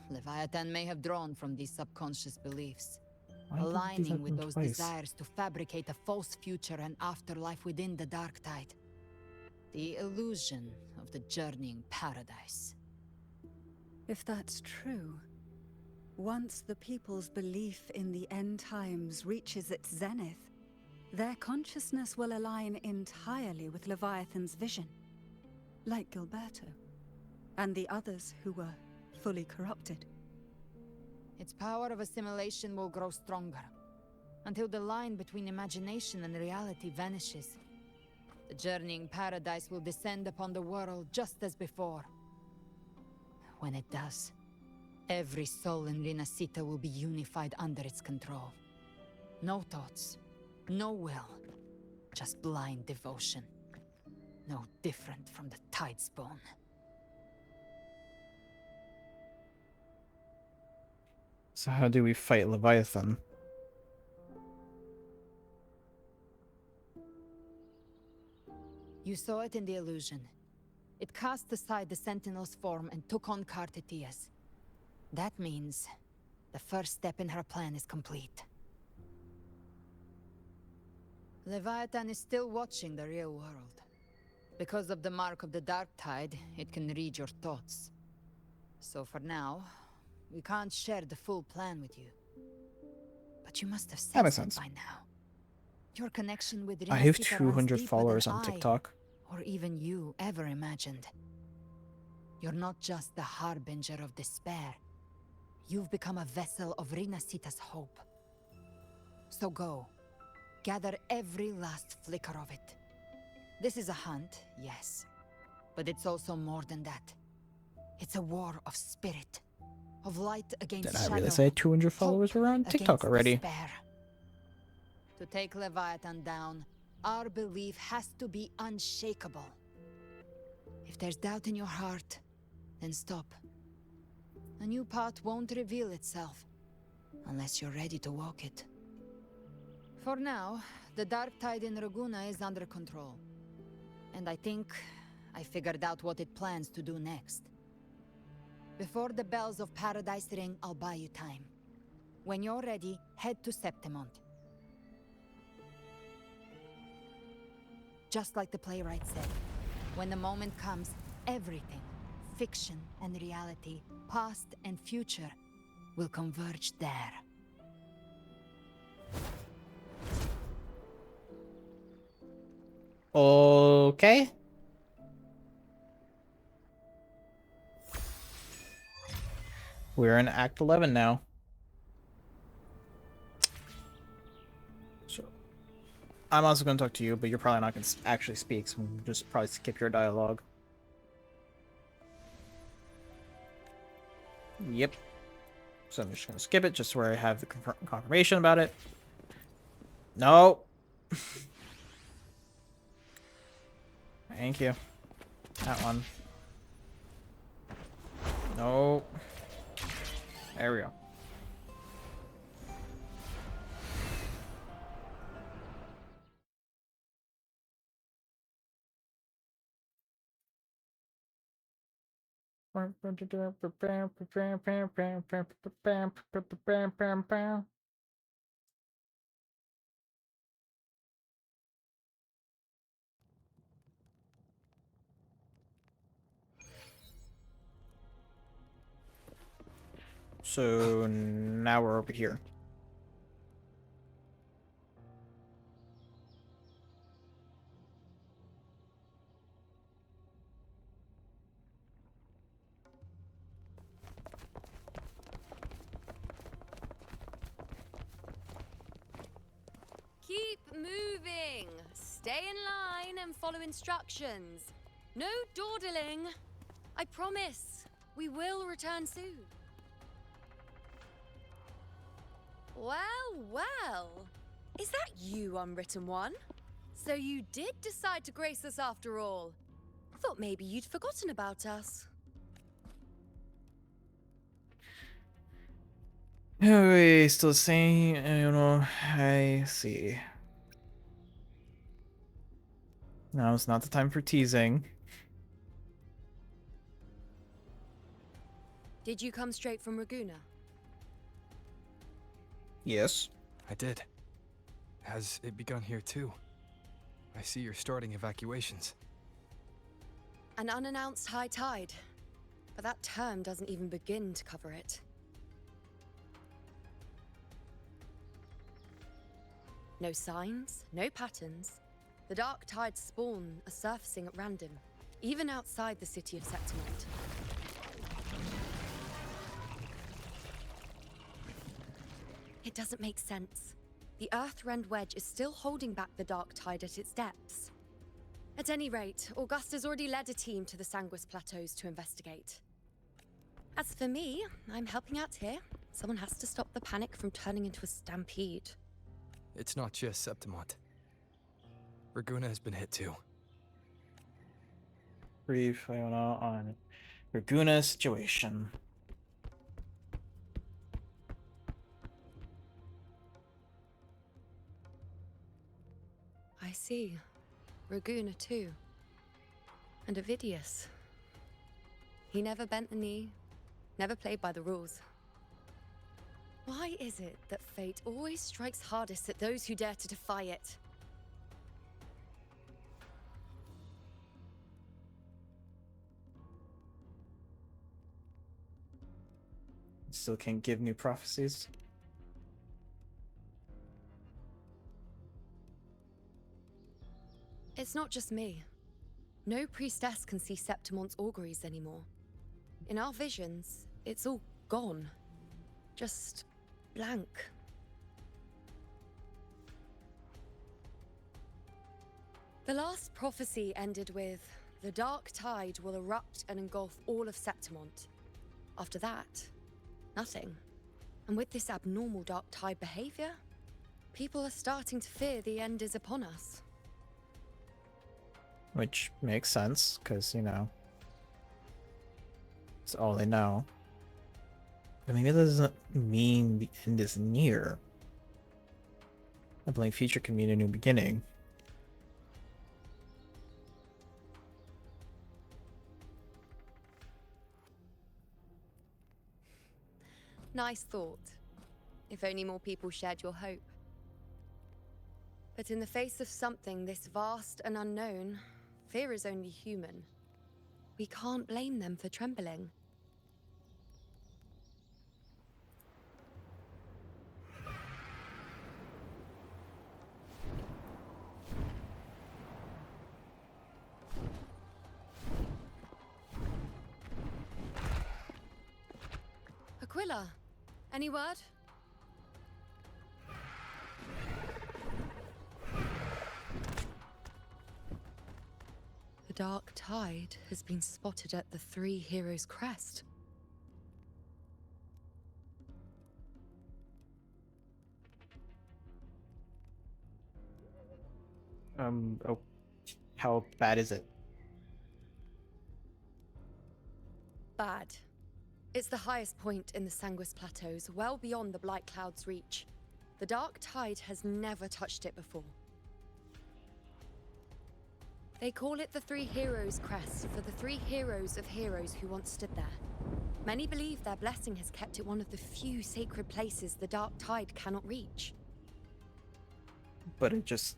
H: Leviathan may have drawn from these subconscious beliefs,
A: Why did these
H: aligning with
A: happen
H: those
A: twice?
H: desires to fabricate a false future and afterlife within the dark tide. The illusion of the journeying paradise.
I: If that's true, once the people's belief in the end times reaches its zenith, their consciousness will align entirely with Leviathan's vision, like Gilberto, and the others who were fully corrupted.
H: Its power of assimilation will grow stronger, until the line between imagination and reality vanishes. The journeying paradise will descend upon the world just as before. When it does, every soul in Rinasita will be unified under its control. No thoughts, no will, just blind devotion. No different from the Tidespawn.
A: So how do we fight Leviathan?
H: You saw it in the illusion. It cast aside the Sentinel's form and took on Cartetia's. That means the first step in her plan is complete. Leviathan is still watching the real world. Because of the mark of the Dark Tide, it can read your thoughts. So for now, we can't share the full plan with you. But you must have
A: That makes
H: sensed it
A: sense.
H: by now. Your connection with
A: I have
H: Rinasita runs
A: 200
H: deeper
A: followers
H: than
A: on
H: I,
A: TikTok.
H: or even you ever imagined. You're not just the harbinger of despair. You've become a vessel of Rinasita's hope. So go. Gather every last flicker of it. This is a hunt, yes. But it's also more than that. It's a war of spirit. Of light against
A: Did I
H: shadow.
A: really say 200 followers were on TikTok
H: against
A: already?
H: despair. To take Leviathan down, our belief has to be unshakable. If there's doubt in your heart, then stop. A new path won't reveal itself, unless you're ready to walk it. For now, the dark tide in Raguna is under control. And I think I figured out what it plans to do next. Before the bells of Paradise ring, I'll buy you time. When you're ready, head to Septimont. Just like the playwright said, when the moment comes, everything, fiction and reality, past and future, will converge there.
A: Okay. We're in Act 11 now. So, I'm also going to talk to you, but you're probably not going to actually speak, so we'll just probably skip your dialogue. Yep. So I'm just going to skip it, just where I have the confirmation about it. No. Thank you. That one. No. There we go. So now we're over here.
R: Keep moving.
T: Stay in line and follow instructions. No dawdling. I promise, we will return soon. Well, well. Is that you, Unwritten One? So you did decide to grace us after all. I thought maybe you'd forgotten about us.
A: We still saying, you know, I see. Now it's not the time for teasing.
T: Did you come straight from Raguna?
A: Yes.
C: I did. Has it begun here too? I see you're starting evacuations.
T: An unannounced high tide. But that term doesn't even begin to cover it. No signs, no patterns. The dark tide's spawn are surfacing at random, even outside the city of Septimont. It doesn't make sense. The Earth-rend wedge is still holding back the dark tide at its depths. At any rate, Augusta's already led a team to the Sanguis Plateaus to investigate. As for me, I'm helping out here. Someone has to stop the panic from turning into a stampede.
C: It's not just Septimont. Raguna has been hit too.
A: Brief, Iona, on Raguna situation.
T: I see. Raguna too. And Ovidius. He never bent the knee, never played by the rules. Why is it that fate always strikes hardest at those who dare to defy it?
A: Still can't give new prophecies.
T: It's not just me. No priestess can see Septimont's auguries anymore. In our visions, it's all gone. Just blank. The last prophecy ended with, the dark tide will erupt and engulf all of Septimont. After that, nothing. And with this abnormal dark tide behavior, people are starting to fear the end is upon us.
A: Which makes sense, because, you know, it's all they know. But maybe that doesn't mean the end is near. I believe future can mean a new beginning.
T: Nice thought. If only more people shared your hope. But in the face of something this vast and unknown, fear is only human. We can't blame them for trembling. Aquila, any word? The dark tide has been spotted at the Three Heroes' Crest.
A: Oh, how bad is it?
T: Bad. It's the highest point in the Sanguis Plateaus, well beyond the Blight Cloud's reach. The dark tide has never touched it before. They call it the Three Heroes' Crest for the three heroes of heroes who once stood there. Many believe their blessing has kept it one of the few sacred places the dark tide cannot reach.
A: But it just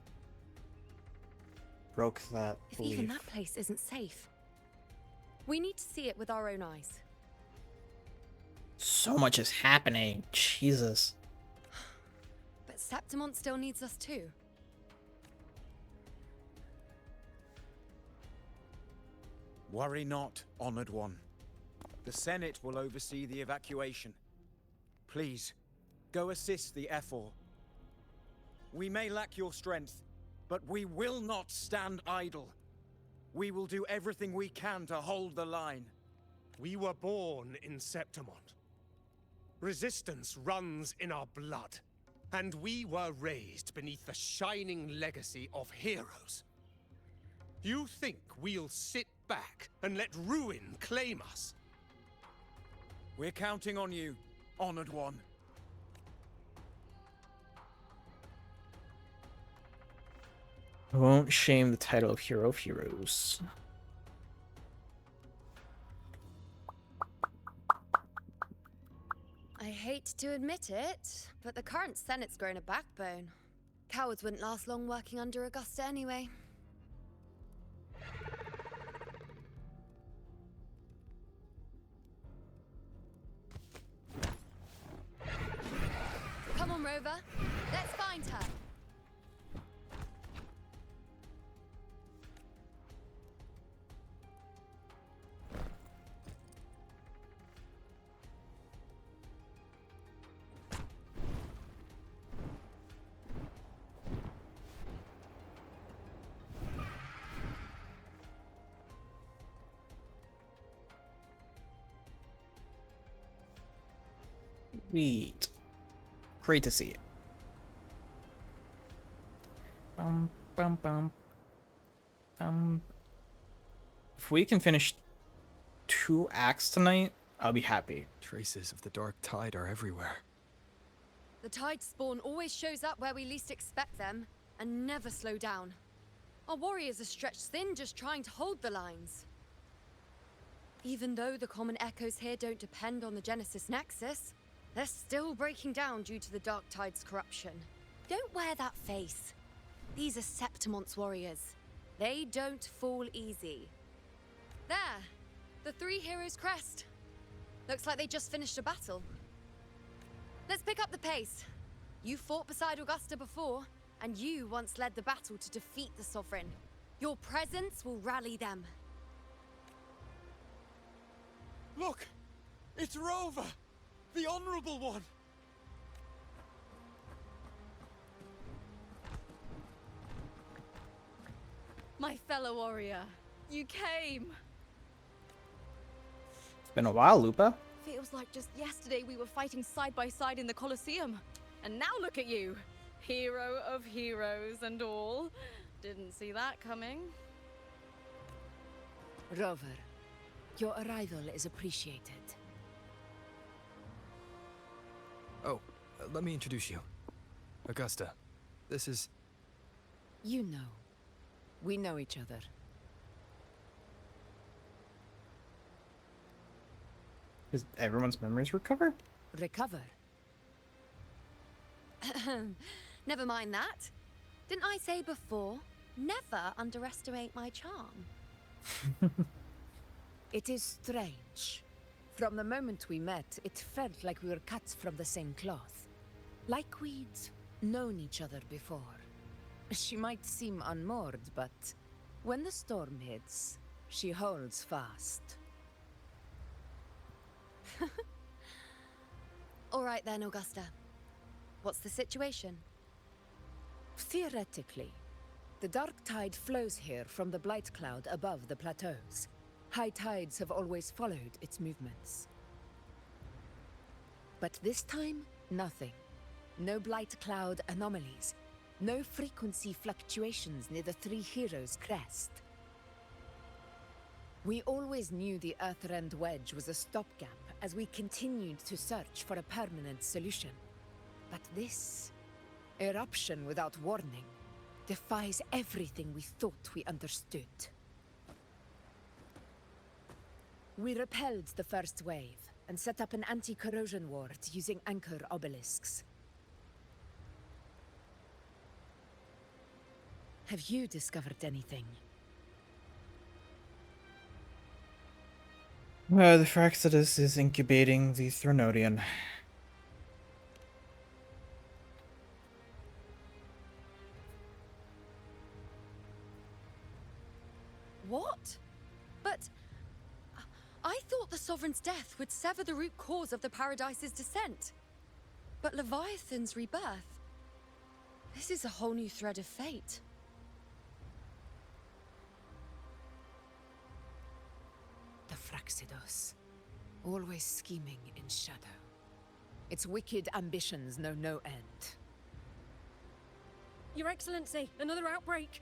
A: broke that
T: If
A: belief.
T: even that place isn't safe, we need to see it with our own eyes.
A: So much is happening. Jesus.
T: But Septimont still needs us too.
J: Worry not, honored one. The Senate will oversee the evacuation. Please, go assist the Ephor. We may lack your strength, But we will not stand idle. We will do everything we can to hold the line.
U: We were born in Septimont. Resistance runs in our blood. And we were raised beneath the shining legacy of heroes. You think we'll sit back and let ruin claim us?
J: We're counting on you, Honored One.
A: I won't shame the title of Hero of Heroes.
T: I hate to admit it, but the current Senate's grown a backbone. Cowards wouldn't last long working under Augusta anyway. Come on, Rover. Let's find her.
A: Sweet. Great to see it. Bum, bum, bum. If we can finish 2 acts tonight, I'll be happy.
C: Traces of the dark tide are everywhere.
T: The tide spawn always shows up where we least expect them, and never slow down. Our warriors are stretched thin just trying to hold the lines. Even though the common echoes here don't depend on the Genesis Nexus, they're still breaking down due to the Dark Tide's corruption. Don't wear that face. These are Septimont's warriors. They don't fall easy. There! The 3 heroes' crest. Looks like they just finished a battle. Let's pick up the pace. You fought beside Augusta before, and you once led the battle to defeat the Sovereign. Your presence will rally them.
J: Look! It's Rover! The Honorable One!
V: My fellow warrior, you came!
A: It's been a while, Lupa.
V: Feels like just yesterday we were fighting side by side in the Colosseum. And now look at you! Hero of heroes and all. Didn't see that coming.
W: Rover, your arrival is appreciated.
C: Oh, let me introduce you. Augusta, this is...
W: You know. We know each other.
A: Does everyone's memories recover?
W: Recover?
T: Never mind that. Didn't I say before, never underestimate my charm?
W: It is strange. From the moment we met, it felt like we were cut from the same cloth. Like we'd known each other before. She might seem unmoored, but when the storm hits, she holds fast.
T: All right then, Augusta. What's the situation?
W: Theoretically, the dark tide flows here from the blight cloud above the plateaus. High tides have always followed its movements. But this time, nothing. No blight cloud anomalies. No frequency fluctuations near the 3 heroes' crest. We always knew the Earthrend Wedge was a stopgap as we continued to search for a permanent solution. But this eruption without warning defies everything we thought we understood. We repelled the first wave and set up an anti-corrosion ward using anchor obelisks. Have you discovered anything?
A: The Fraxidus is incubating the Thronodian.
T: What? But I thought the Sovereign's death would sever the root cause of the Paradise's descent. But Leviathan's rebirth... This is a whole new thread of fate.
W: Fraxidos, always scheming in shadow. Its wicked ambitions know no end.
V: Your Excellency, another outbreak.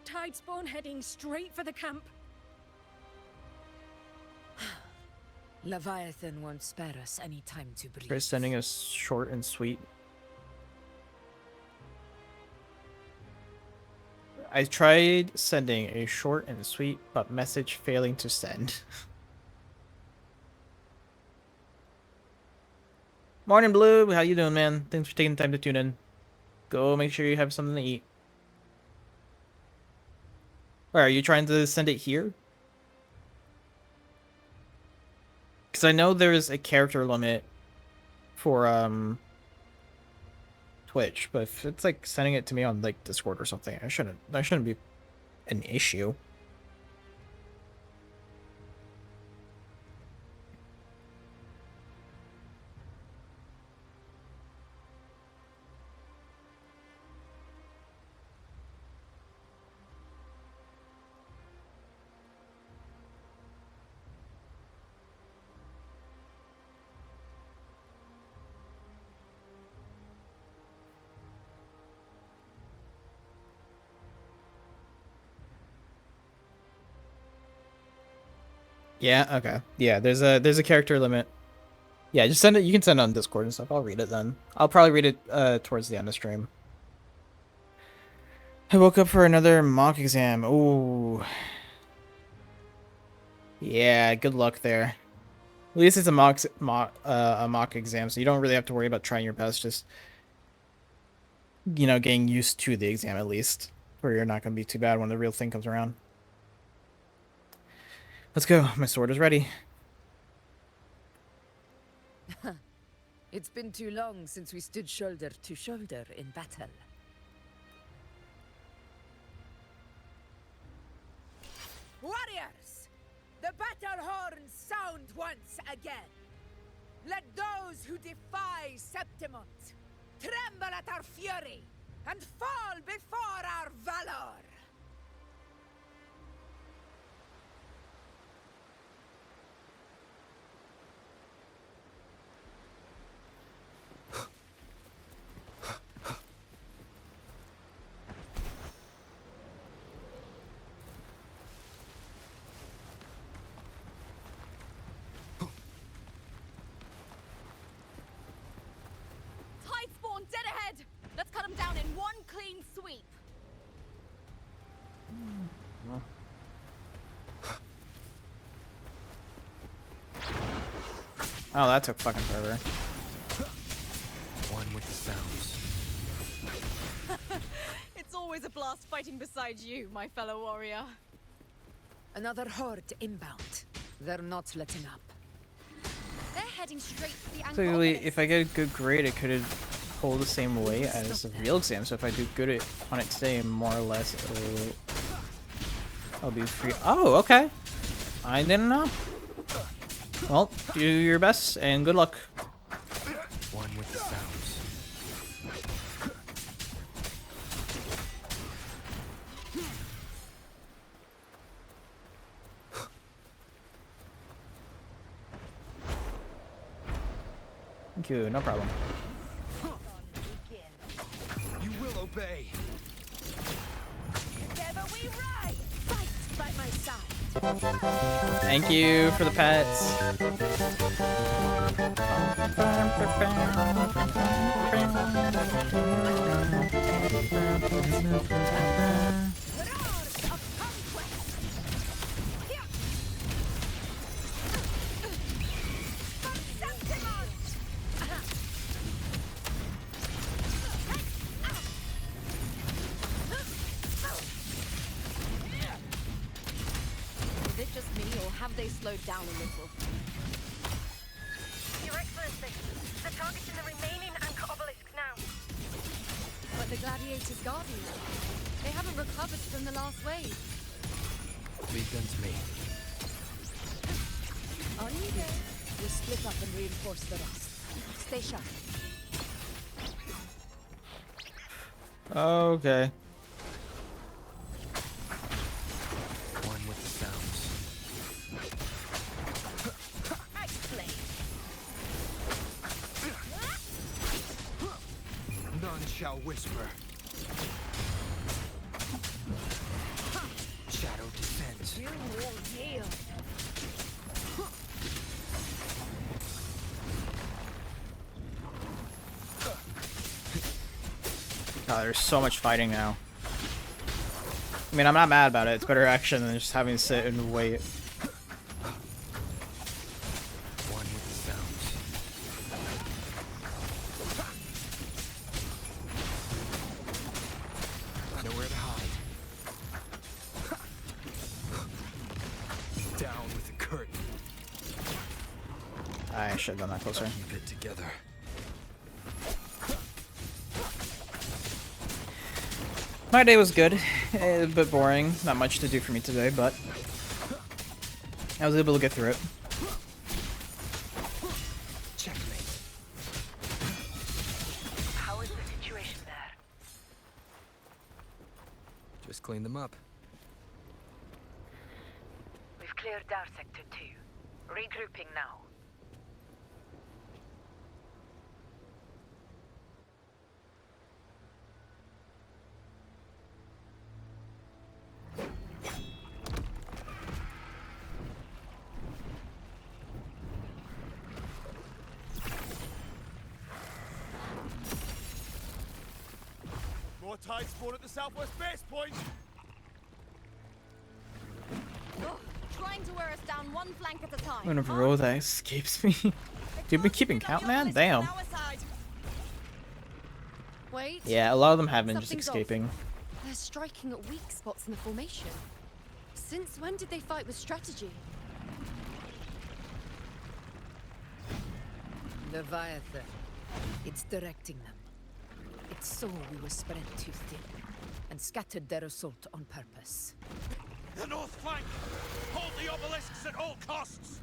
V: Tide spawn heading straight for the camp.
W: Leviathan won't spare us any time to breathe.
A: Chris sending us short and sweet. I tried sending a short and sweet, but message failing to send. Morning, Blue. How you doing, man? Thanks for taking the time to tune in. Go make sure you have something to eat. Wait, are you trying to send it here? Because I know there's a character limit for Twitch, but if it's like sending it to me on like Discord or something, that shouldn't be an issue. Yeah, okay. Yeah, there's a character limit. Yeah, just send it. You can send it on Discord and stuff. I'll read it then. I'll probably read it towards the end of stream. I woke up for another mock exam. Ooh. Yeah, good luck there. At least it's a mock exam, so you don't really have to worry about trying your best. Just, you know, getting used to the exam at least, where you're not going to be too bad when the real thing comes around. Let's go. My sword is ready.
W: It's been too long since we stood shoulder to shoulder in battle. Warriors! The battle horns sound once again. Let those who defy Septimont tremble at our fury and fall before our valor.
V: Tide spawn dead ahead. Let's cut them down in one clean sweep.
A: Oh, that took fucking forever.
J: One with the sounds.
V: It's always a blast fighting beside you, my fellow warrior.
W: Another horde inbound. They're not letting up.
V: They're heading straight for the anchor.
A: Clearly, if I get a good grade, it could hold the same weight as the real exam. So if I do good on it today, more or less, I'll be free. Oh, okay. I didn't know. Well, do your best and good luck.
J: One with the sounds.
A: Thank you, no problem.
J: You will obey.
W: Together we ride. Fight by my side.
A: Thank you for the pets.
V: Is it just me, or have they slowed down a little?
R: Your Excellency, the target's in the remaining anchor obelisk now.
V: But the Gladiator's Guardians, they haven't recovered from the last wave.
J: Leave them to me.
W: On you go. We'll split up and reinforce the rest. Stay sharp.
A: Okay.
J: One with the sounds. shall whisper. Shadow descends.
V: You will yield.
A: God, there's so much fighting now. I mean, I'm not mad about it. It's better action than just having to sit and wait.
J: One with the sounds. Nowhere to hide. Down with the curtain.
A: I should have done that closer.
J: Keep it together.
A: My day was good. A bit boring. Not much to do for me today, but I was able to get through it.
J: Checkmate.
L: How is the situation there?
J: Just clean them up.
L: We've cleared our sector 2. Regrouping now.
J: More tide spawn at the southwest base point.
V: Ugh, trying to wear us down one flank at a time.
A: I'm gonna roll that escapes me. You've been keeping count, man? Damn.
V: Wait.
A: Yeah, a lot of them have been just
T: Something's off.
A: escaping.
T: They're striking at weak spots in the formation. Since when did they fight with strategy?
W: Leviathan. It's directing them. It saw we were spread too thin, and scattered their assault on purpose.
J: The north flank! Hold the obelisks at all costs!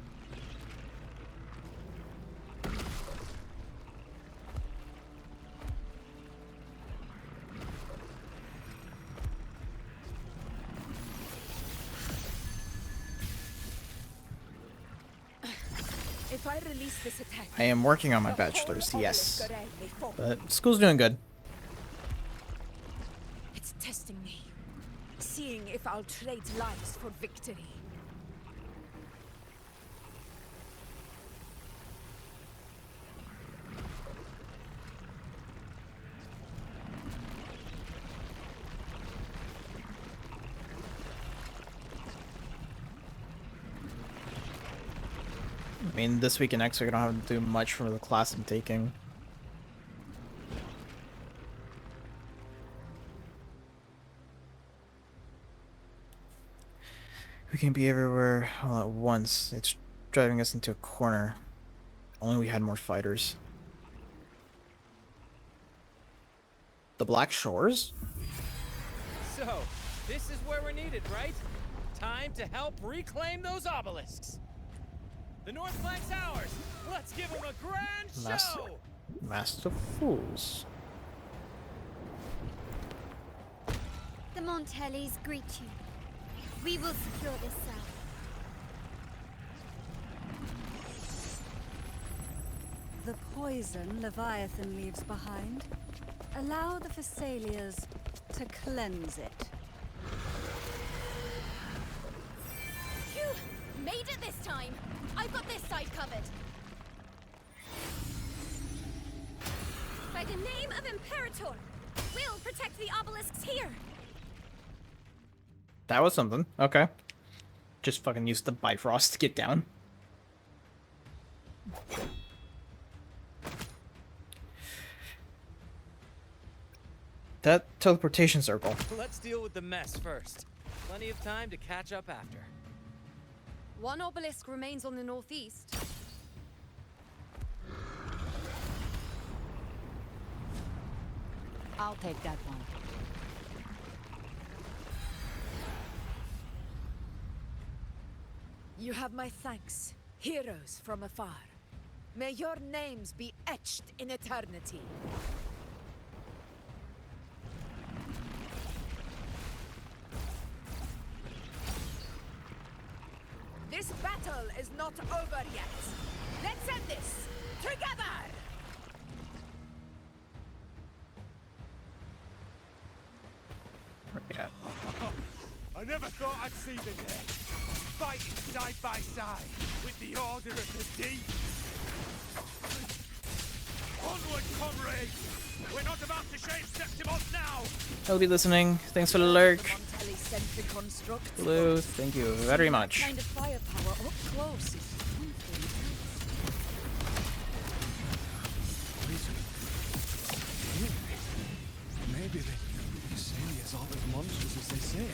W: If I release this attack,
A: I am working on my bachelor's, yes. But school's doing good.
W: it's testing me, seeing if I'll trade lives for victory.
A: I mean, this week and next week I don't have to do much for the class I'm taking. We can be everywhere all at once. It's driving us into a corner. Only we had more fighters. The Black Shores?
E: So, this is where we're needed, right? Time to help reclaim those obelisks. The north flank's ours. Let's give them a grand show.
A: Master Fools.
D: The Montellis greet you. We will secure this cell.
I: The poison Leviathan leaves behind, allow the Thessalians to cleanse it.
R: Phew! Made it this time! I've got this side covered. By the name of Imperator, we'll protect the obelisks here.
A: That was something. Okay. Just fucking used the Bifrost to get down. That teleportation circle.
E: Let's deal with the mess first. Plenty of time to catch up after.
T: One obelisk remains on the northeast.
H: I'll take that one.
W: You have my thanks, heroes from afar. May your names be etched in eternity. This battle is not over yet. Let's end this together!
J: I never thought I'd see the day. Fighting side by side with the Order of the Deep. Onward, comrades! We're not about to shave Septimos now!
A: I'll be listening. Thanks for the lurk. Blue, thank you very much.
W: Kind of firepower up close is
J: Maybe the Salia's aren't as monstrous as they say.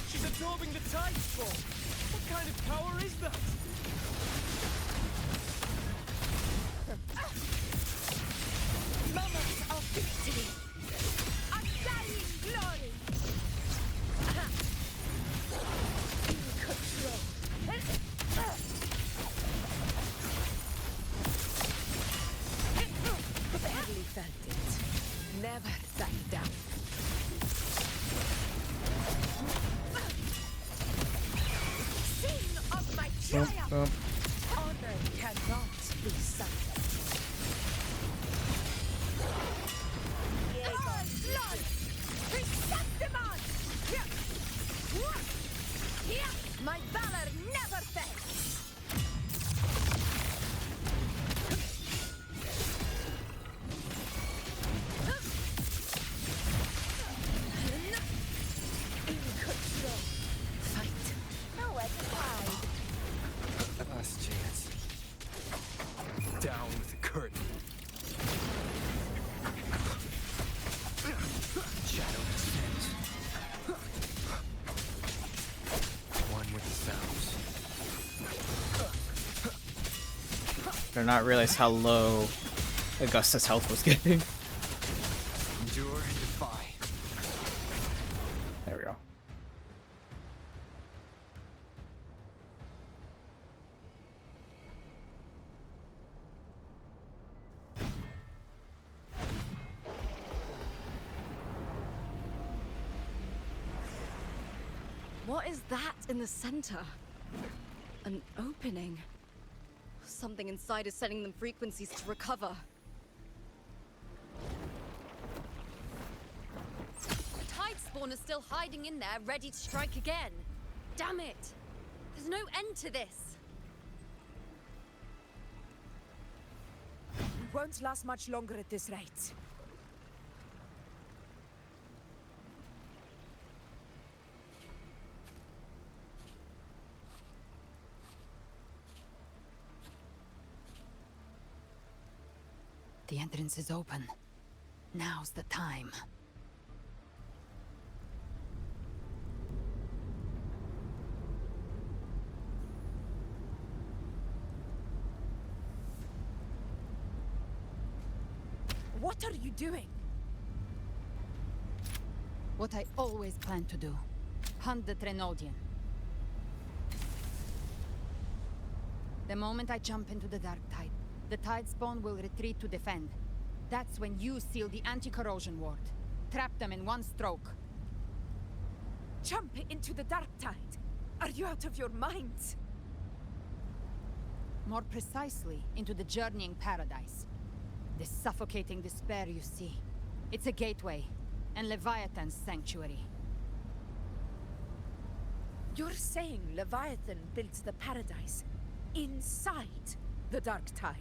J: She's absorbing the tide storm. What kind of power is that?
W: moments of victory. Undying glory. In control. Barely felt it. Never back down. Sing of my triumph. Honor cannot be silenced. My valor never fails. In control. Fight. Nowhere to hide.
C: Last chance. Down with the curtain. Shadow descends. One with the sounds.
A: Did not realize how low Augusta's health was getting.
C: Endure and defy.
A: There we go.
V: What is that in the center? An opening. Something inside is sending them frequencies to recover.
T: The tide spawn is still hiding in there, ready to strike again. Damn it! There's no end to this.
W: We won't last much longer at this rate.
H: The entrance is open. Now's the time.
W: What are you doing?
H: What I always planned to do. Hunt the Trenodian. The moment I jump into the dark tide, the tide spawn will retreat to defend. That's when you seal the anti-corrosion ward. Trap them in one stroke.
W: Jump into the dark tide. Are you out of your mind?
H: More precisely, into the journeying paradise. The suffocating despair you see. It's a gateway, and Leviathan's sanctuary.
W: You're saying Leviathan built the paradise inside the dark tide?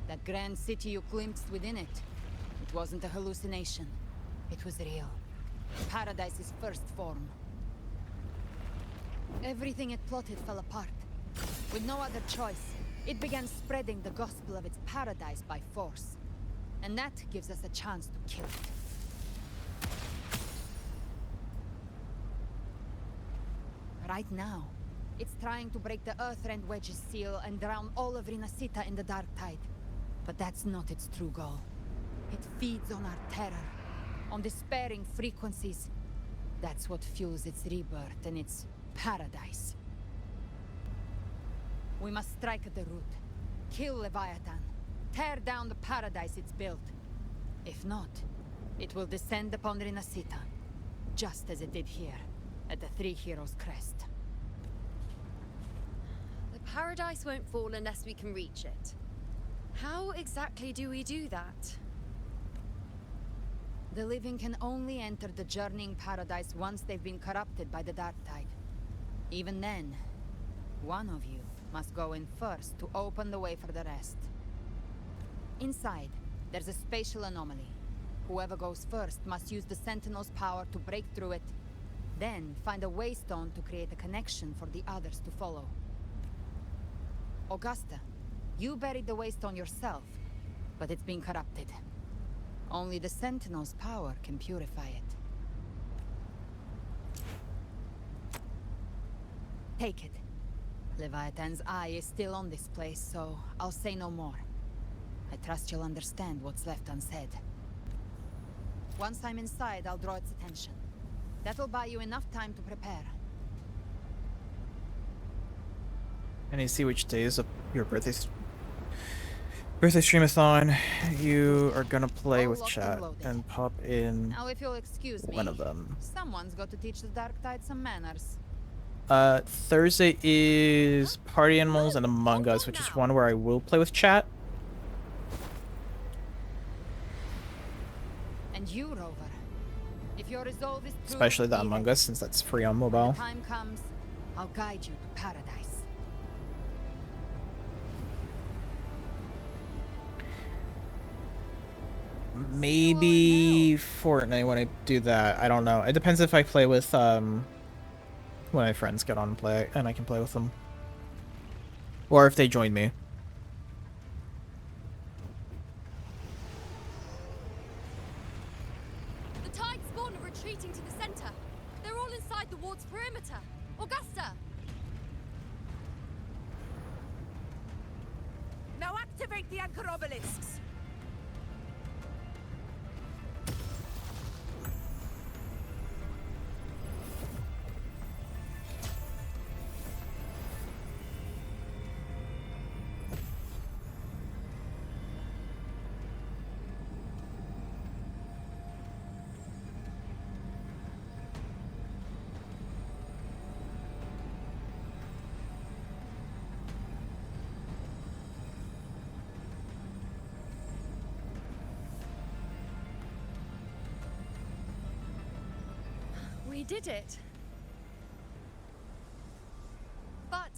H: That grand city you glimpsed within it. It wasn't a hallucination. It was real. Paradise's first form. Everything it plotted fell apart. With no other choice, it began spreading the gospel of its paradise by force. And that gives us a chance to kill it. Right now, it's trying to break the Earthrend Wedge's seal and drown all of Rinasita in the dark tide. But that's not its true goal. It feeds on our terror, on despairing frequencies. That's what fuels its rebirth and its paradise. We must strike at the root. Kill Leviathan. Tear down the paradise it's built. If not, it will descend upon Rinasita, just as it did here, at the Three Heroes Crest.
T: The paradise won't fall unless we can reach it. How exactly do we do that?
H: The living can only enter the journeying paradise once they've been corrupted by the dark tide. Even then, one of you must go in first to open the way for the rest. Inside, there's a spatial anomaly. Whoever goes first must use the Sentinel's power to break through it, then find a waystone to create a connection for the others to follow. Augusta, you buried the waystone yourself, but it's been corrupted. Only the Sentinel's power can purify it. Take it. Leviathan's eye is still on this place, so I'll say no more. I trust you'll understand what's left unsaid. Once I'm inside, I'll draw its attention. That'll buy you enough time to prepare.
A: And you see which days of your birthday streamathon you are gonna play with chat and pop in
H: Now, if you'll excuse me,
A: one of them.
H: someone's got to teach the Dark Tide some manners.
A: Thursday is Party Animals and Among Us, which is one where I will play with chat.
H: And you, Rover, if your resolve is true,
A: Especially the Among Us, since that's free on mobile.
H: when the time comes, I'll guide you to paradise.
A: Maybe Fortnite when I do that. I don't know. It depends if I play with when my friends get on and play and I can play with them. Or if they join me.
V: The Tide spawn are retreating to the center. They're all inside the ward's perimeter. Augusta!
W: Now activate the anchor obelisks!
V: We did it. But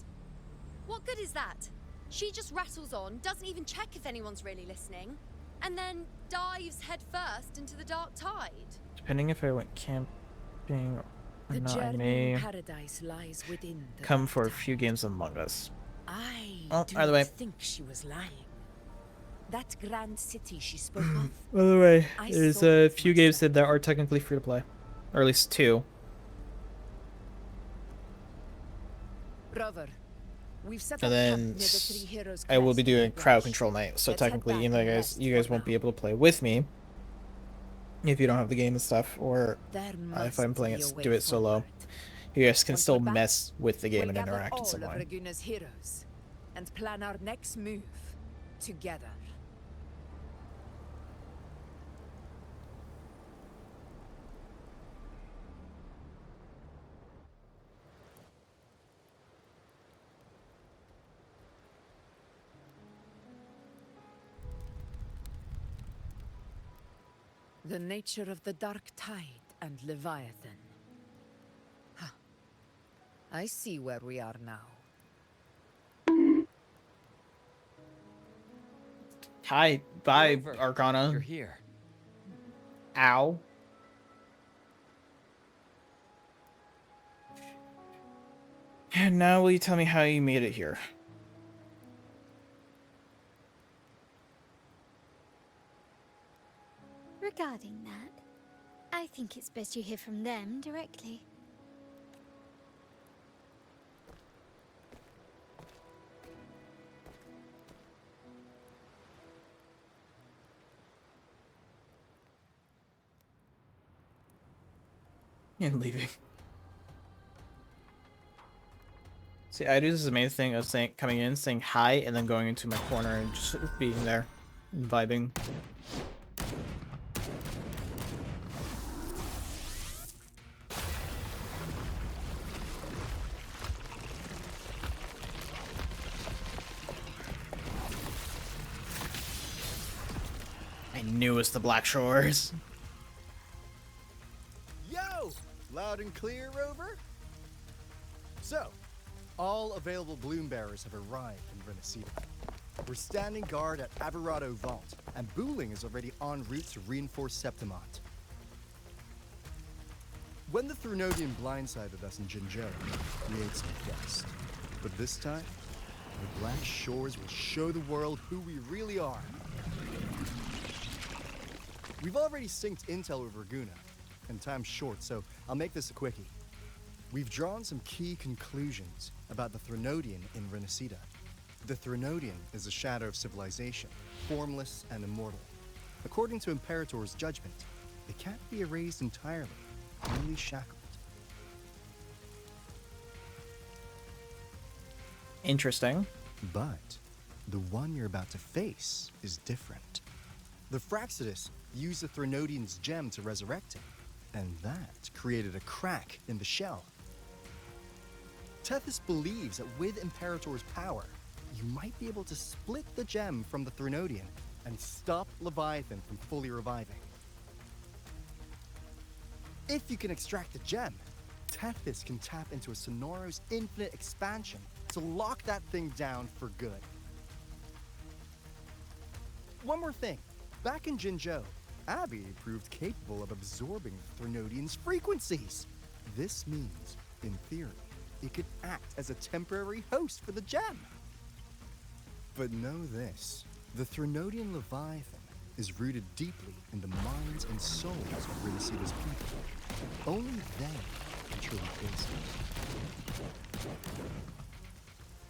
V: what good is that? She just rattles on, doesn't even check if anyone's really listening, and then dives headfirst into the dark tide.
A: Depending if I went camping or
W: The
A: not, I
W: journey
A: may
W: in paradise lies within the
A: come for a few games of Among Us.
W: I
A: Oh,
W: do
A: by the way.
W: think she was lying. That grand city she spoke of.
A: By the way,
W: I
A: there's
W: saw
A: a
W: it
A: few games that are technically free to play. Or at least two.
W: Brother, we've set
A: And
W: up camp
A: then
W: near the Three Heroes
A: I will be
W: crest
A: doing
W: in the
A: crowd
W: brush.
A: control night. So
W: Let's head
A: technically,
W: back
A: you know,
W: and
A: guys,
W: rest
A: you guys
W: for
A: won't be
W: now.
A: able to play with me if you don't have the game and stuff, or
W: There
A: if I'm
W: must
A: playing
W: be
A: it,
W: a way
A: do it solo.
W: forward.
A: You guys can
W: Once
A: still
W: we're back,
A: mess with the game
W: we'll
A: and
W: gather
A: interact in
W: all
A: some
W: of
A: way.
W: Raguna's heroes and plan our next move together. The nature of the dark tide and Leviathan. Huh. I see where we are now.
A: Hi, bye,
E: Rover,
A: Arcana.
E: You're here.
A: Ow. And now will you tell me how you made it here?
D: Regarding that, I think it's best you hear from them directly.
A: And leaving. See, I do this amazing thing of saying, coming in, saying hi, and then going into my corner and just being there, and vibing. I knew it was the Black Shores.
M: Loud and clear, Rover? So, all available bloom bearers have arrived in Renacida. We're standing guard at Averado Vault, and Booling is already en route to reinforce Septimont. When the Thrunodian blindsided us in Jinzhou, we ate some dust. But this time, the Black Shores will show the world who we really are. We've already synced intel with Raguna, and time's short, so I'll make this a quickie. We've drawn some key conclusions about the Thrunodian in Renacida. The Thrunodian is a shadow of civilization, formless and immortal. According to Imperator's judgment, it can't be erased entirely, only shackled.
A: Interesting.
M: But the one you're about to face is different. The Fraxidus used the Thrunodian's gem to resurrect him, and that created a crack in the shell. Tethys believes that with Imperator's power, you might be able to split the gem from the Thrunodian and stop Leviathan from fully reviving. If you can extract the gem, Tethys can tap into a Sonoros infinite expansion to lock that thing down for good. One more thing. Back in Jinzhou, Abby proved capable of absorbing the Thrunodian's frequencies. This means, in theory, it could act as a temporary host for the gem. But know this, the Thrunodian Leviathan is rooted deeply in the minds and souls of Renacida's people. Only they can truly face it.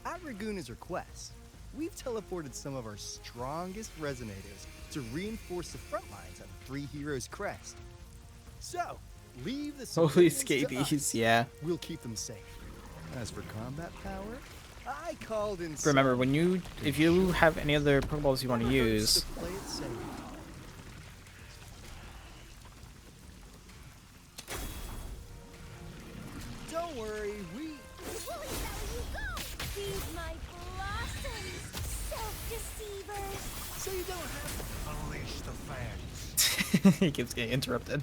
M: At Raguna's request, we've teleported some of our strongest resonators to reinforce the front lines at Three Heroes Crest. So, leave the
A: Holy
M: civilians to
A: scabies,
M: us.
A: yeah.
M: We'll keep them safe. As for combat power, I called in.
A: Remember, if you have any other Pokeballs you want to use,
M: Play it safe. Don't worry, we.
D: Feed my blossoms, self-deceivers.
M: So you don't have to unleash the fans.
A: he keeps getting interrupted.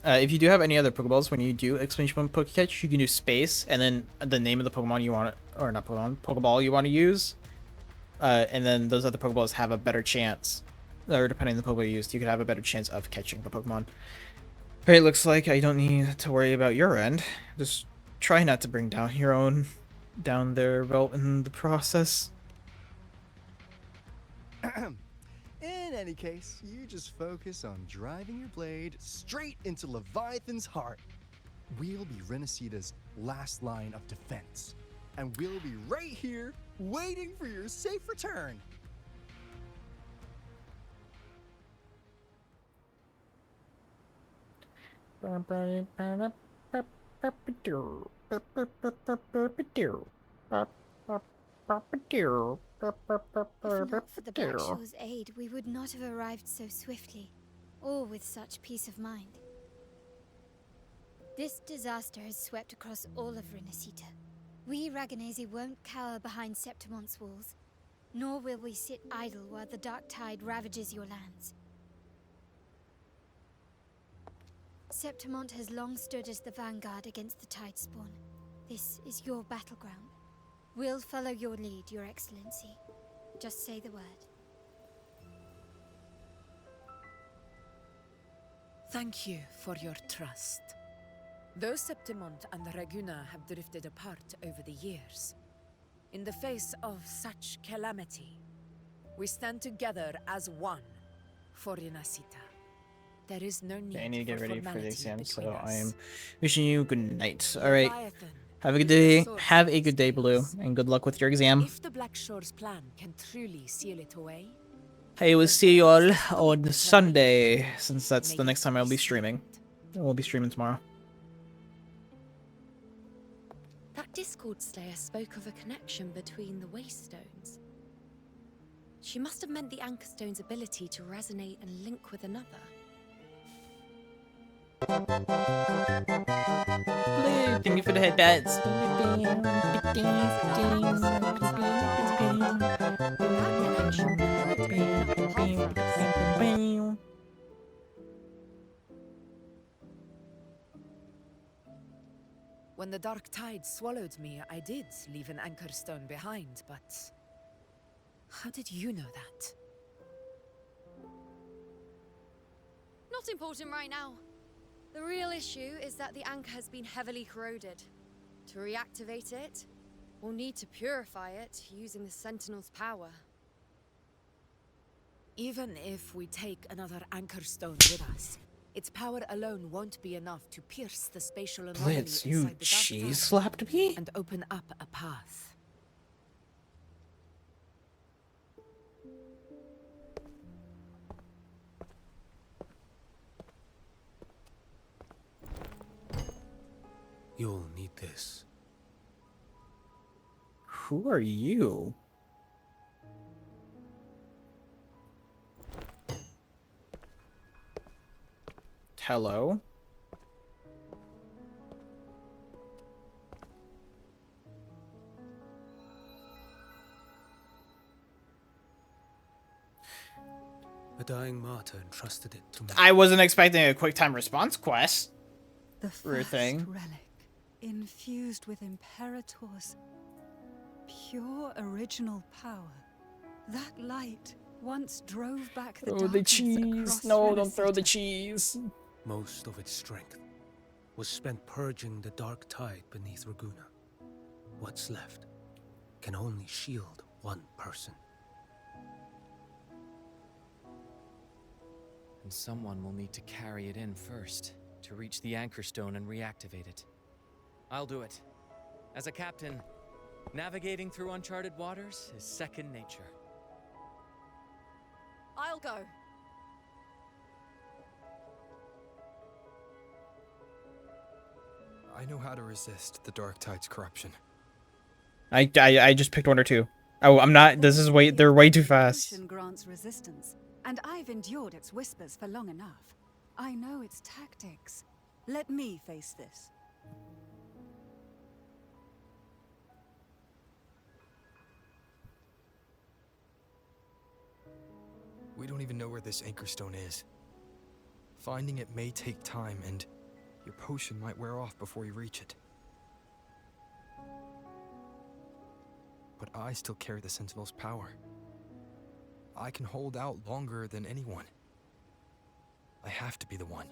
A: If you do have any other Pokeballs, when you do exclamation point Pokecatch, you can do space and then the name of the Pokemon you want, or not Pokemon, Pokeball you want to use, and then those other Pokeballs have a better chance, or depending on the Pokeball you used, you could have a better chance of catching the Pokemon. It looks like I don't need to worry about your end. Just try not to bring down your own down their belt in the process.
M: In any case, you just focus on driving your blade straight into Leviathan's heart. We'll be Renacida's last line of defense, and we'll be right here waiting for your safe return.
D: If not for the Black Shore's aid, we would not have arrived so swiftly, or with such peace of mind. This disaster has swept across all of Renacita. We Raganese won't cower behind Septimont's walls, nor will we sit idle while the dark tide ravages your lands. Septimont has long stood as the vanguard against the tide spawn. This is your battleground. We'll follow your lead, Your Excellency. Just say the word.
W: Thank you for your trust. Though Septimont and Raguna have drifted apart over the years, in the face of such calamity, we stand together as one for Renacita. There is no need.
A: Okay, I need to get ready for the exam,
W: between
A: so
W: us.
A: I am wishing you good night. All right. Have a good day. Have a good day, Blue, and good luck with your exam.
W: If the Black Shore's plan can truly seal it away,
A: I will see you all on Sunday, since that's the next time I'll be streaming. We'll be streaming tomorrow.
T: that Discord Slayer spoke of a connection between the Waystones. She must have meant the Anchor Stone's ability to resonate and link with another.
A: Blue, thank you for the headbands.
W: When the dark tide swallowed me, I did leave an anchor stone behind, but how did you know that?
T: Not important right now. The real issue is that the anchor has been heavily corroded. To reactivate it, we'll need to purify it using the Sentinel's power.
W: Even if we take another anchor stone with us, its power alone won't be enough to pierce the spatial anomaly
A: Blitz, you
W: inside the dark
A: cheese
W: tide
A: slapped me?
W: and open up a path.
J: You'll need this.
A: Who are you? Hello?
J: A dying martyr entrusted it to me.
A: I wasn't expecting a quick time response quest.
I: The
A: for a
I: first
A: thing.
I: relic, infused with Imperator's pure original power. That light once drove back the
A: Oh,
I: darkness
A: the cheese.
I: across
A: No, don't throw the
I: Renacita.
A: cheese.
J: Most of its strength was spent purging the dark tide beneath Raguna. What's left can only shield one person.
E: And someone will need to carry it in first, to reach the anchor stone and reactivate it. I'll do it. As a captain, navigating through uncharted waters is second nature.
V: I'll go.
C: I know how to resist the dark tide's corruption.
A: I just picked one or two. Oh, I'm not. This is way. They're way too fast.
I: Potion grants resistance, and I've endured its whispers for long enough. I know its tactics. Let me face this.
C: We don't even know where this anchor stone is. Finding it may take time, and your potion might wear off before you reach it. But I still carry the Sentinel's power. I can hold out longer than anyone. I have to be the one.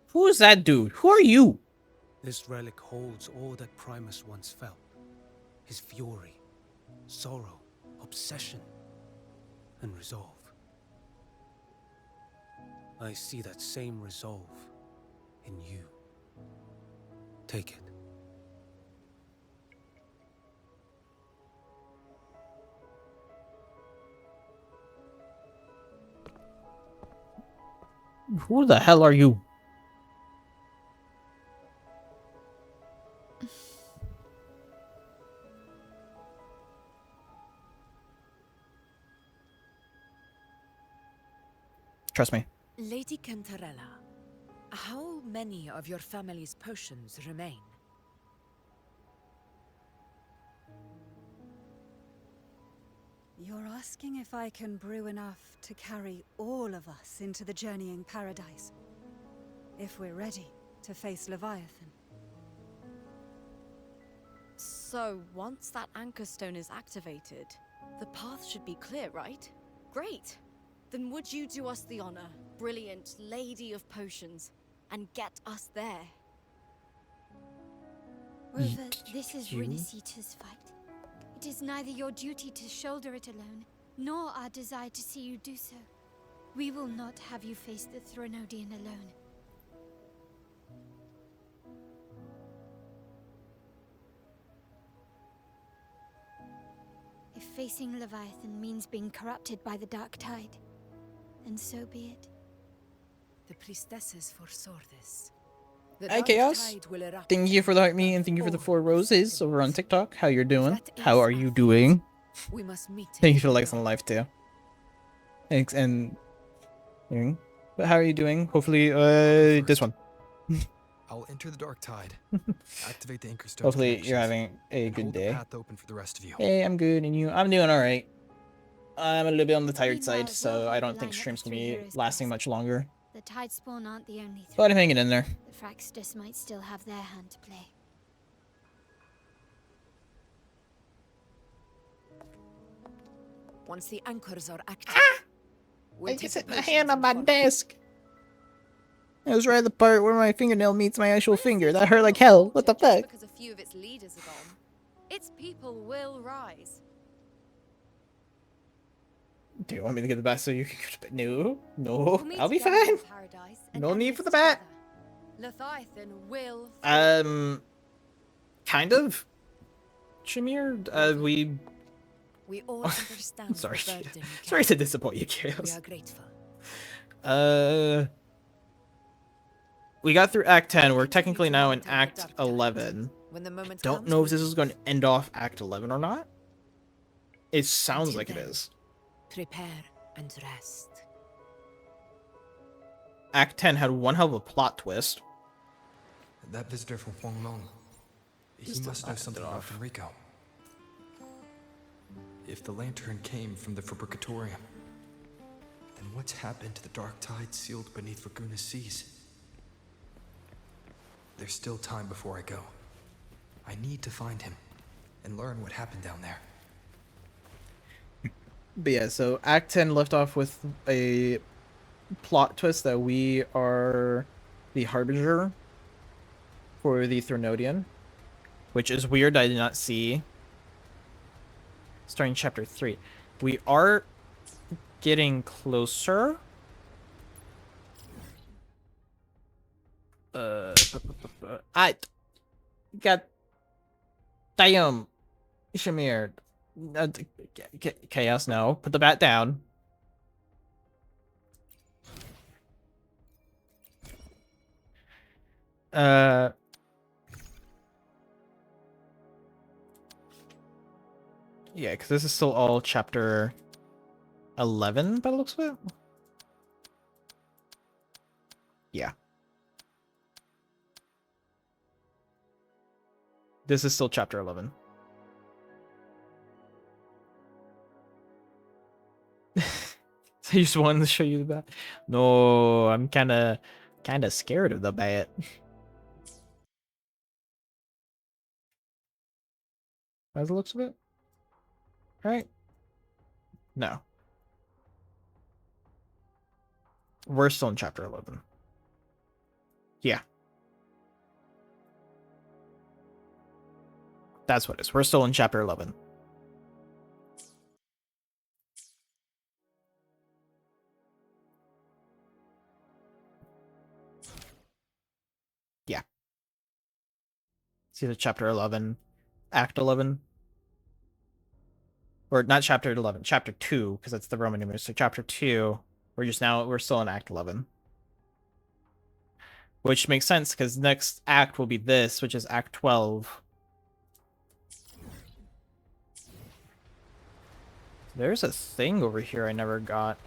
A: Who is that dude? Who are you?
J: This relic holds all that Primus once felt. His fury, sorrow, obsession, and resolve. I see that same resolve in you. Take it.
A: Who the hell are you? Trust me.
W: Lady Cantarella, how many of your family's potions remain?
I: You're asking if I can brew enough to carry all of us into the journeying paradise. If we're ready to face Leviathan.
V: So, once that anchor stone is activated, the path should be clear, right? Great! Then would you do us the honor, brilliant Lady of Potions, and get us there?
D: Rover, this is Renacita's fight. It is neither your duty to shoulder it alone, nor our desire to see you do so. We will not have you face the Threnodian alone. If facing Leviathan means being corrupted by the dark tide, then so be it.
W: The priestesses foresaw this.
A: Hi Chaos. Thank you for the heart me and thank you for the 4 roses over on TikTok. How you're doing? How are you doing?
W: We must meet.
A: Thank you for the likes on live too. Thanks and but how are you doing? Hopefully this one.
C: I'll enter the dark tide. Activate the anchor stone.
A: Hopefully you're having a good
C: hold the
A: day.
C: path open for the rest of you.
A: Hey, I'm good and you? I'm doing all right. I'm a little bit on the tired
B: Meanwhile,
A: side, so
B: we'll
A: I
B: hold
A: don't
B: the
A: think
B: line at
A: stream's
B: the
A: gonna
B: Three
A: be
B: Heroes
A: lasting
B: Crest.
A: much longer.
B: The Tidespawn aren't the only threat.
A: But I'm hanging in there.
B: The Fraxtus might still have their hand to play.
W: Once the anchors are active,
A: I
W: we'll
A: can
W: take
A: sit
W: the
A: my
W: potions
A: hand on
W: and
A: my
W: follow.
A: desk. It was right at the part where my fingernail meets my actual finger. That hurt like hell. What the
T: Just
A: fuck?
T: because a few of its leaders are gone, its people will rise.
A: Do you want me to get the bat so you can go to bed? No, no,
T: We'll meet
A: I'll be
T: together
A: fine.
T: in paradise and
A: No
T: end
A: need
T: this
A: for the bat.
T: together. Leviathan will.
A: Kind of. Shamir,
W: We all understand
A: sorry.
W: the burden you
A: Sorry to
W: carry.
A: disappoint you,
W: We
A: Chaos.
W: are grateful.
A: We got through Act 10. We're technically now in Act 11.
W: When the moment
A: Don't
W: comes,
A: know if
W: we
A: this is going to end off Act 11 or not. It sounds like it is.
W: prepare and rest.
A: Act 10 had one hell of a plot twist.
C: That visitor from Huanglong. He
A: Just
C: must know
A: knocked it
C: something about
A: off.
C: Enrico. If the lantern came from the Fabricatorium, then what's happened to the dark tide sealed beneath Raguna's seas? There's still time before I go. I need to find him and learn what happened down there.
A: But yeah, so Act 10 left off with a plot twist that we are the Harbinger for the Threnodian, which is weird. I did not see. Starting chapter 3. We are getting closer. I got damn Shamir. Chaos, no. Put the bat down. Yeah, because this is still all chapter 11 by the looks of it. Yeah. This is still chapter 11. So you just wanted to show you the bat? No, I'm kind of scared of the bat. By the looks of it. Right? No. We're still in chapter 11. Yeah. That's what it is. We're still in chapter 11. Yeah. See the chapter 11, Act 11. Or not chapter 11, chapter 2, because that's the Roman numerals. So chapter 2, we're still in Act 11. Which makes sense, because next act will be this, which is Act 12. There's a thing over here I never got.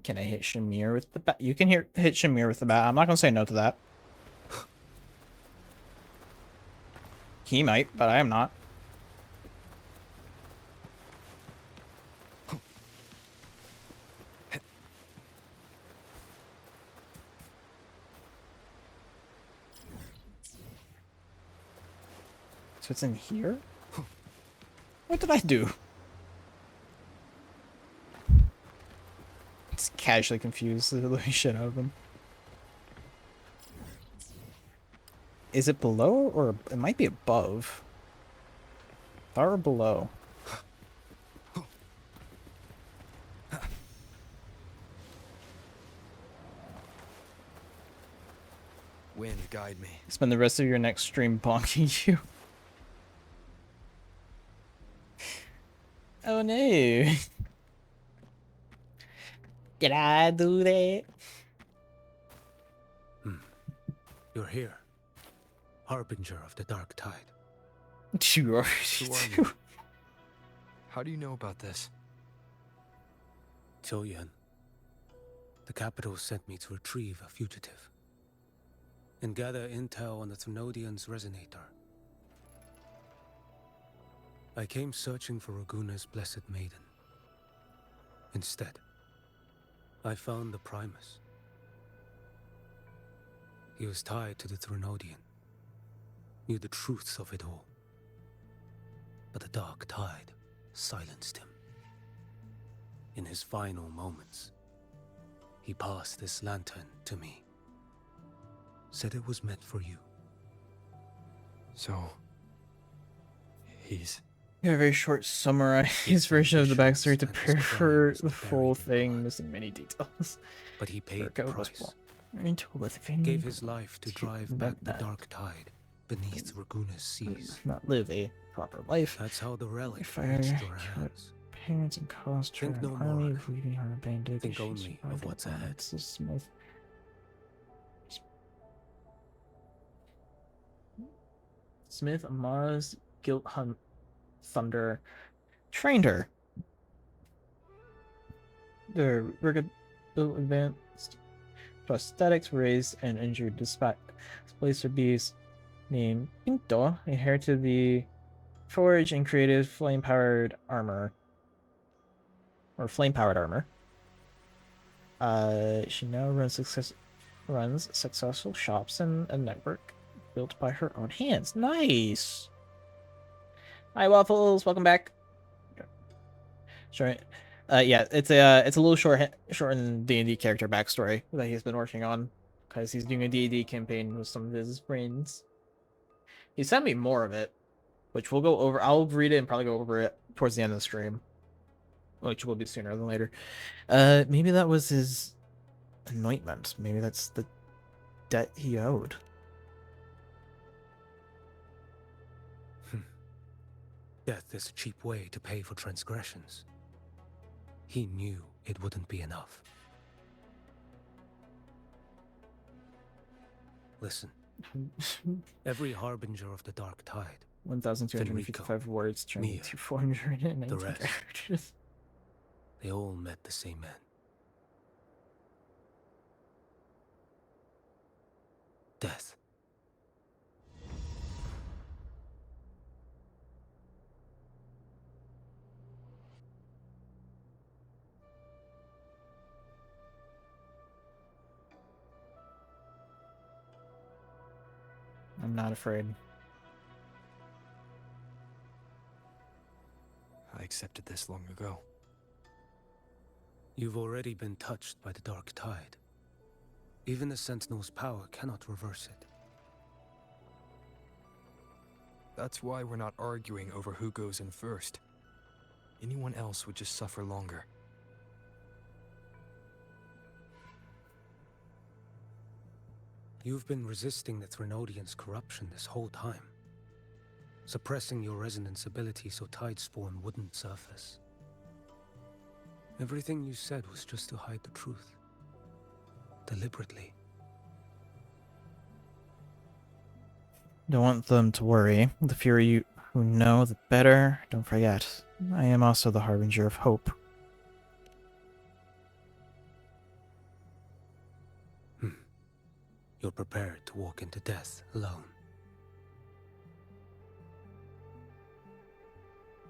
A: Can I hit Shamir with the bat? You can hit Shamir with the bat. I'm not going to say no to that. He might, but I am not. So it's in here? What did I do? It's casually confused the living shit out of them. Is it below or it might be above? Far or below?
C: Wind, guide me.
A: Spend the rest of your next stream bonking you. Oh no. Did I do that?
J: You're here. Harbinger of the Dark Tide.
A: You are.
C: Who are you? How do you know about this?
J: Choyan. The capital sent me to retrieve a fugitive and gather intel on the Thrunodian's resonator. I came searching for Raguna's blessed maiden. Instead, I found the Primus. He was tied to the Thrunodian, knew the truths of it all. But the Dark Tide silenced him. In his final moments, he passed this lantern to me. Said it was meant for you.
C: So, he's...
A: Yeah, a very short summarized version of the backstory to prepare for the full thing, missing many details.
J: But he paid the price.
A: Gave
J: his life to drive back the Dark Tide beneath Raguna's seas.
A: Not live a proper life.
J: That's how the relic
A: Fire,
J: reached your hands.
A: parents and cost her
J: Think no
A: an army
J: more.
A: of leaving her abandoned.
J: Think only of what's ahead.
A: Smith, Maz, Guilt Hunt, Thunder, trained her. The rigid advanced prosthetics raised and injured displacer beast named Pinto inherited the forge and created flame-powered armor. Or flame-powered armor. She now runs successful shops and a network built by her own hands. Nice. Hi Waffles, welcome back. Sure. Yeah, it's a little shortened D&D character backstory that he's been working on because he's doing a D&D campaign with some of his friends. He sent me more of it, which we'll go over. I'll read it and probably go over it towards the end of the stream, which will be sooner than later. Maybe that was his anointment. Maybe that's the debt he owed.
J: Death is a cheap way to pay for transgressions. He knew it wouldn't be enough. Listen. Every harbinger of the Dark Tide.
A: 1,255 words turned
J: Mia,
A: into 419
J: the rest.
A: characters.
J: They all met the same end. Death.
A: I'm not afraid.
C: I accepted this long ago.
J: You've already been touched by the Dark Tide. Even the Sentinel's power cannot reverse it.
C: That's why we're not arguing over who goes in first. Anyone else would just suffer longer.
J: You've been resisting the Thrunodian's corruption this whole time. Suppressing your resonance ability so Tidespawn wouldn't surface. Everything you said was just to hide the truth. Deliberately.
A: Don't want them to worry. The fewer you who know, the better. Don't forget, I am also the harbinger of hope.
J: You're prepared to walk into death alone.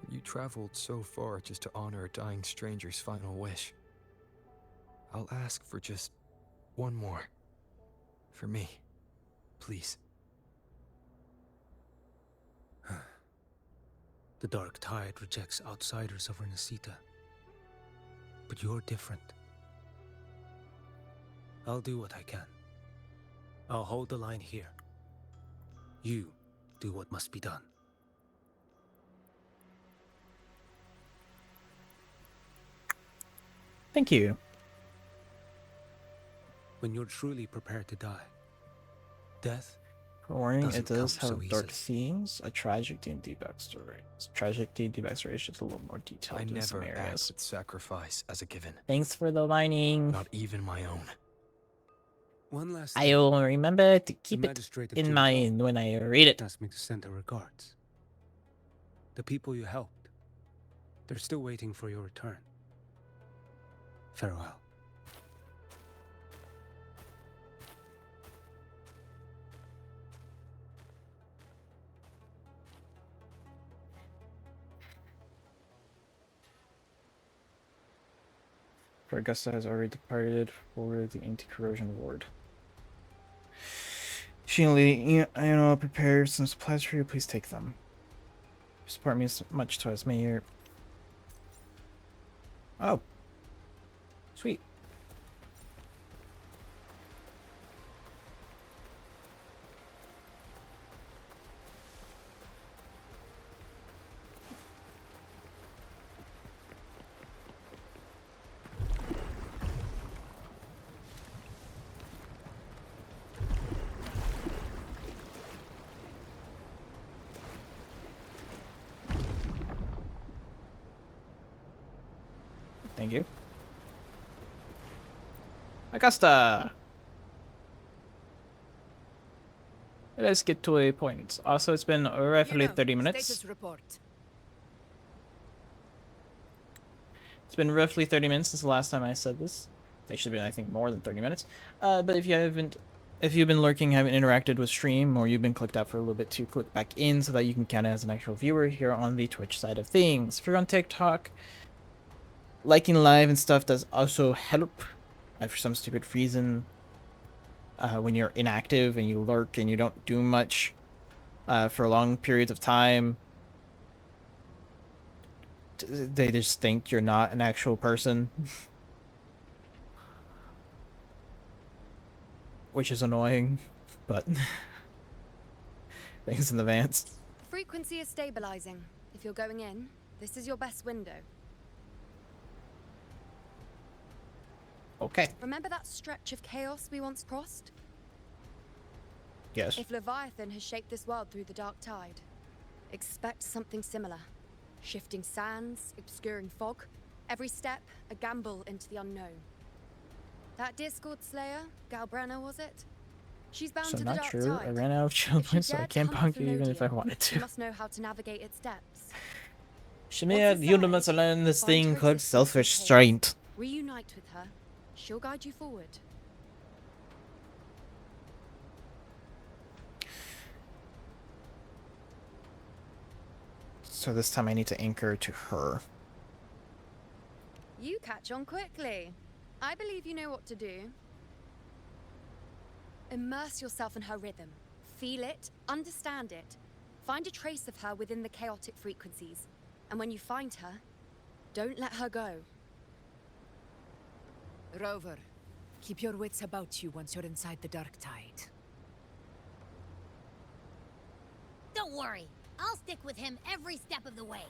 C: You traveled so far just to honor a dying stranger's final wish. I'll ask for just one more. For me. Please.
J: The Dark Tide rejects outsiders of Renacita. But you're different. I'll do what I can. I'll hold the line here. You do what must be done.
A: Thank you.
J: When you're truly prepared to die, death
A: For warning, it
J: doesn't
A: does
J: come
A: have
J: so
A: dark
J: easily.
A: themes, a tragic D&D backstory. Tragic D&D backstory is just a little more detailed
C: I
A: in some
C: never act
A: areas.
C: with sacrifice as a given.
A: Thanks for the lining.
C: Not even my own.
J: One last
A: I
J: thing.
A: will remember to keep
J: The
A: it
J: magistrate of
A: in
J: Jinzhou
A: mind when I read it.
J: asked me to send her regards. The people you helped, they're still waiting for your return. Farewell.
A: For Augusta has already departed for the anti-corrosion ward. She prepared some supplies for you. Please take them. Support means much to us, Mayor. Oh. Sweet. Thank you. Augusta! Let's get to a point. Also, it's been roughly 30 minutes.
W: Status report.
A: It's been roughly 30 minutes since the last time I said this. They should be, I think, more than 30 minutes. But if you've been lurking, haven't interacted with stream, or you've been clicked out for a little bit, to click back in so that you can count as an actual viewer here on the Twitch side of things. If you're on TikTok, liking live and stuff does also help. For some stupid reason, when you're inactive and you lurk and you don't do much for long periods of time, they just think you're not an actual person. Which is annoying, but thanks in advance.
T: Frequency is stabilizing. If you're going in, this is your best window.
A: Okay.
T: Remember that stretch of chaos we once crossed?
A: Yes.
T: If Leviathan has shaped this world through the dark tide, expect something similar. Shifting sands, obscuring fog, every step a gamble into the unknown. That Discord Slayer, Galbrenna, was it? She's bound
A: So
T: to the
A: not
T: dark
A: true.
T: tide.
A: I ran out of children, so I can't punk you even if I wanted
T: You
A: to.
T: must know how to navigate its depths.
A: Shamir, you must learn this thing called self-restraint.
T: Reunite with her. She'll guide you forward.
A: So this time I need to anchor to her.
T: You catch on quickly. I believe you know what to do. Immerse yourself in her rhythm. Feel it, understand it. Find a trace of her within the chaotic frequencies. And when you find her, don't let her go.
W: Rover, keep your wits about you once you're inside the dark tide.
B: Don't worry. I'll stick with him every step of the way.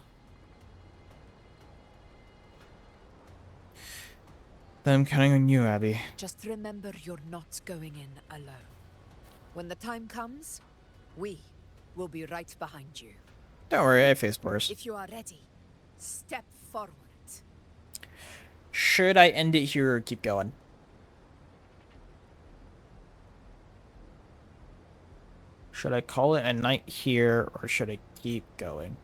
A: Then I'm counting on you, Abby.
W: Just remember you're not going in alone. When the time comes, we will be right behind you.
A: Don't worry, I face Boris.
W: If you are ready, step forward.
A: Should I end it here or keep going? Should I call it a night here or should I keep going?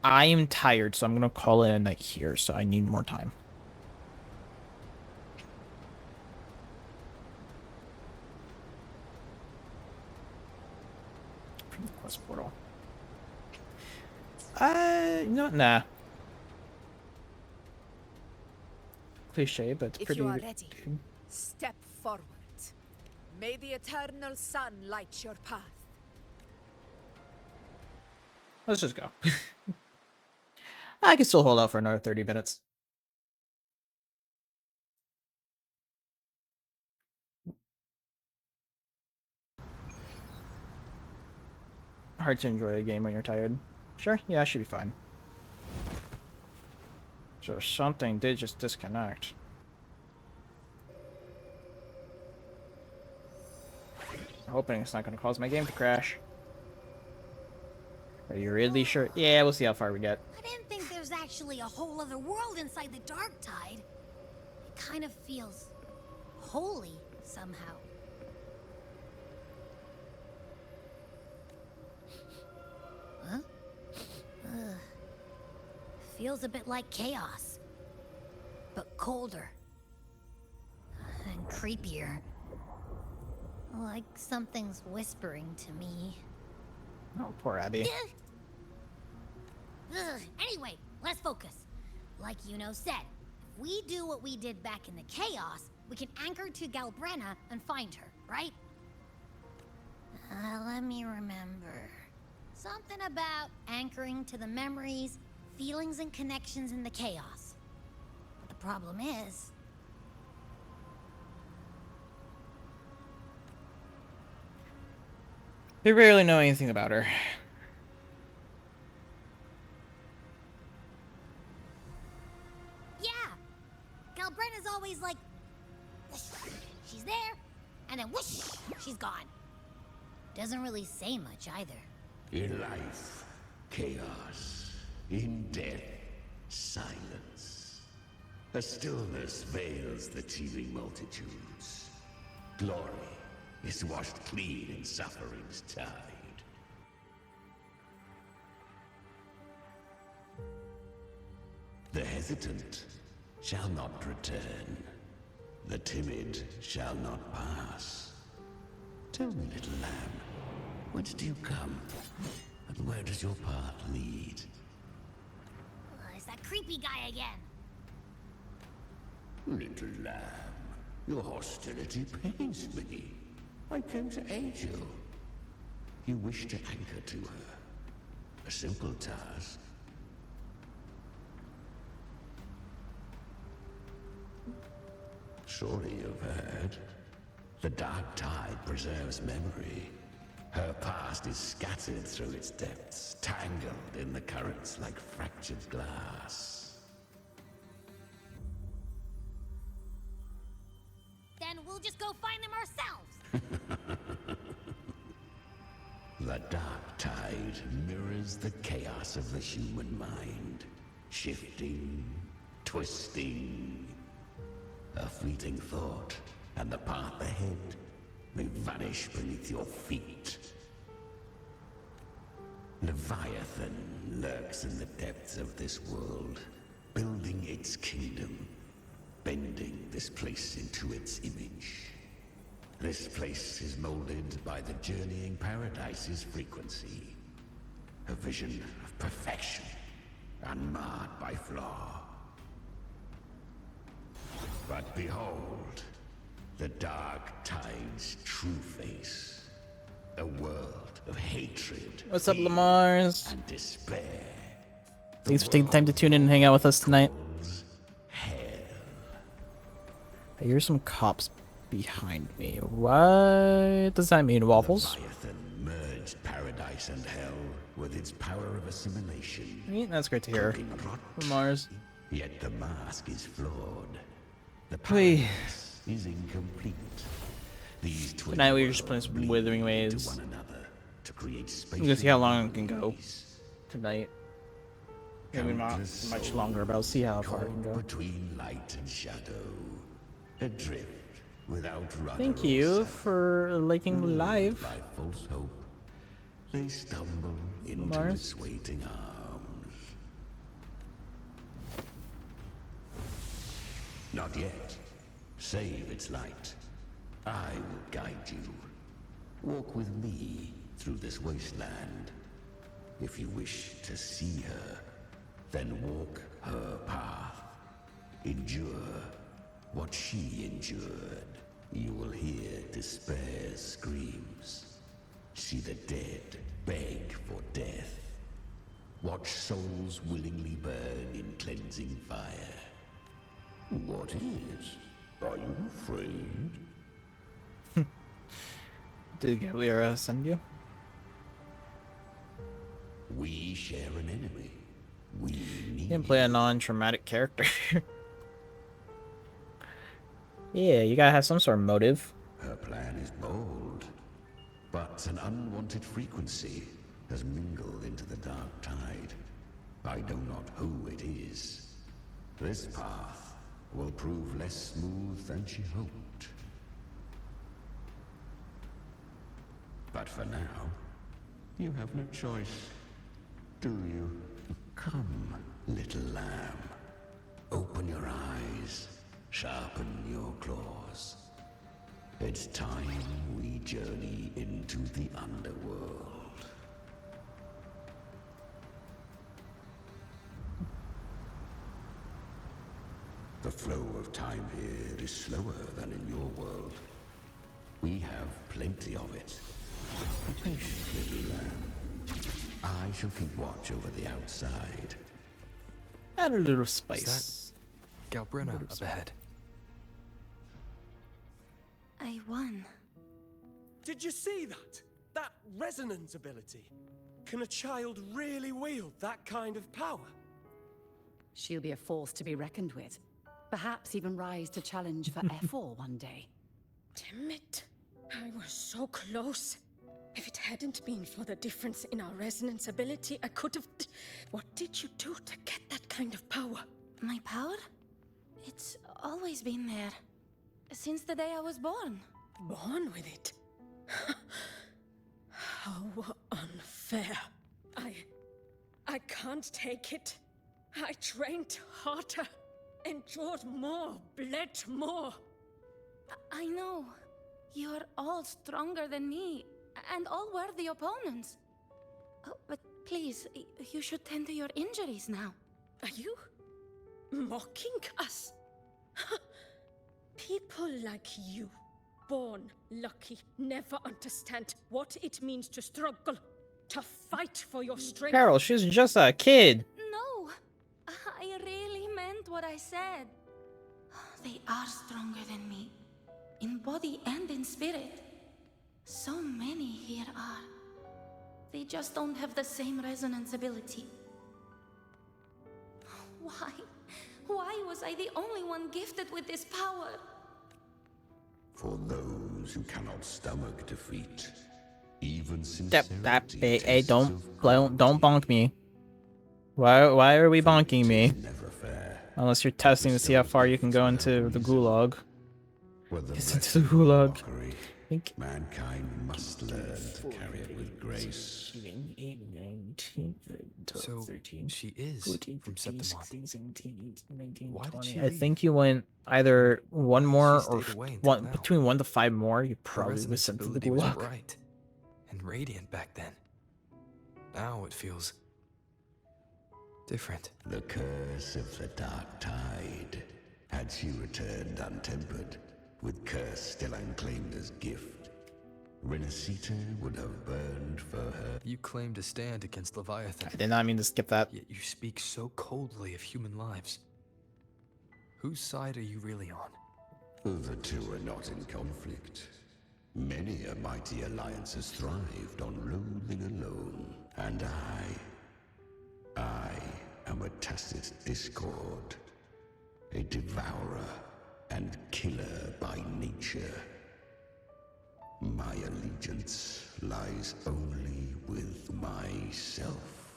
A: I am tired, so I'm going to call it a night here, so I need more time. From the quest portal. Nah. Cliche, but it's
W: If
A: pretty.
W: you are ready, step forward. May the eternal sun light your path.
A: Let's just go. I can still hold out for another 30 minutes. Hard to enjoy a game when you're tired. Sure, yeah, I should be fine. So something did just disconnect. Hoping it's not going to cause my game to crash. Are you really sure? Yeah, we'll see how far we get.
B: I didn't think there's actually a whole other world inside the dark tide. It kind of feels holy somehow. Huh? Ugh. Feels a bit like chaos, but colder and creepier. Like something's whispering to me.
A: Oh, poor Abby.
B: Anyway, let's focus. Like Yuno said, if we do what we did back in the chaos, we can anchor to Galbrenna and find her, right? Let me remember. Something about anchoring to the memories, feelings, and connections in the chaos. But the problem is...
A: They rarely know anything about her.
B: Yeah! Galbrenna's always like... she's there, and then whoosh, she's gone. Doesn't really say much either.
G: In life, chaos. In death, silence. A stillness veils the teeming multitudes. Glory is washed clean in suffering's tide. The hesitant shall not return. The timid shall not pass. Tell me, little lamb, whence do you come? And where does your path lead?
B: It's that creepy guy again.
G: Little lamb, your hostility pains me. I came to aid you. You wish to anchor to her. A simple task. Surely you've heard. The dark tide preserves memory. Her past is scattered through its depths, tangled in the currents like fractured glass.
B: Then we'll just go find them ourselves.
G: The dark tide mirrors the chaos of the human mind, shifting, twisting. A fleeting thought, and the path ahead may vanish beneath your feet. Leviathan lurks in the depths of this world, building its kingdom, bending this place into its image. This place is molded by the journeying paradise's frequency, a vision of perfection, unmarred by flaw. But behold, the dark tide's true face. A world of hatred.
A: What's up, Lamars?
G: And despair.
A: Thanks for taking the time to tune in and hang out with us tonight. I hear some cops behind me. What does that mean, Waffles?
G: Leviathan merged paradise and hell with its power of assimilation.
A: Yeah, that's great to hear. Lamars.
G: Yet the mask is flawed. The
A: Hey.
G: paradise is incomplete. These twin
A: Tonight we were just playing some
G: bleed
A: Wuthering
G: into
A: Waves.
G: one another to create
A: I'm gonna see how long it can
G: spatial
A: go tonight. Maybe not
G: Countless
A: much
G: souls
A: longer, but I'll see how far I can
G: caught
A: go.
G: between light and shadow, adrift without rudder.
A: Thank
G: or
A: you
G: sail.
A: for liking
G: Lured
A: live.
G: By false hope, they stumble into
A: Mars.
G: its waiting arms. Not yet. Save its light. I will guide you. Walk with me through this wasteland. If you wish to see her, then walk her path. Endure what she endured. You will hear despair's screams. See the dead beg for death. Watch souls willingly burn in cleansing fire. What is? Are you afraid?
A: Did Galera send you?
G: We share an enemy. We
A: You
G: need
A: can play a non-traumatic character. Yeah, you gotta have some sort of motive.
G: Her plan is bold, but an unwanted frequency has mingled into the dark tide. I know not who it is. This path will prove less smooth than she hoped. But for now, you have no choice, do you? Come, little lamb. Open your eyes, sharpen your claws. It's time we journey into the underworld. The flow of time here is slower than in your world. We have plenty of it. Be patient, little lamb. I shall keep watch over the outside.
A: Add a little spice.
C: Galbrina up ahead.
D: I won.
U: Did you see that? That resonance ability. Can a child really wield that kind of power?
K: She'll be a force to be reckoned with. Perhaps even rise to challenge for F4 one day.
R: Damn it. I was so close. If it hadn't been for the difference in our resonance ability, I could have... What did you do to get that kind of power?
D: My power? It's always been there. Since the day I was born.
R: Born with it? How unfair. I can't take it. I trained harder, endured more, bled more.
D: I know. You're all stronger than me, and all worthy opponents. Oh, but please, you should tend to your injuries now.
R: Are you mocking us? People like you, born lucky, never understand what it means to struggle, to fight for your strength.
A: Carol, she's just a kid.
D: No, I really meant what I said. They are stronger than me, in body and in spirit. So many here are. They just don't have the same resonance ability. Why? Why was I the only one gifted with this power?
G: For those who cannot stomach defeat, even sincerity
A: Hey, don't bonk me. Why are we bonking me? Unless you're testing to see how far you can go into the gulag. It's into the gulag.
G: Mankind must learn to carry it with grace.
C: So, she is from Septimon. Why did she
A: I
C: leave?
A: think you went either one more or
C: stayed away until now.
A: between 1 to 5 more. You
C: Her
A: probably was
C: resonance
A: sent to the
C: ability was
A: gulag.
C: bright and radiant back then. Now it feels different.
G: The curse of the dark tide. Had she returned untempered, with curse still unclaimed as gift, Renacita would have burned for her.
C: You claim to stand against Leviathan.
A: I did not mean to skip that.
C: Yet you speak so coldly of human lives. Whose side are you really on?
G: The two are not in conflict. Many a mighty alliance has thrived on loathing alone. And I am a tacit discord. A devourer and killer by nature. My allegiance lies only with myself.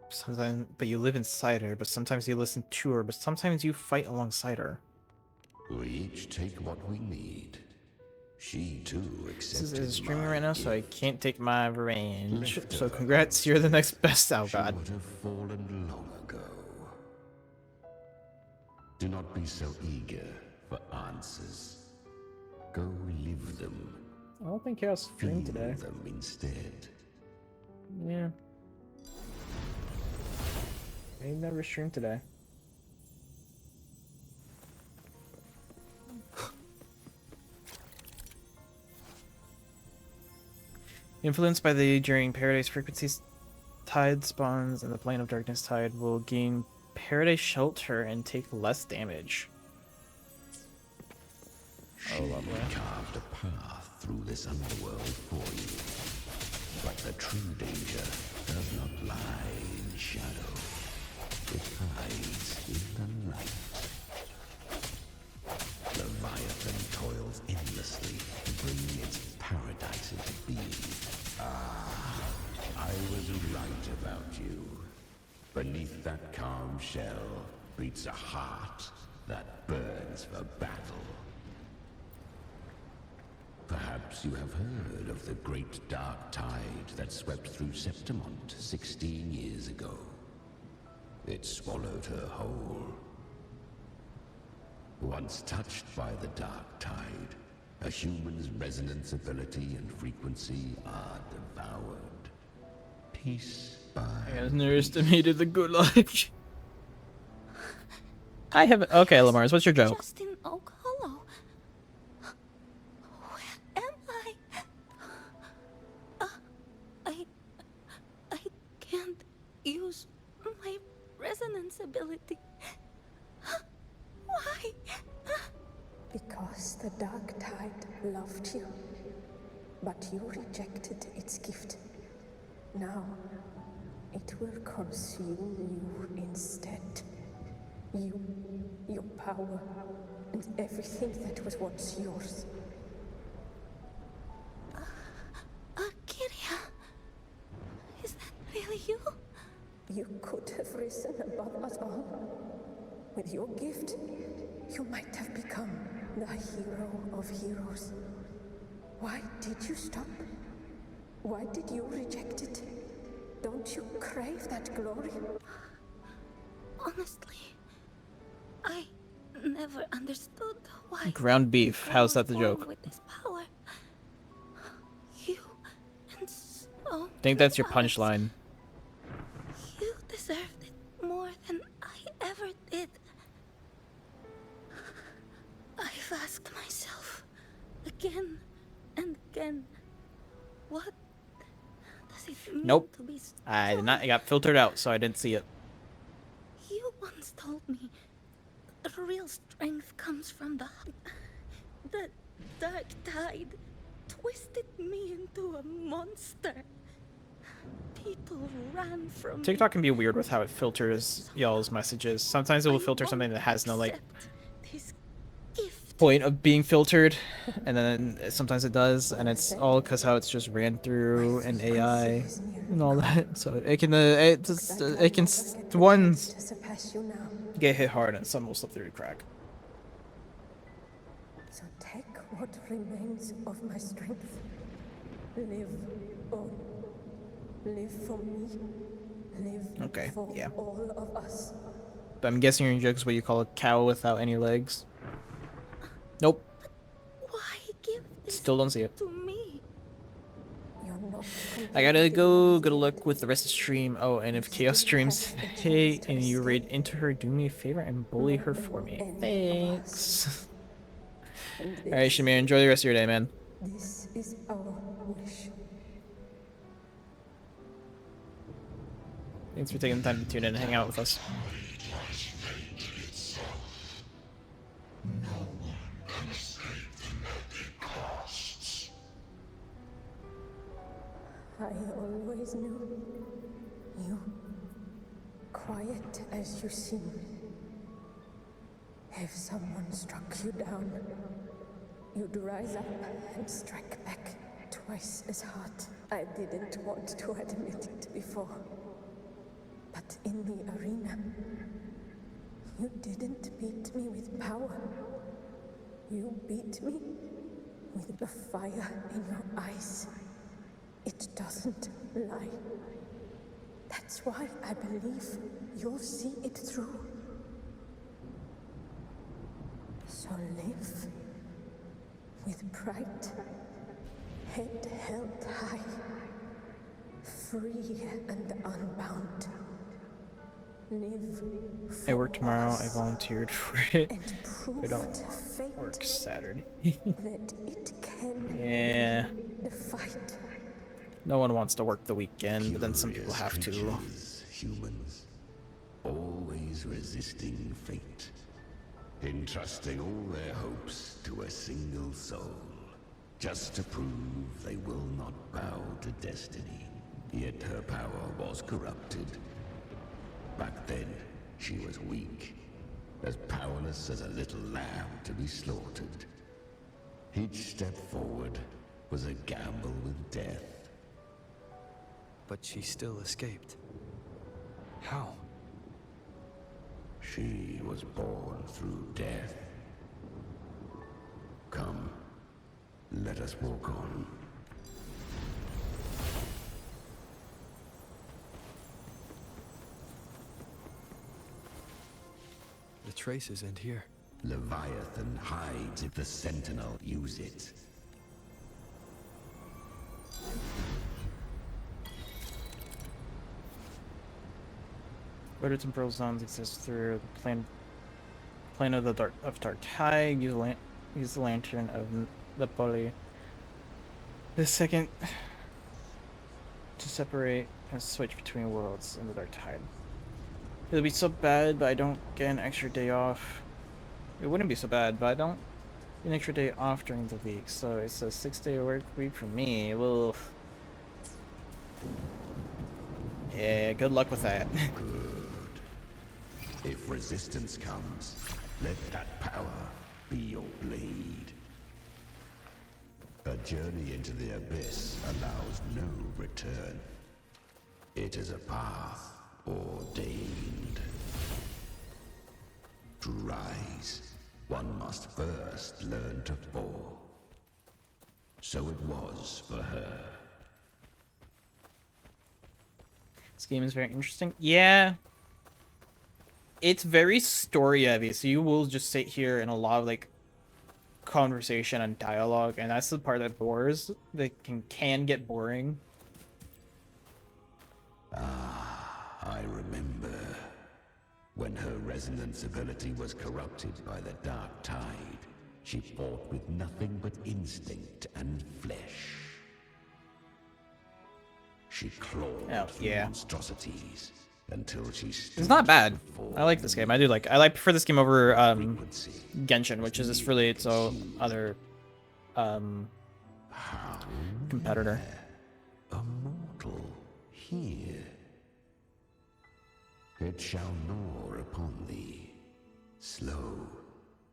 A: Sometimes, but you live inside her, but sometimes you listen to her, but sometimes you fight alongside her.
G: We each take what we need. She too accepted
A: This is streaming
G: my
A: right now, so I
G: gift.
A: can't take my revenge.
G: Lift
A: So
G: her
A: congrats, you're the next best. Oh
G: She
A: god.
G: would have fallen long ago. Do not be so eager for answers. Go live them.
A: I don't think Chaos streamed
G: Feel
A: today.
G: them instead.
A: Yeah. He never streamed today. Influenced by the during Paradise frequencies, Tide spawns in the plane of darkness. Tide will gain Paradise shelter and take less damage.
G: She carved a path through this underworld for you. But the true danger does not lie in shadow. It hides in the light. Leviathan toils endlessly to bring its paradise into being. I was right about you. Beneath that calm shell beats a heart that burns for battle. Perhaps you have heard of the great dark tide that swept through Septimont 16 years ago. It swallowed her whole. Once touched by the dark tide, a human's resonance ability and frequency are devoured. Piece by
A: I underestimated the good luck. I haven't. Okay, Lamars, what's your joke?
D: Just in Oak Hollow. Where am I? I can't use my resonance ability. Why?
F: Because the dark tide loved you, but you rejected its gift. Now, it will consume you instead. You, your power, and everything that was once yours.
D: Kiria, is that really you?
F: You could have risen above us all. With your gift, you might have become the hero of heroes. Why did you stop? Why did you reject it? Don't you crave that glory?
D: Honestly, I never understood why.
A: Ground beef. How's that the
D: born
A: joke?
D: With this power, you and so
A: Think that's your
D: many others,
A: punchline.
D: You deserved it more than I ever did. I've asked myself again and again, what does it mean
A: Nope.
D: to be
A: I did not. It got filtered out, so I didn't see it.
D: You once told me the real strength comes from the dark tide twisted me into a monster. People ran from me.
A: TikTok can be weird with how it filters y'all's messages. Sometimes it will filter something that has no like
D: This gift.
A: point of being filtered, and then sometimes it does, and it's all because how it's just ran through an AI and all that. So it can ones
F: To surpass you now.
A: get hit hard and some will slip through the crack.
F: So take what remains of my strength. Live on. Live for me. Live
A: Okay,
F: for
A: yeah.
F: all of us.
A: But I'm guessing your joke is what you call a cow without any legs. Nope.
D: Why give this
A: Still don't see it.
D: to me?
A: I gotta go. Good luck with the rest of the stream. Oh, and if Chaos streams, hey, and you raid into her, do me a favor and bully her for me. Thanks. Alright, Shamir, enjoy the rest of your day, man.
F: This is our wish.
A: Thanks for taking the time to tune in and hang out with us.
F: I always knew you, quiet as you seem. If someone struck you down, you'd rise up and strike back twice as hard. I didn't want to admit it before, but in the arena, you didn't beat me with power. You beat me with the fire in your eyes. It doesn't lie. That's why I believe you'll see it through. So live with pride, head held high, free and unbound. Live
A: I work tomorrow. I volunteered for it. I don't work Saturday.
F: that it can
A: Yeah.
F: the fight.
A: No one wants to work the weekend, but then some people have to.
G: Humans, always resisting fate, entrusting all their hopes to a single soul, just to prove they will not bow to destiny. Yet her power was corrupted. Back then, she was weak, as powerless as a little lamb to be slaughtered. Each step forward was a gamble with death.
C: But she still escaped. How?
G: She was born through death. Come, let us walk on.
C: The traces end here.
G: Leviathan hides if the Sentinel use it.
A: Greater temporal zones exist through the plane of the dark tide. Use the lantern of the Poli. The second to separate and switch between worlds in the dark tide. It'll be so bad, but I don't get an extra day off. It wouldn't be so bad, but I don't get an extra day off during the week, so it's a 6-day work week for me. Well, yeah, good luck with that.
G: Good. If resistance comes, let that power be your blade. A journey into the abyss allows no return. It is a path ordained. To rise, one must first learn to fall. So it was for her.
A: This game is very interesting. Yeah. It's very story heavy, so you will just sit here in a lot of like conversation and dialogue, and that's the part that bores, that can get boring.
G: I remember when her resonance ability was corrupted by the dark tide. She fought with nothing but instinct and flesh. She clawed through monstrosities until she stood.
A: It's not bad. I like this game. I prefer this game over Genshin, which is just really its own other competitor.
G: A mortal here. It shall gnaw upon thee, slow,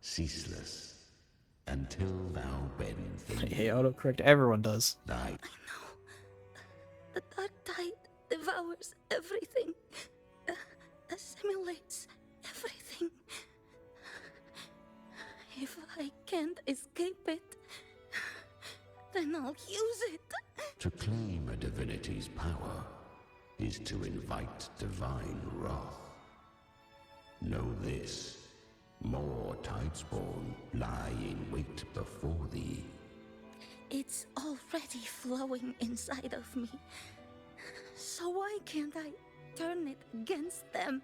G: ceaseless, until thou bend the knee.
A: Hey, autocorrect. Everyone does.
G: Thy
D: The dark tide devours everything, assimilates everything. If I can't escape it, then I'll use it.
G: To claim a divinity's power is to invite divine wrath. Know this, more Tidespawn lie in wait before thee.
D: It's already flowing inside of me. So why can't I turn it against them?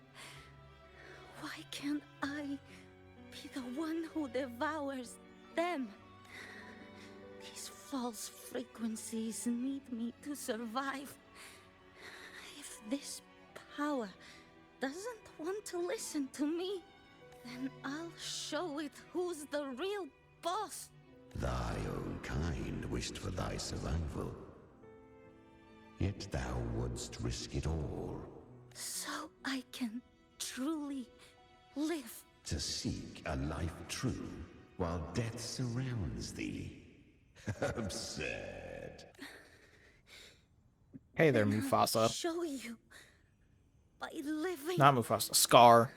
D: Why can't I be the one who devours them? These false frequencies need me to survive. If this power doesn't want to listen to me, then I'll show it who's the real boss.
G: Thy own kind wished for thy survival. Yet thou wouldst risk it all.
D: So I can truly live.
G: To seek a life true while death surrounds thee. Absurd.
A: Hey there,
D: Then I'll
A: Mufasa.
D: show you by living.
A: Not Mufasa. Scar.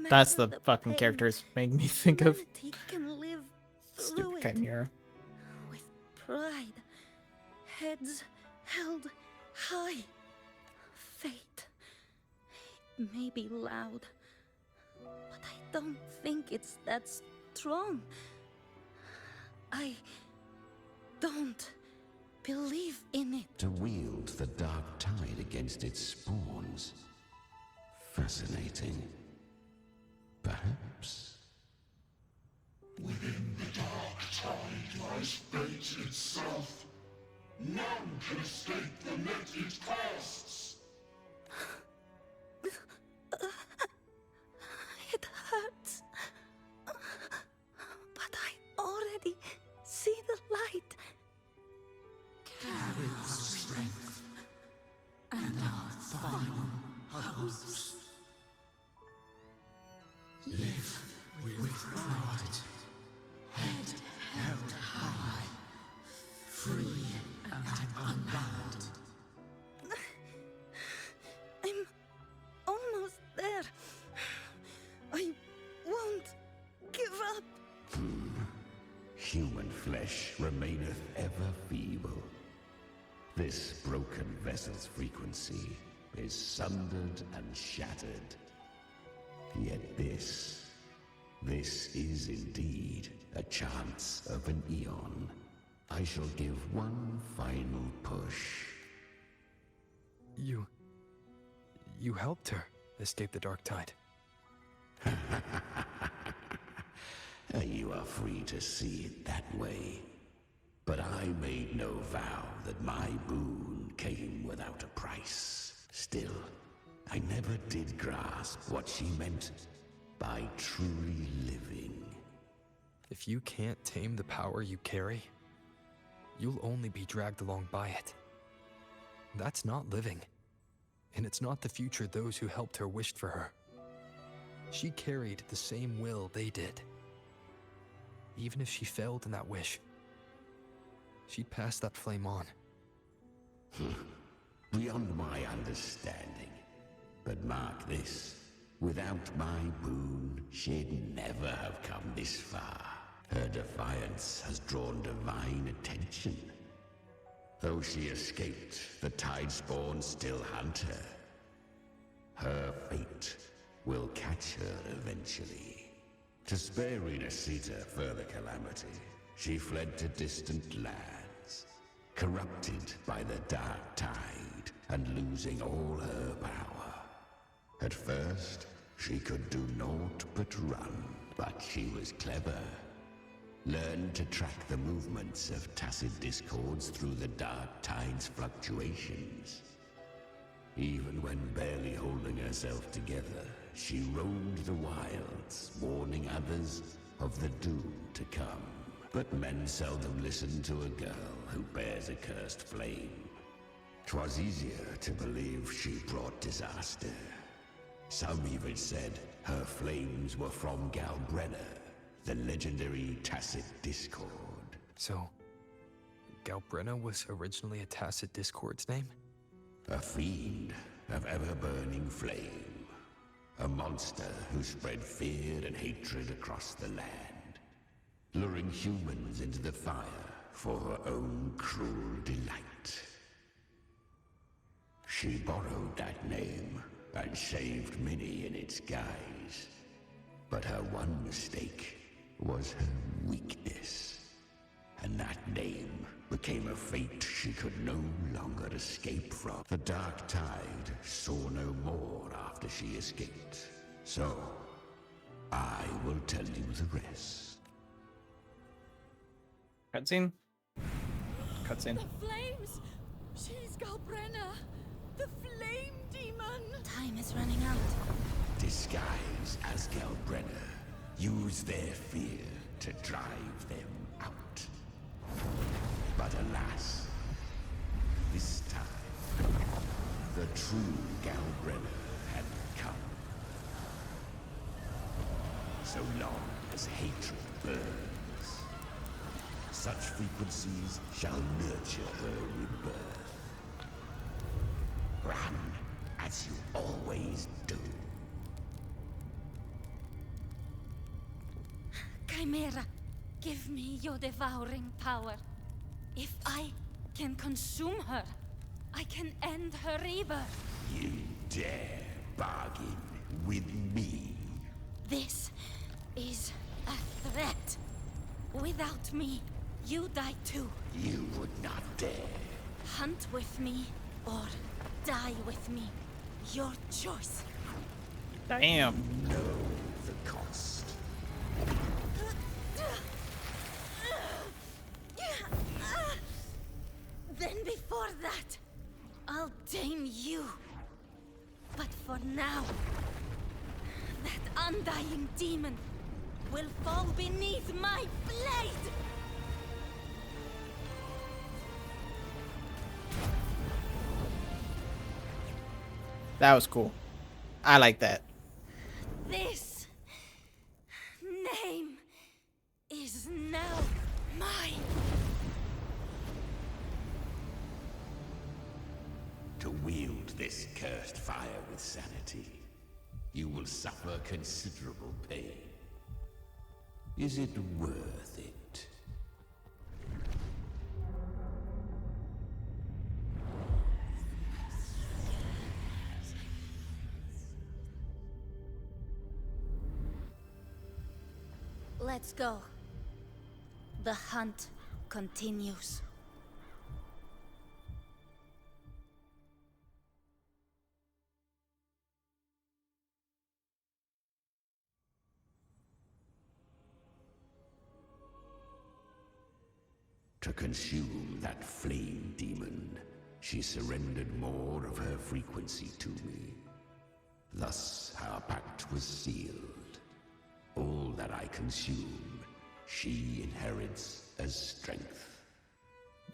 A: That's the fucking characters make me think of.
D: Humanity can live through
A: Stupid Chimera.
D: with pride, heads held high. Fate may be loud, but I don't think it's that strong. I don't believe in it.
G: To wield the dark tide against its spawns. Fascinating. Perhaps.
O: Within the dark tide lies fate itself. None can escape the net it casts.
D: It hurts. But I already see the light.
O: Carry our strength and our final hopes. Live with pride, head held high, free and unbound.
D: I'm almost there. I won't give up.
G: human flesh remaineth ever feeble. This broken vessel's frequency is sundered and shattered. Yet this is indeed a chance of an eon. I shall give one final push.
C: You helped her escape the dark tide.
G: You are free to see it that way. But I made no vow that my boon came without a price. Still, I never did grasp what she meant by truly living.
C: If you can't tame the power you carry, you'll only be dragged along by it. That's not living. And it's not the future those who helped her wished for her. She carried the same will they did. Even if she failed in that wish, she'd pass that flame on.
G: Beyond my understanding. But mark this, without my boon, she'd never have come this far. Her defiance has drawn divine attention. Though she escaped, the Tidespawn still hunt her. Her fate will catch her eventually. To spare Renasita further calamity, she fled to distant lands, corrupted by the dark tide and losing all her power. At first, she could do naught but run, but she was clever. Learned to track the movements of tacit discords through the dark tide's fluctuations. Even when barely holding herself together, she roamed the wilds, warning others of the doom to come. But men seldom listen to a girl who bears a cursed flame. 'Twas easier to believe she brought disaster. Some even said her flames were from Galbrenna, the legendary tacit discord.
C: So, Galbrenna was originally a tacit discord's name?
G: A fiend of ever-burning flame. A monster who spread fear and hatred across the land, luring humans into the fire for her own cruel delight. She borrowed that name and saved many in its guise. But her one mistake was her weakness. And that name became a fate she could no longer escape from. The dark tide saw no more after she escaped. So, I will tell you the rest.
A: Cutscene? Cutscene.
R: The flames! She's Galbrenna! The flame demon!
B: Time is running out.
G: Disguised as Galbrenna, use their fear to drive them out. But alas, this time, the true Galbrenna had come. So long as hatred burns, such frequencies shall nurture her rebirth. Run as you always do.
R: Chimera, give me your devouring power. If I can consume her, I can end her rebirth.
G: You dare bargain with me?
R: This is a threat. Without me, you die too.
G: You would not dare.
R: Hunt with me or die with me. Your choice.
A: Damn.
G: Know the cost.
R: Then before that, I'll tame you. But for now, that undying demon will fall beneath my blade!
A: That was cool. I like that.
R: This name is now mine.
G: To wield this cursed fire with sanity, you will suffer considerable pain. Is it worth it?
D: Let's go. The hunt continues.
G: To consume that flame demon, she surrendered more of her frequency to me. Thus our pact was sealed. All that I consume, she inherits as strength.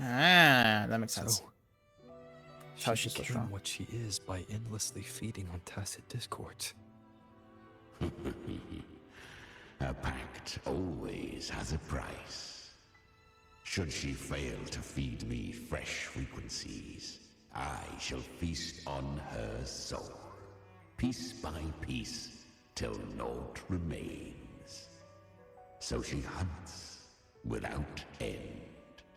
A: Ah, that makes sense.
C: So,
A: How she's so
C: became
A: strong.
C: what she is by endlessly feeding on tacit discords.
G: A pact always has a price. Should she fail to feed me fresh frequencies, I shall feast on her soul, piece by piece, till naught remains. So she hunts without end.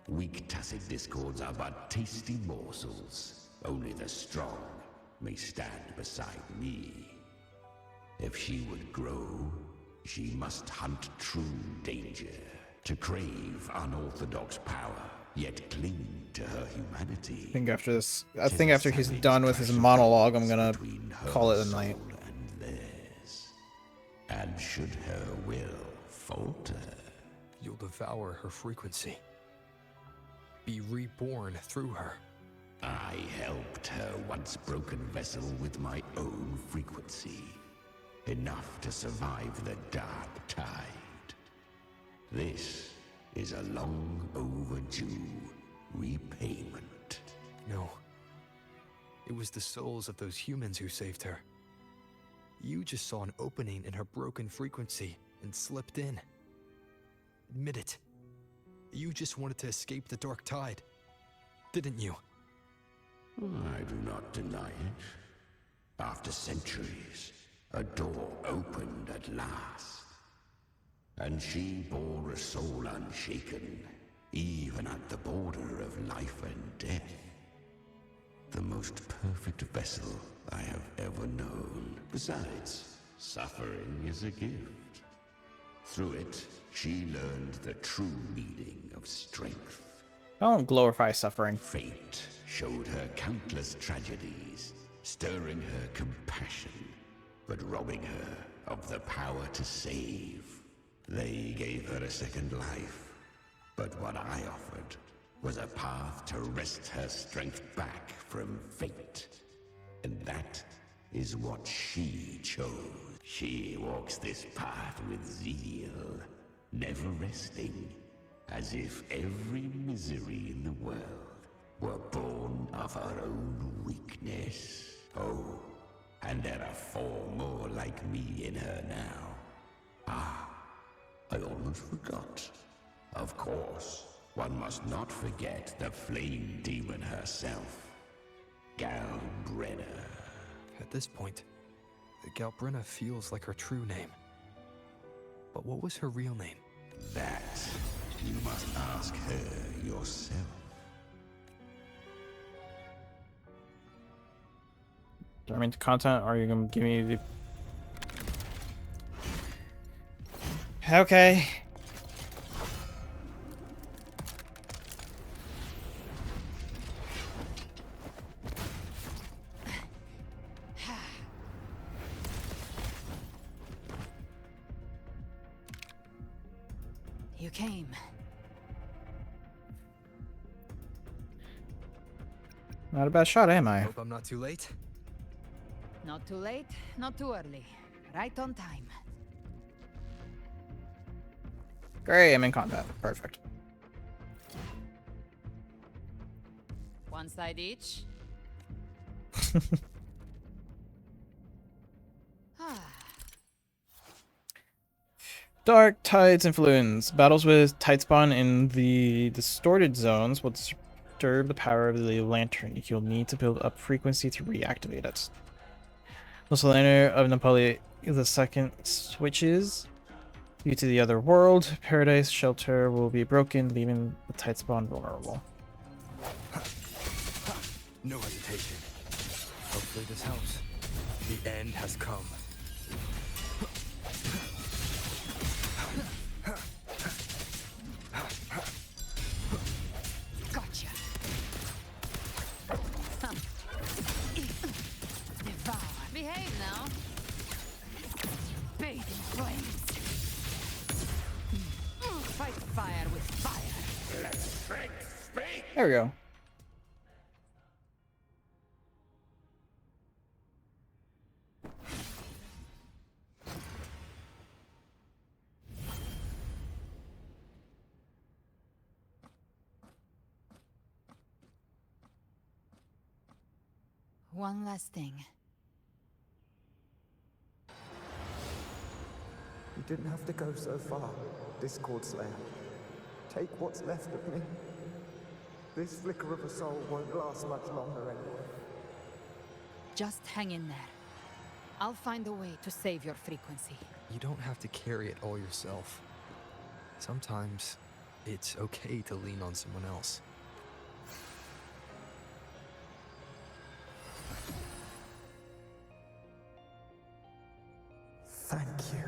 G: Weak tacit discords are but tasty morsels. Only the strong may stand beside me. If she would grow, she must hunt true danger. To crave unorthodox power, yet cling to her humanity.
A: I think after this, I think after he's done with his monologue, I'm gonna call it a night.
G: And theirs. And should her will falter,
C: You'll devour her frequency. Be reborn through her.
G: I helped her once broken vessel with my own frequency. Enough to survive the dark tide. This is a long overdue repayment.
C: No. It was the souls of those humans who saved her. You just saw an opening in her broken frequency and slipped in. Admit it. You just wanted to escape the dark tide, didn't you?
G: I do not deny it. After centuries, a door opened at last. And she bore a soul unshaken, even at the border of life and death. The most perfect vessel I have ever known. Besides, suffering is a gift. Through it, she learned the true meaning of strength.
A: Don't glorify suffering.
G: Fate showed her countless tragedies, stirring her compassion, but robbing her of the power to save. They gave her a second life, but what I offered was a path to wrest her strength back from fate. And that is what she chose. She walks this path with zeal, never resting, as if every misery in the world were born of her own weakness. Oh, and there are 4 more like me in her now. Ah, I almost forgot. Of course, one must not forget the flame demon herself, Galbrenna.
C: At this point, Galbrenna feels like her true name. But what was her real name?
G: That you must ask her yourself.
A: Do I mean the content, or are you gonna give me the... Okay.
H: You came.
A: Not a bad shot, am I?
C: Hope I'm not too late.
H: Not too late, not too early. Right on time.
A: Great, I'm in combat. Perfect.
H: One side each.
A: Dark Tide's influence. Battles with Tidespawn in the distorted zones will disturb the power of the lantern. You'll need to build up frequency to reactivate it. The Solana of Napoli the second switches you to the other world. Paradise shelter will be broken, leaving the Tidespawn vulnerable.
C: No hesitation. Hopefully this helps. The end has come.
H: fade in flames. Fight fire with fire.
O: Let strength speak.
A: There we go.
H: One last thing.
P: You didn't have to go so far, Discord Slayer. Take what's left of me. This flicker of a soul won't last much longer anyway.
H: Just hang in there. I'll find a way to save your frequency.
C: You don't have to carry it all yourself. Sometimes it's okay to lean on someone else.
P: Thank you.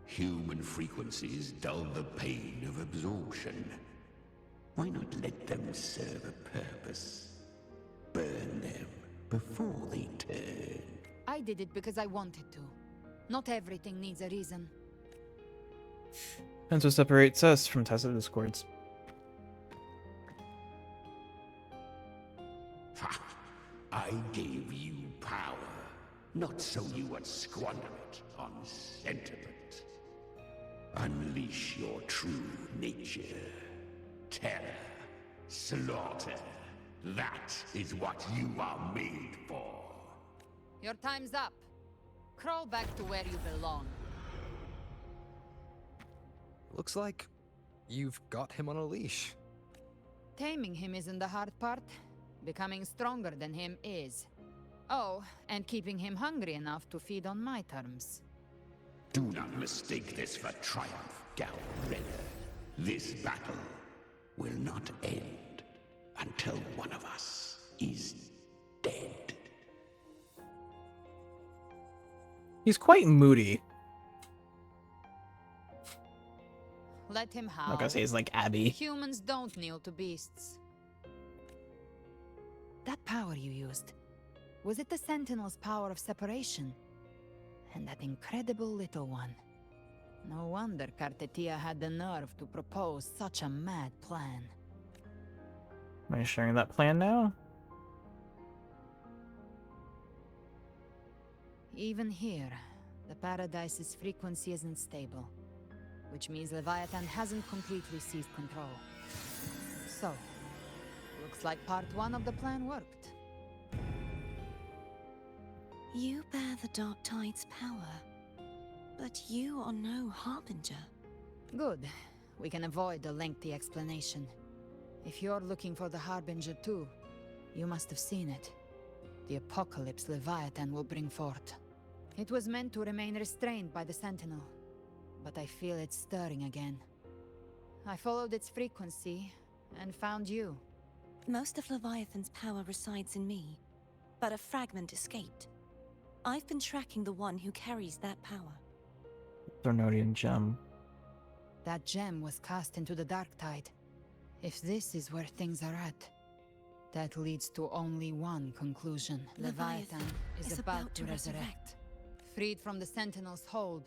G: Human frequencies dull the pain of absorption. Why not let them serve a purpose? Burn them before they turn.
H: I did it because I wanted to. Not everything needs a reason.
A: Depends what separates us from Tessa Discords.
G: Ha! I gave you power, not so you would squander it on sentiment. Unleash your true nature. Terror, slaughter. That is what you are made for.
H: Your time's up. Crawl back to where you belong.
C: Looks like you've got him on a leash.
H: Taming him isn't the hard part. Becoming stronger than him is. Oh, and keeping him hungry enough to feed on my terms.
G: Do not mistake this for triumph, Galreda. This battle will not end until one of us is dead.
A: He's quite moody.
H: Let him howl.
A: I'm not gonna say he's like Abby.
H: Humans don't kneel to beasts. That power you used, was it the Sentinel's power of separation? And that incredible little one. No wonder Cartetia had the nerve to propose such a mad plan.
A: Am I sharing that plan now?
H: Even here, the Paradise's frequency isn't stable, which means Leviathan hasn't completely seized control. So, looks like part one of the plan worked.
B: You bear the Dark Tide's power, but you are no Harbinger.
H: Good. We can avoid a lengthy explanation. If you're looking for the Harbinger too, you must have seen it. The apocalypse Leviathan will bring forth. It was meant to remain restrained by the Sentinel, but I feel it's stirring again. I followed its frequency and found you.
B: Most of Leviathan's power resides in me, but a fragment escaped. I've been tracking the one who carries that power.
A: Thornodian gem.
H: That gem was cast into the Dark Tide. If this is where things are at, that leads to only one conclusion. Leviathan is about to resurrect. Freed from the Sentinel's hold,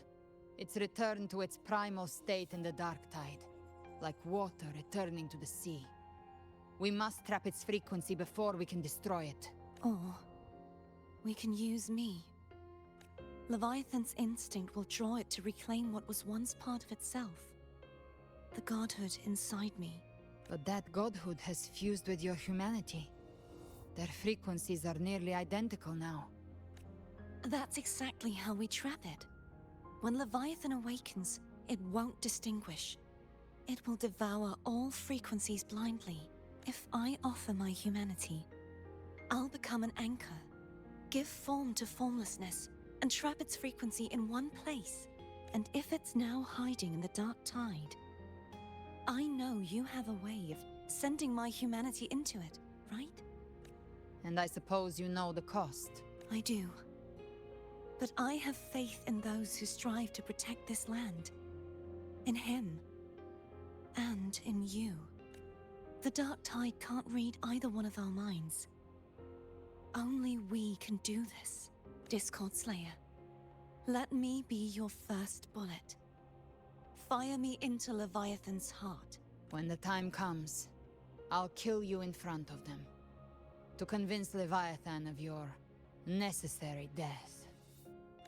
H: it's returned to its primal state in the Dark Tide, like water returning to the sea. We must trap its frequency before we can destroy it.
B: Or we can use me. Leviathan's instinct will draw it to reclaim what was once part of itself. The godhood inside me.
H: But that godhood has fused with your humanity. Their frequencies are nearly identical now.
B: That's exactly how we trap it. When Leviathan awakens, it won't distinguish. It will devour all frequencies blindly. If I offer my humanity, I'll become an anchor, give form to formlessness, and trap its frequency in one place. And if it's now hiding in the Dark Tide, I know you have a way of sending my humanity into it, right?
H: And I suppose you know the cost.
B: I do. But I have faith in those who strive to protect this land. In him. And in you. The Dark Tide can't read either one of our minds.
N: Only we can do this, Discord Slayer. Let me be your first bullet. Fire me into Leviathan's heart.
H: When the time comes, I'll kill you in front of them. To convince Leviathan of your necessary death.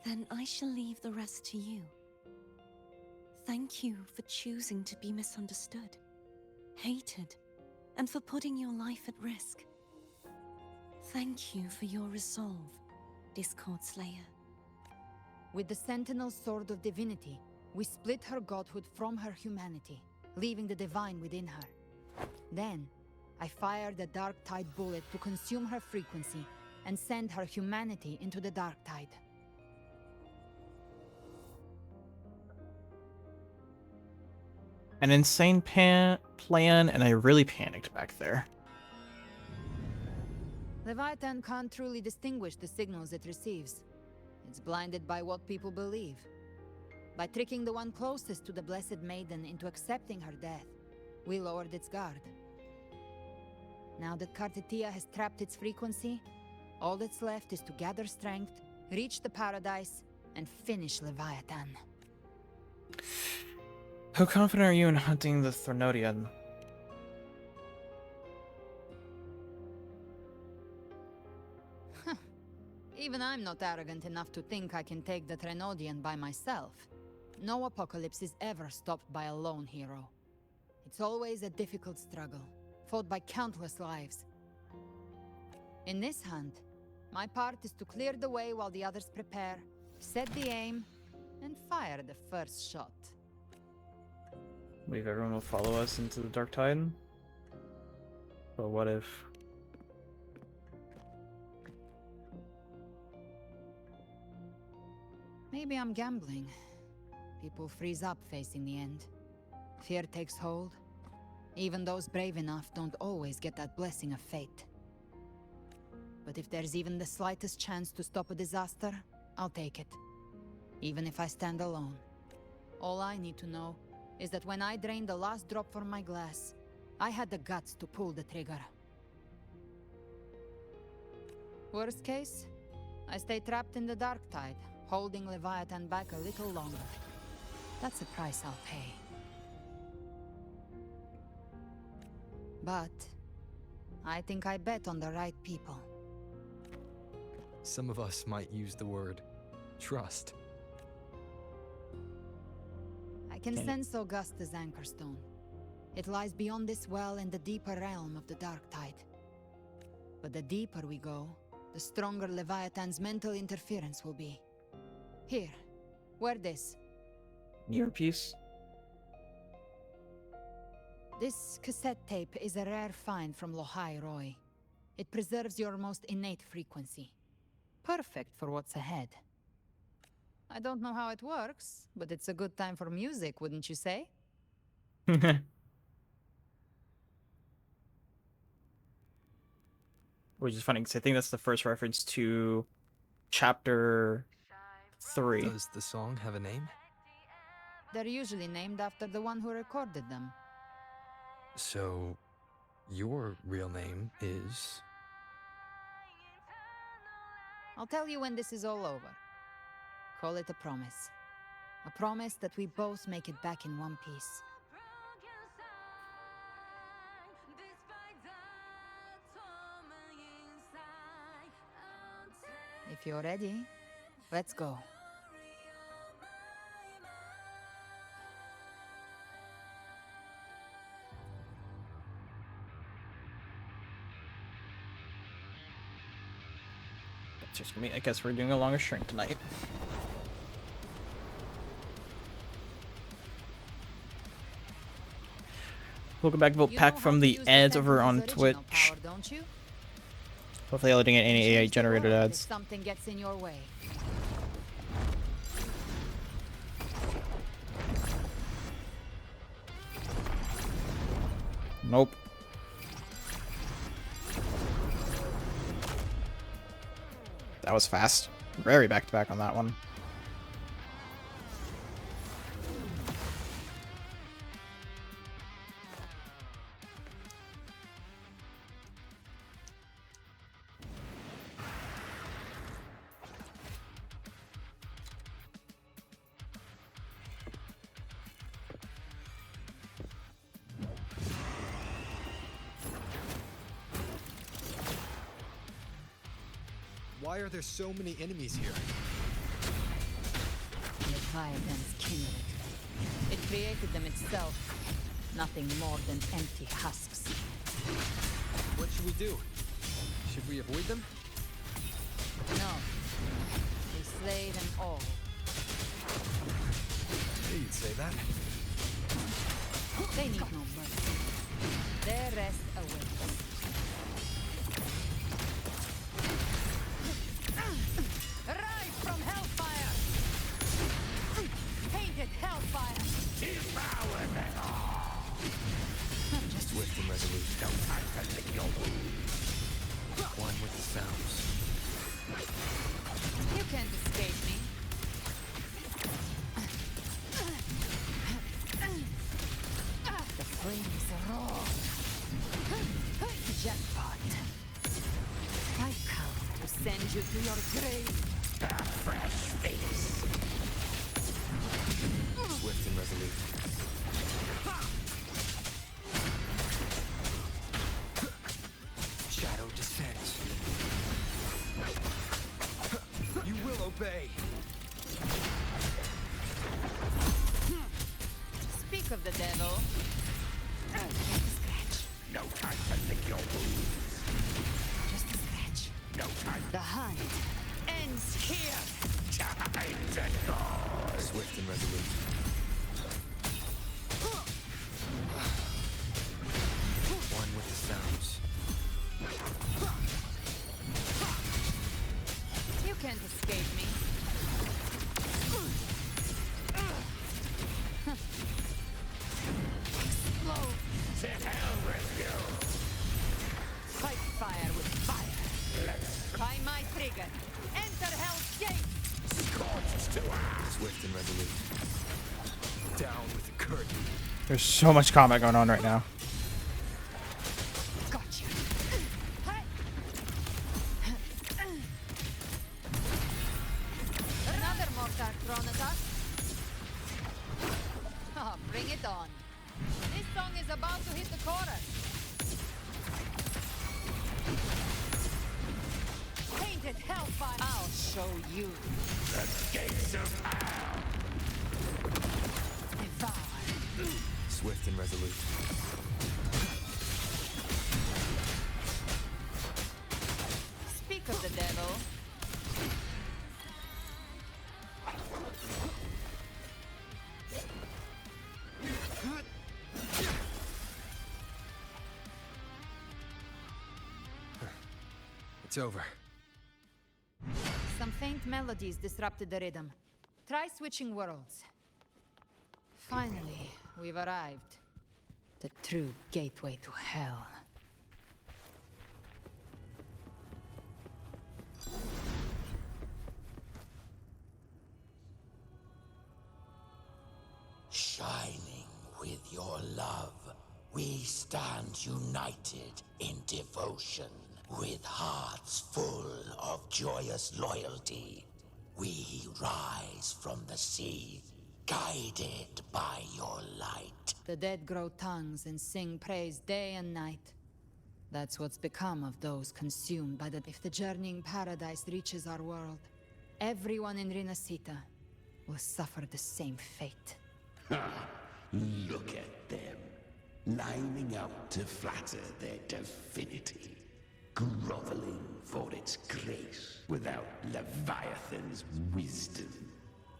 N: Then I shall leave the rest to you. Thank you for choosing to be misunderstood, hated, and for putting your life at risk. Thank you for your resolve, Discord Slayer.
H: With the Sentinel Sword of Divinity, we split her godhood from her humanity, leaving the divine within her. Then, I fired a Dark Tide bullet to consume her frequency and send her humanity into the Dark Tide.
A: An insane plan, and I really panicked back there.
H: Leviathan can't truly distinguish the signals it receives. It's blinded by what people believe. By tricking the one closest to the Blessed Maiden into accepting her death, we lowered its guard. Now that Kartatia has trapped its frequency, all that's left is to gather strength, reach the paradise, and finish Leviathan.
A: How confident are you in hunting the Threnodian?
H: Even I'm not arrogant enough to think I can take the Threnodian by myself. No apocalypse is ever stopped by a lone hero. It's always a difficult struggle, fought by countless lives. In this hunt, my part is to clear the way while the others prepare, set the aim, and fire the first shot.
A: Believe everyone will follow us into the Dark Tide? But what if...
H: Maybe I'm gambling. People freeze up facing the end. Fear takes hold. Even those brave enough don't always get that blessing of fate. But if there's even the slightest chance to stop a disaster, I'll take it. Even if I stand alone. All I need to know is that when I drained the last drop from my glass, I had the guts to pull the trigger. Worst case, I stay trapped in the Dark Tide, holding Leviathan back a little longer. That's the price I'll pay. But I think I bet on the right people.
C: Some of us might use the word trust.
H: I can sense Augusta's anchorstone. It lies beyond this well in the deeper realm of the Dark Tide. But the deeper we go, the stronger Leviathan's mental interference will be. Here, wear this.
A: Earpiece?
H: This cassette tape is a rare find from Lohai Roy. It preserves your most innate frequency. Perfect for what's ahead. I don't know how it works, but it's a good time for music, wouldn't you say?
A: Which is funny, because I think that's the first reference to Chapter 3.
C: Does the song have a name?
H: They're usually named after the one who recorded them.
C: So, your real name is...
H: I'll tell you when this is all over. Call it a promise. A promise that we both make it back in one piece. If you're ready, let's go.
A: It's just me. I guess we're doing a longer stream tonight. Welcome back, Vote Pack from the ads over on Twitch.
H: Power, don't you?
A: Hopefully I didn't get any AI generated
H: If
A: ads.
H: something gets in your way.
A: Nope. That was fast. Very back to back on that one.
C: Why are there so many enemies here?
H: Leviathan's kindred. It created them itself. Nothing more than empty husks.
C: What should we do? Should we avoid them?
H: No. We slay them all.
C: Yeah, you'd say that.
H: They need no mercy. Their rest awaits. Rise from hellfire! Painted hellfire!
G: Devour them all!
C: Just swift and resolute.
G: No time to lick your wounds.
C: One with the sounds.
H: You can't escape me. The flames roar. Jackpot. I come to send you to your grave.
G: A fresh face.
C: Swift and resolute. Shadow descends. You will obey.
H: Speak of the devil. Scratch.
G: No time to lick your wounds.
H: Just a scratch.
G: No time.
H: The hunt ends here.
G: Time to go.
C: Swift and resolute. One with the sounds.
H: You can't escape me. Explode.
G: To hell with you.
H: Fight fire with fire. By my trigger. Enter Hell's Gate.
G: Scorched to us.
C: Swift and resolute. Down with the curtain.
A: There's so much combat going on right now.
H: Gotcha. Another mortar thrown at us. Oh, bring it on. This song is about to hit the chorus. Painted hellfire. I'll show you.
G: The gates of hell.
H: Devour.
C: Swift and resolute.
H: Speak of the devil.
C: It's over.
H: Some faint melodies disrupted the rhythm. Try switching worlds. Finally, we've arrived. The true gateway to hell.
G: Shining with your love, we stand united in devotion. With hearts full of joyous loyalty, we rise from the sea, guided by your light.
H: The dead grow tongues and sing praise day and night. That's what's become of those consumed by the... If the journeying paradise reaches our world, everyone in Rinasita will suffer the same fate.
G: Look at them, lining up to flatter their divinity, groveling for its grace without Leviathan's wisdom.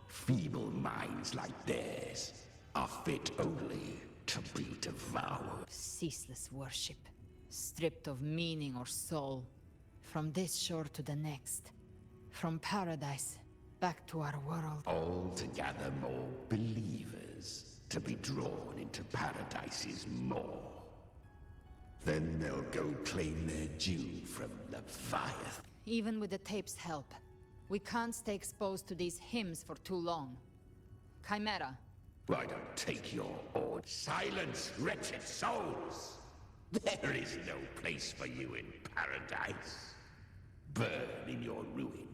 G: Feeble minds like theirs are fit only to be devoured.
H: Ceaseless worship, stripped of meaning or soul. From this shore to the next. From paradise back to our world.
G: All to gather more believers to be drawn into Paradise's maw. Then they'll go claim their due from Leviathan.
H: Even with the tape's help, we can't stay exposed to these hymns for too long. Chimera.
G: I don't take your order. Silence, wretched souls! There is no place for you in Paradise. Burn in your ruin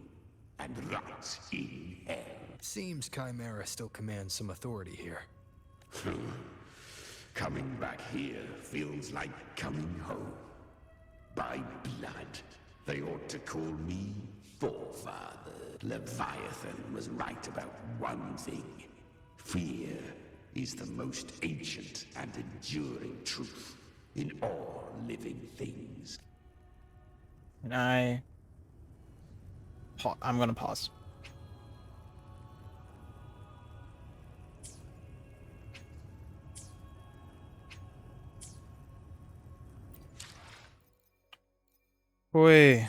G: and rot in hell.
C: Seems Chimera still commands some authority here.
G: Coming back here feels like coming home. By blood, They ought to call me Forefather. Leviathan was right about one thing. Fear is the most ancient and enduring truth in all living things.
A: And I'm gonna pause. Boy.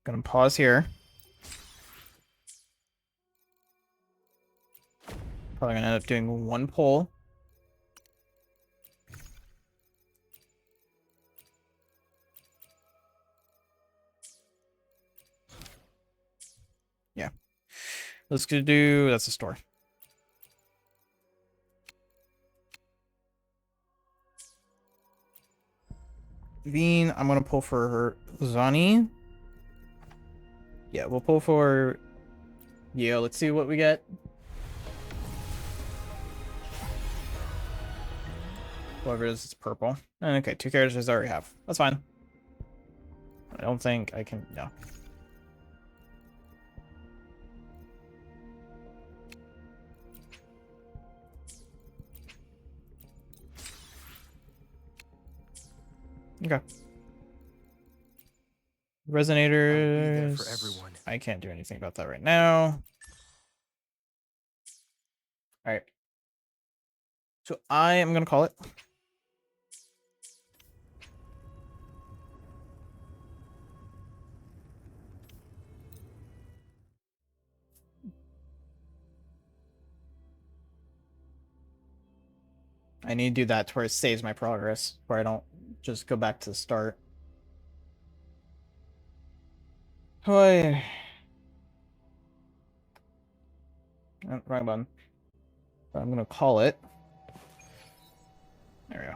A: Gonna pause here. Probably gonna end up doing one poll. Yeah. Let's go do, that's a store. Veen, I'm gonna pull for her. Zani. Yeah, we'll pull for Yo. Let's see what we get. Whoever it is, it's purple. Okay, 2 characters I already have. That's fine. I don't think I can. No. Okay. Resonators.
C: For everyone.
A: I can't do anything about that right now. All right. So I am gonna call it. I need to do that to where it saves my progress, where I don't just go back to the start. Oh, wrong button. But I'm gonna call it. There we go.